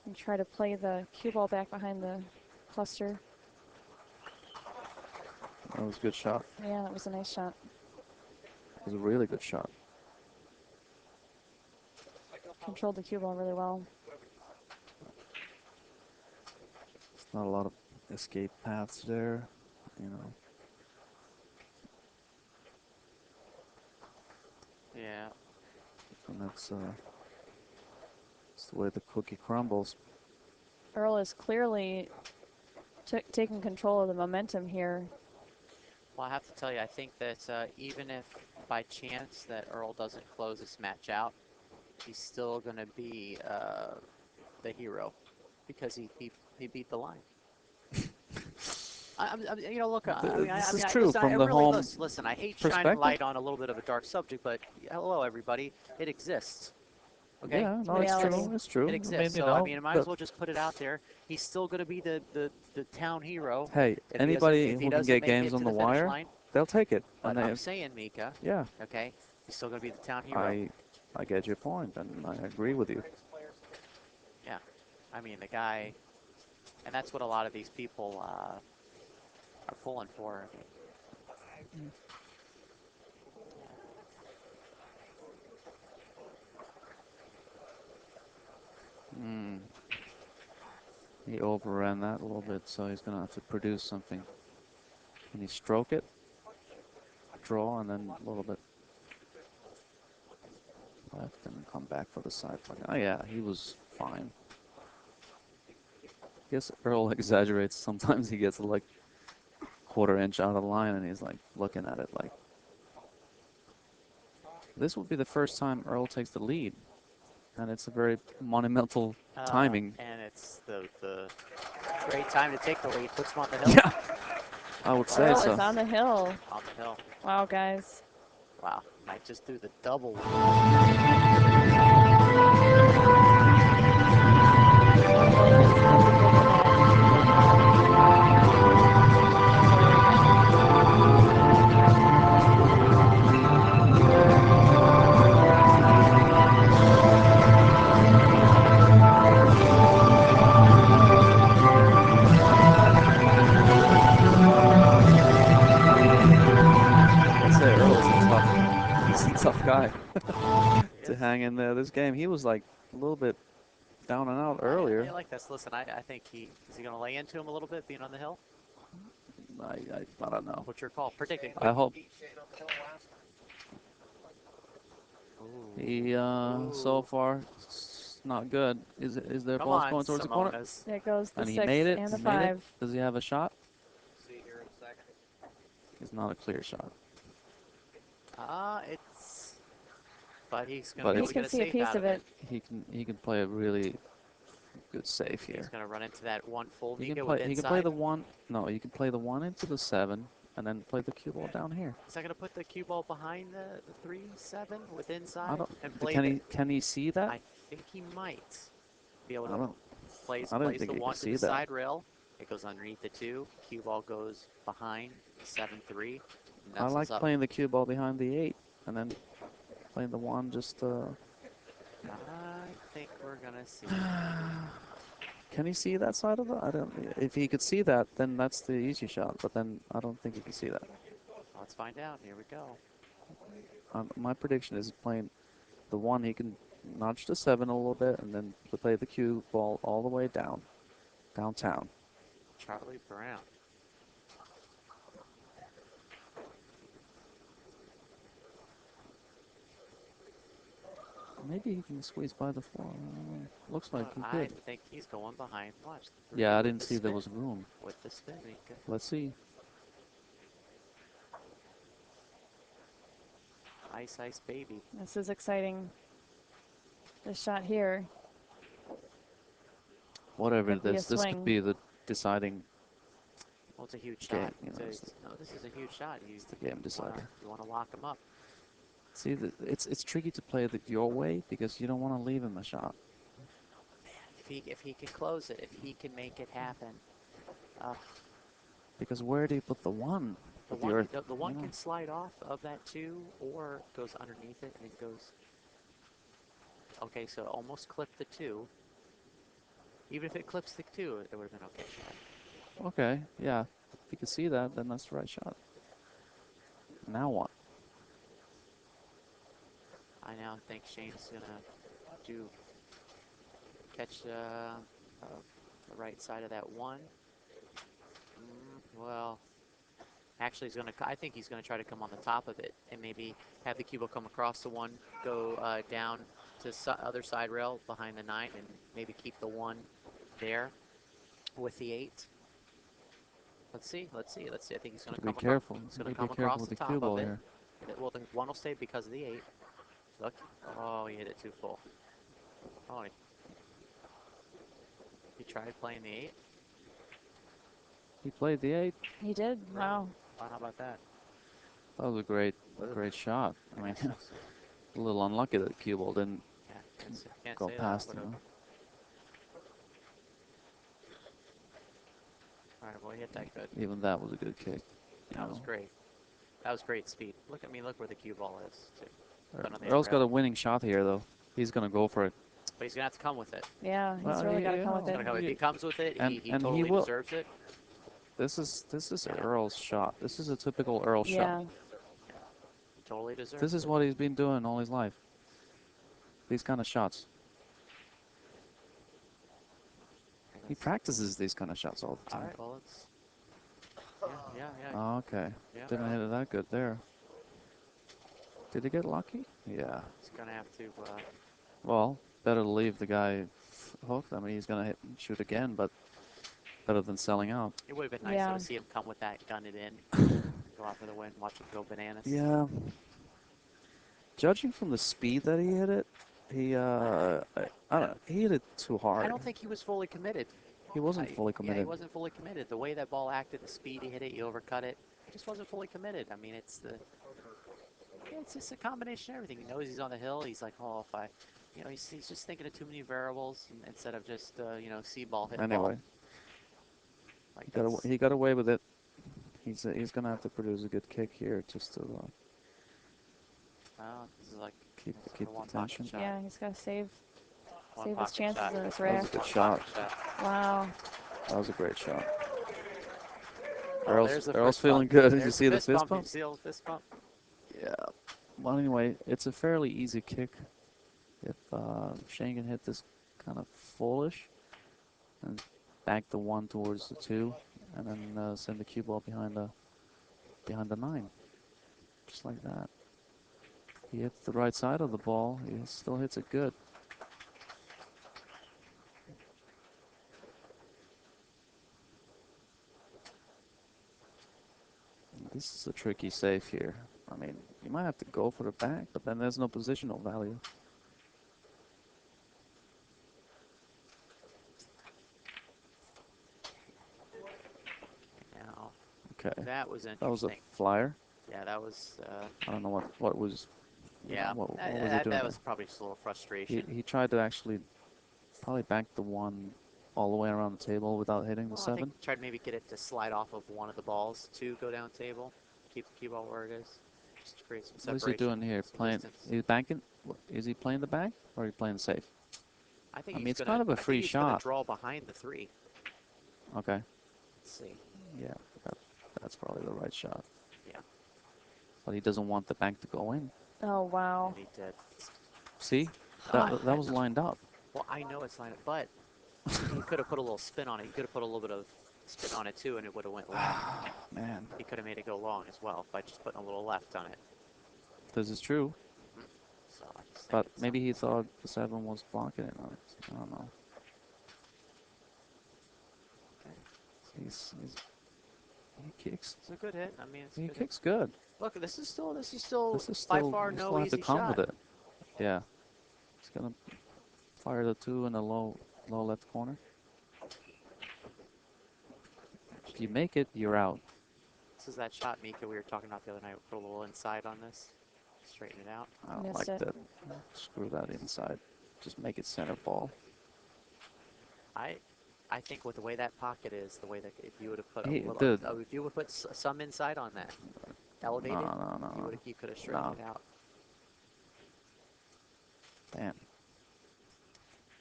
going to try to play the cue ball back behind the cluster. That was a good shot. Yeah, that was a nice shot. It was a really good shot. Controlled the cue ball really well. There's not a lot of escape paths there, you know. Yeah. And that's the way the cookie crumbles. Earl is clearly taking control of the momentum here. Well, I have to tell you, I think that even if by chance that Earl doesn't close this match out, he's still going to be the hero because he beat the line. You know, look. This is true listen, from the really, home listen. I hate shining perspective. light on a little bit of a dark subject, but hello, everybody. It exists. Okay. Yeah, no, it's Reality. true. It's true. It exists. You So I know, mean, I might as well just put it out there. He's still going to be the town hero. hey, If anybody he who can doesn't get make games it on to the the finish wire, line, they'll take it. but And I'm saying, Mika. yeah, Okay, he's still going to be the town hero. I get your point, and I agree with you. Yeah, I mean the guy, and that's what a lot of these people are pulling for. He overran that a little bit, so he's gonna have to produce something. Can he stroke it, draw, and then a little bit left, and come back for the side play? Oh yeah, he was fine. I guess Earl exaggerates. Sometimes he gets like quarter-inch out of the line, and he's like looking at it like. This would be the first time Earl takes the lead, and it's a very monumental timing. And it's the great time to take the lead. Puts him on the hill. Yeah, I would say Earl so. is on the hill. On the hill. Wow, guys. Wow, might just do the double. I'd say Earl is he's a tough guy to hang in there. This game, he was like a little bit down and out earlier. I like this. Listen, I think is he going to lay into him a little bit being on the hill? I don't know. What's your call? Predicting. I hope Ooh. he so far not good. Is there Come balls on, going towards the corner? Simonas. There goes the And he 6 made it. and the He made it. 5. Does he have a shot? See you here in a second. It's not a clear shot. It's. But he's gonna But be You able to can get a see a safe piece out of of it. it. he can play a really good save He's here. gonna run into that one full He can Nika play with he can play inside. the one. No, you can play the one into the 7 and then play the cue ball down here. Is that gonna put the cue ball behind the 3-7 with I inside don't. and play Can he see that? I think he might be able I to don't. plays I don't plays think the he can one to see the that. side rail. It goes underneath the 2. Cue ball goes behind 7-3. I like Up. playing the cue ball behind the 8 and then playing the one just. I think we're gonna see. Can he see that side of it? I don't. If he could see that, then that's the easy shot. But then I don't think he can see that. Let's find out. Here we go. My prediction is playing the one. He can nudge the 7 a little bit and then play the cue ball all the way downtown. Charlie Brown. Maybe he can squeeze by the 4. Looks like he I could. think he's going behind. Watch the 3 Yeah, I with didn't the see spin. there was room. With the spin, Nika. Let's see. Ice, ice, baby. This is exciting. This shot here. Whatever Could be it a is, this could swing. be the deciding Well, it's a huge game. shot. You know, No, this is a huge shot. it's the game decider. You want to lock him up. See, it's tricky to play it your way because you don't want to leave him a shot. If he can close it, if he can make it happen. Because where do you put the one? The one can slide off of that 2 or goes underneath it and it goes. Okay, so almost clipped the 2. Even if it clips the 2, it would have been okay shot. Okay, yeah. If you can see that, then that's the right shot. Now what? I now think Shane's gonna catch the right side of that 1. Well, actually, I think he's gonna try to come on the top of it and maybe have the cue ball come across the 1, go down to other side rail behind the 9, and maybe keep the 1 there with the 8. Let's see. I think he's gonna Be careful. He's gonna Be come careful across with the the cue top ball of it. here. Well, the 1 will stay because of the 8. Look. Oh, he hit it too full. Oh, he tried playing the 8. He played the 8. He did. Wow. Wow, how about that? That was a great shot. I mean, a little unlucky that the cue ball didn't Can't go say past that. him. All right, well, he hit that good. Even that was a good kick. That was great. That was great speed. Look where the cue ball is, too. Earl's got a winning shot here, though. He's going to go for it. But he's going to have to come with it. Yeah, he's really got to come with it. If he comes with it, he and totally he will. deserves it. This is Earl's shot. This is a typical Earl shot. He totally deserves it. This is what he's been doing all his life. These kind of shots. He practices these kind of shots all the time. All right, well, it's... Yeah. Oh, okay. Yeah. Didn't hit it that good there. Did he get lucky? Yeah. He's going to have to... Well, better to leave the guy hooked. I mean, he's going to shoot again, but better than selling out. It would have been nice to see him come with that, gun it in, go out for the win, watch him go bananas. Yeah. Judging from the speed that he hit it, he I don't know, he hit it too hard. I don't think he was fully committed. He wasn't fully committed. Yeah, he wasn't fully committed. The way that ball acted, the speed he hit it, he overcut it. He just wasn't fully committed. I mean, it's just a combination of everything. He knows he's on the hill. He's like, oh, if I, he's just thinking of too many variables instead of just, see ball, hit anyway, ball. Like he got away with it. He's gonna have to produce a good kick here just to this is like keep the tension. Yeah, he's got to save his chances in this That rack. was a good shot. Wow. That was a great shot. Oh, Earl's feeling good. Did you see the fist fist bump? You see the fist bump? Yeah. Well, anyway, it's a fairly easy kick. If Shane can hit this kind of foolish and back the 1 towards the 2, and then send the cue ball behind the 9, just like that. He hits the right side of the ball. He still hits it good. This is a tricky safe here. I mean, you might have to go for the back, but then there's no positional value. Now, Okay. that was That was a interesting. flyer. Yeah, that was. I don't know what was. Yeah, What was he doing? that there? was probably just a little frustration. He tried to actually probably bank the one all the way around the table without hitting the Well, I seven. think tried to maybe get it to slide off of one of the balls to go down table. Keep the cue ball where it is. Just to create some What is separation. he doing here? Some Playing? distance. Is banking? Is he playing the bank or is he playing safe? I think I mean, he's it's gonna. kind of a I free think he's gonna shot. draw behind the three. Okay. Let's see. Yeah, that's probably the right shot. Yeah. But he doesn't want the bank to go in. Oh, wow. And he did. See? Ah, That was lined up. well, I know it's lined up, but he could have put a little spin on it. He could have put a little bit of spin on it too, and it would have went long. Man, He could have made it go long as well by just putting a little left on it. this is true. So I just think But it's maybe he thought the seven was blocking it. I don't know. okay. He kicks. It's a good hit. I mean, it's a He good hit. kicks good. Look, this is still This is by still. far You no still have to easy come shot. with it. Yeah. He's gonna fire the two in the low left corner. If you make it, you're out. This is that shot, Mika, we were talking about the other night. Put a little inside on this. Straighten it out. I don't Missed like it. that. Screw that inside. Just make it center ball. I think with the way that pocket is, the way that if you would have put a He little, did. if you would put some inside on that, elevated, No. you could have straightened it out. Damn. I'm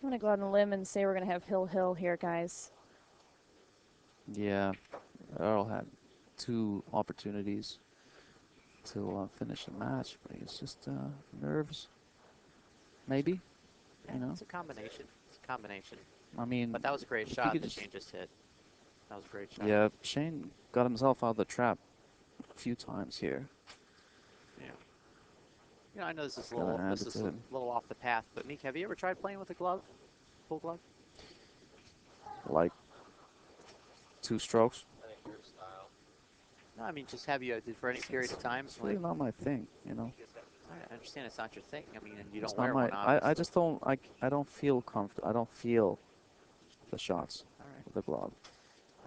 going to go out on a limb and say we're going to have Hill here, guys. Yeah. Earl had two opportunities to finish the match, but he's just nerves. Maybe. Yeah, You know. it's a combination. It's a combination. I mean, But that was a great if he shot could that Shane just hit. That was a great shot. Yeah, Shane got himself out of the trap a few times here. Yeah. You know, I know this is Gotta hand it to a him. little off the path, but Meek, have you ever tried playing with a glove, full glove? Like 2 strokes. No, I mean, just have you for any period of time? It's really not my thing, you know. I understand it's not your thing. I mean, and you It's don't not wear my. one, obviously. I just don't. I don't feel comfortable. I don't feel the shots All right. with the glove.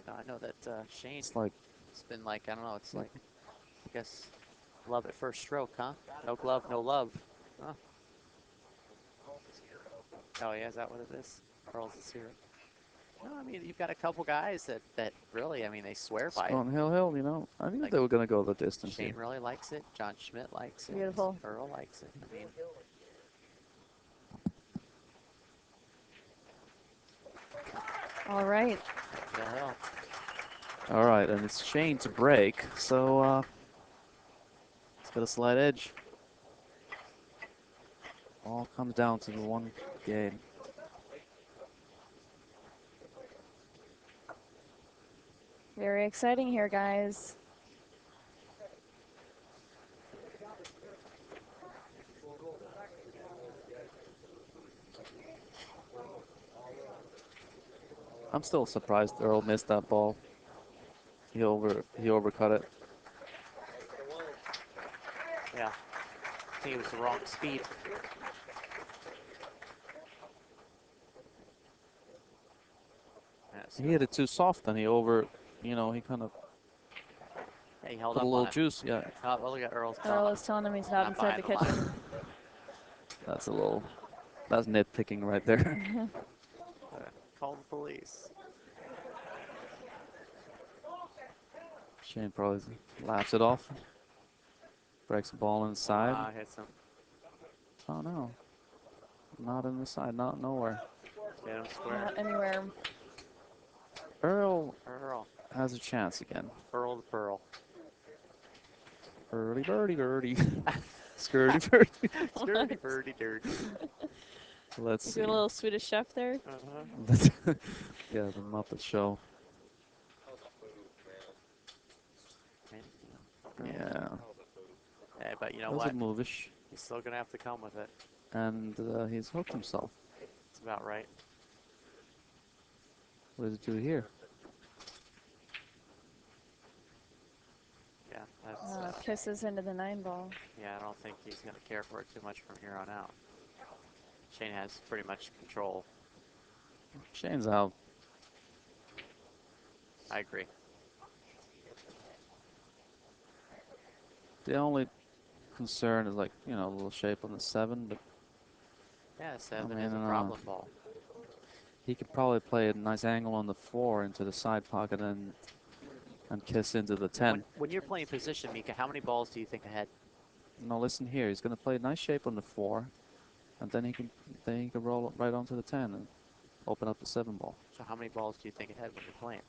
I know that Shane. It's like It's been like I don't know. It's like I guess love at first stroke, huh? No glove, no love. Huh? Oh yeah, is that what it is? Earl's is here. No, I mean you've got a couple guys that really, I mean, they swear by it. on Hill, you know. I knew Like, they were gonna go the distance Shane here. really likes it. John Schmidt likes it. Beautiful. Earl likes it. I mean, All right. Hill Hill. All right, and it's Shane to break, so it's got a slight edge. All comes down to the one game. Very exciting here, guys. I'm still surprised Earl missed that ball. He overcut it. Yeah. I think it was the wrong speed. He hit it too soft, and he kind of Yeah, he held put a up little on it. juice. Yeah, Oh, well, look at Earl's Earl is telling him he's not inside the behind kitchen. that's nitpicking right there. Call the police. Shane probably laughs it off. Breaks the ball inside. Hits him. Oh no, not in the side, not nowhere. Hit him square. Not anywhere. Earl Earl. has a chance again. Earl the Pearl. Birdie, birdie. Skirty birdie. Skirty birdie dirty. Let's You see. doing a little Swedish chef there? Yeah, the Muppet Show. Yeah. Hey, but you know That was what? a movish. He's still going to have to come with it. And he's hooked himself. That's about right. What does it do here? Yeah, that's Kisses into the 9 ball. Yeah, I don't think he's going to care for it too much from here on out. Shane has pretty much control. Shane's out. I agree. The only concern is like, a little shape on the 7, but Yeah, 7 mean, is a problem ball. he could probably play a nice angle on the 4 into the side pocket and kiss into the 10. When you're playing position, Mika, how many balls do you think ahead? Now listen here, he's going to play a nice shape on the 4, and then he can roll it right onto the 10 and open up the 7 ball. So how many balls do you think ahead when you're playing?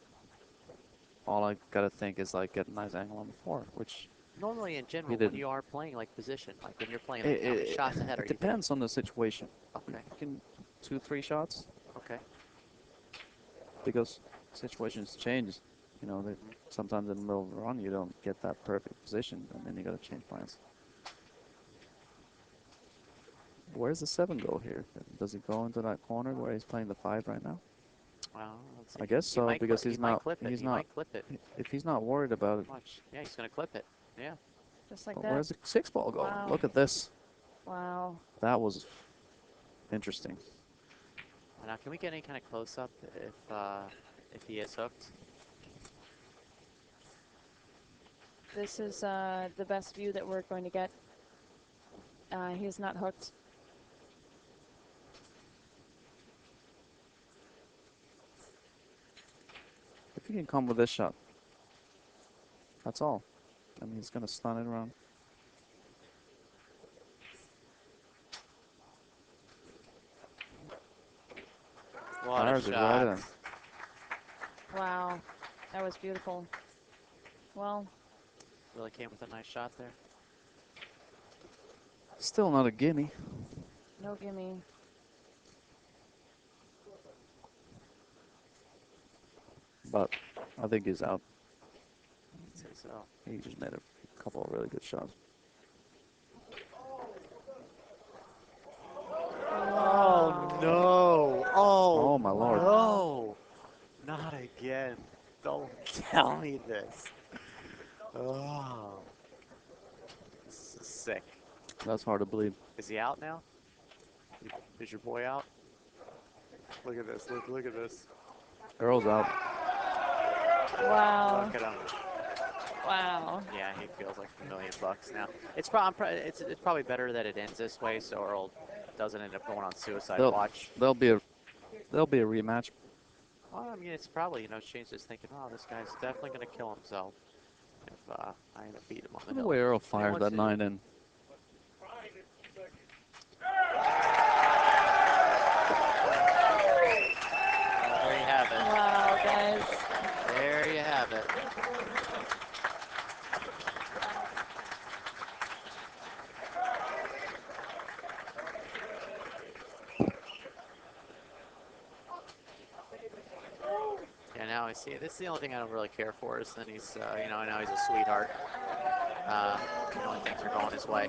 All I got to think is like get a nice angle on the 4, which normally in general when you are playing like position, like when you're playing, like, how many shots ahead are you? It depends on the situation. Okay. You can 2-3 shots. Okay. Because situations change. Sometimes in the middle of the run you don't get that perfect position, and then you got to change plans. Where's the 7 go here? Does he go into that corner where he's playing the 5 right now? Well, let's see. I guess so, because he's not. He might clip it. If he's not worried about it. Yeah, he's going to clip it. Yeah. Just like that. Where's the 6 ball going? Wow. Look at this. Wow. That was interesting. Now, can we get any kind of close up if he is hooked? This is the best view that we're going to get. He is not hooked. If he can come with this shot, that's all. I mean, he's going to stun it around. What a shot. Right in. Wow. That was beautiful. Well. Really came with a nice shot there. Still not a gimme. No gimme. But I think he's out. I'd say so. He just made a couple of really good shots. Oh, no. Oh, my Lord. No. Not again. Don't tell me this. Oh. This is sick. That's hard to believe. Is he out now? Is your boy out? Look at this. Look at this. Earl's out. Wow. Look at him. Wow. Yeah, he feels like $1 million now. It's probably better that it ends this way, so Earl doesn't end up going on suicide watch. There'll be a rematch. Well, I mean, it's probably, Shane's just thinking, oh, this guy's definitely going to kill himself if I end up beating him on the hill. The way Earl fired that 9 in. There you have it. Wow, guys. There you have it. Yeah, now I see. This is the only thing I don't really care for is that he's, now he's a sweetheart. When things are going his way.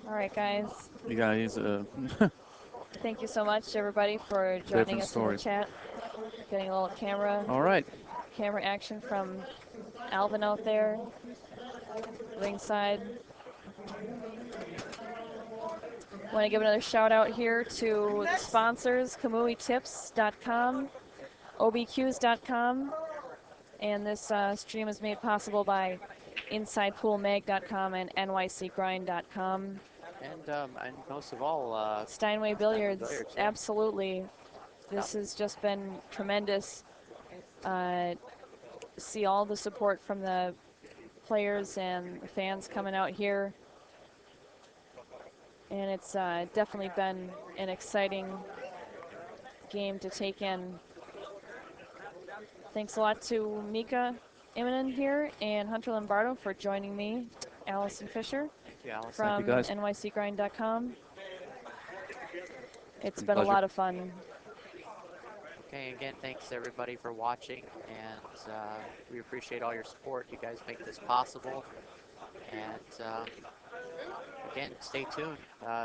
All right, guys. You guys, thank you so much, everybody, for joining us in the chat. Getting a little camera action from Alvin out there, ringside. Want to give another shout out here to the sponsors, KamuiTips.com, OBQs.com, and this stream is made possible by InsidePoolMag.com and NYCGrind.com. And most of all, Steinway Billiards, yeah. absolutely. This has just been tremendous. See all the support from the players and the fans coming out here. And it's definitely been an exciting game to take in. Thanks a lot to Mika Immonen here and Hunter Lombardo for joining me, Allison Fisher from NYCGrind.com. It's been a lot of fun. Okay, again, thanks everybody for watching, and we appreciate all your support. You guys make this possible, and again, stay tuned.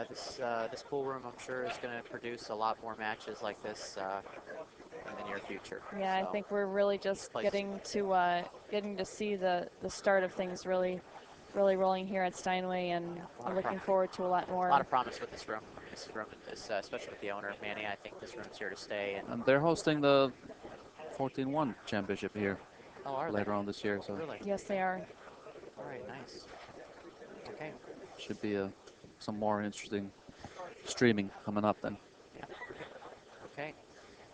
This pool room, I'm sure, is going to produce a lot more matches like this in the near future. Yeah, I So, think we're really just place- getting to see the start of things really rolling here at Steinway, and I'm looking forward to a lot a lot more. of promise with this room. This room is, especially with the owner, Manny. I think this room's here to stay. And they're hosting the 14-1 championship here Oh, are later they? on this year, so Really? Yes, they are. All right, nice. Okay. should be some more interesting streaming coming up then. Yeah. Okay.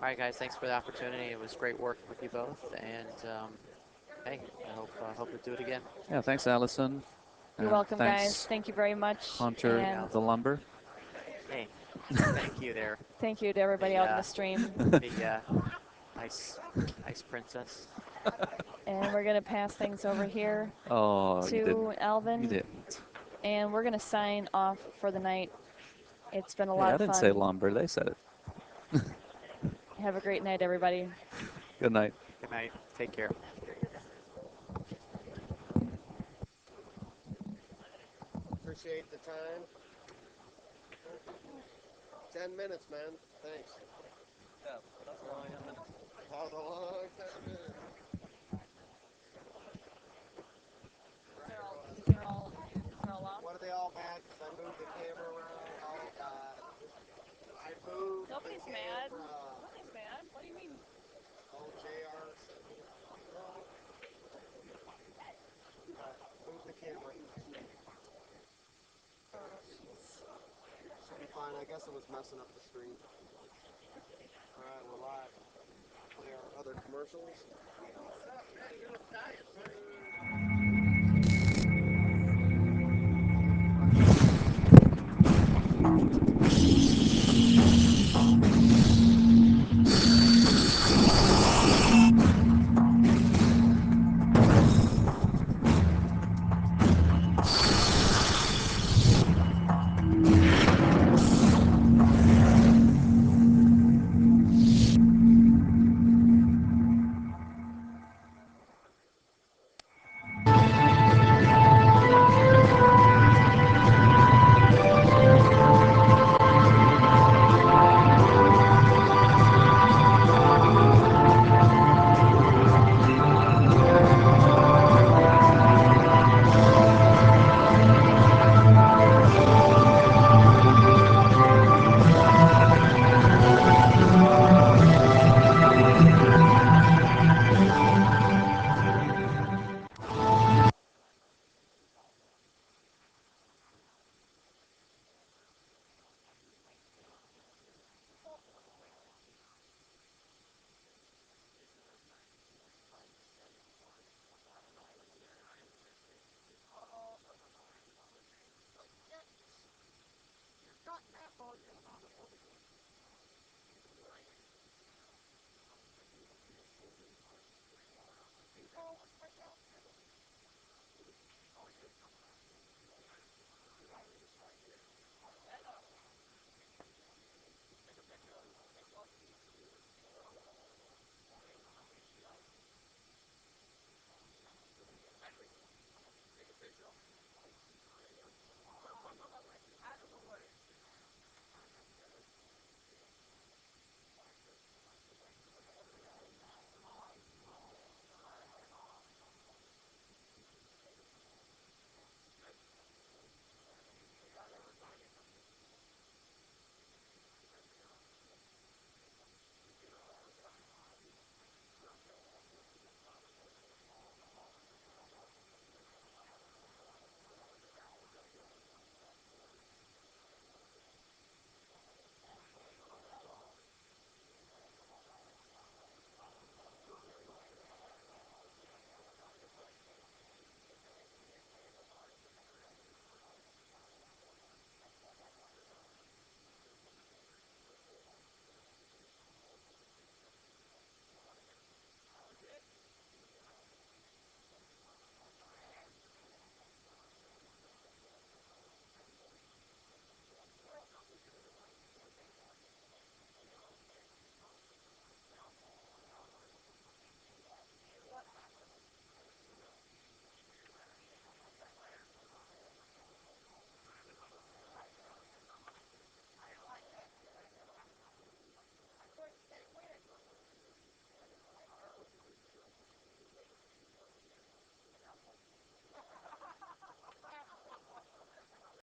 All right, guys. Thanks for the opportunity. It was great working with you both, and hey, I hope we do it again. Yeah, thanks, Allison. You're And welcome, guys. thanks, Thank you very much. Hunter, And the lumber. Hey, thank you there. thank you to everybody out in the stream. The ice princess. And we're going to pass things over here Oh, you to didn't. Alvin. You didn't. And we're going to sign off for the night. It's been a Hey, lot I of didn't fun. say lumber. They said it. Have a great night, everybody. Good night. Good night. Take care. Appreciate the time. 10 minutes, man. Thanks. Yeah, that's a long 10 minutes. That was a long 10 minutes. What are they all mad? Because I moved the camera around. Oh, God. I moved Nobody's the mad. camera. Nobody's mad. What do you mean? Oh, JR sent me. Oh. Move the camera. Should be fine. I guess it was messing up the stream. All right, we're live. Play our other commercials.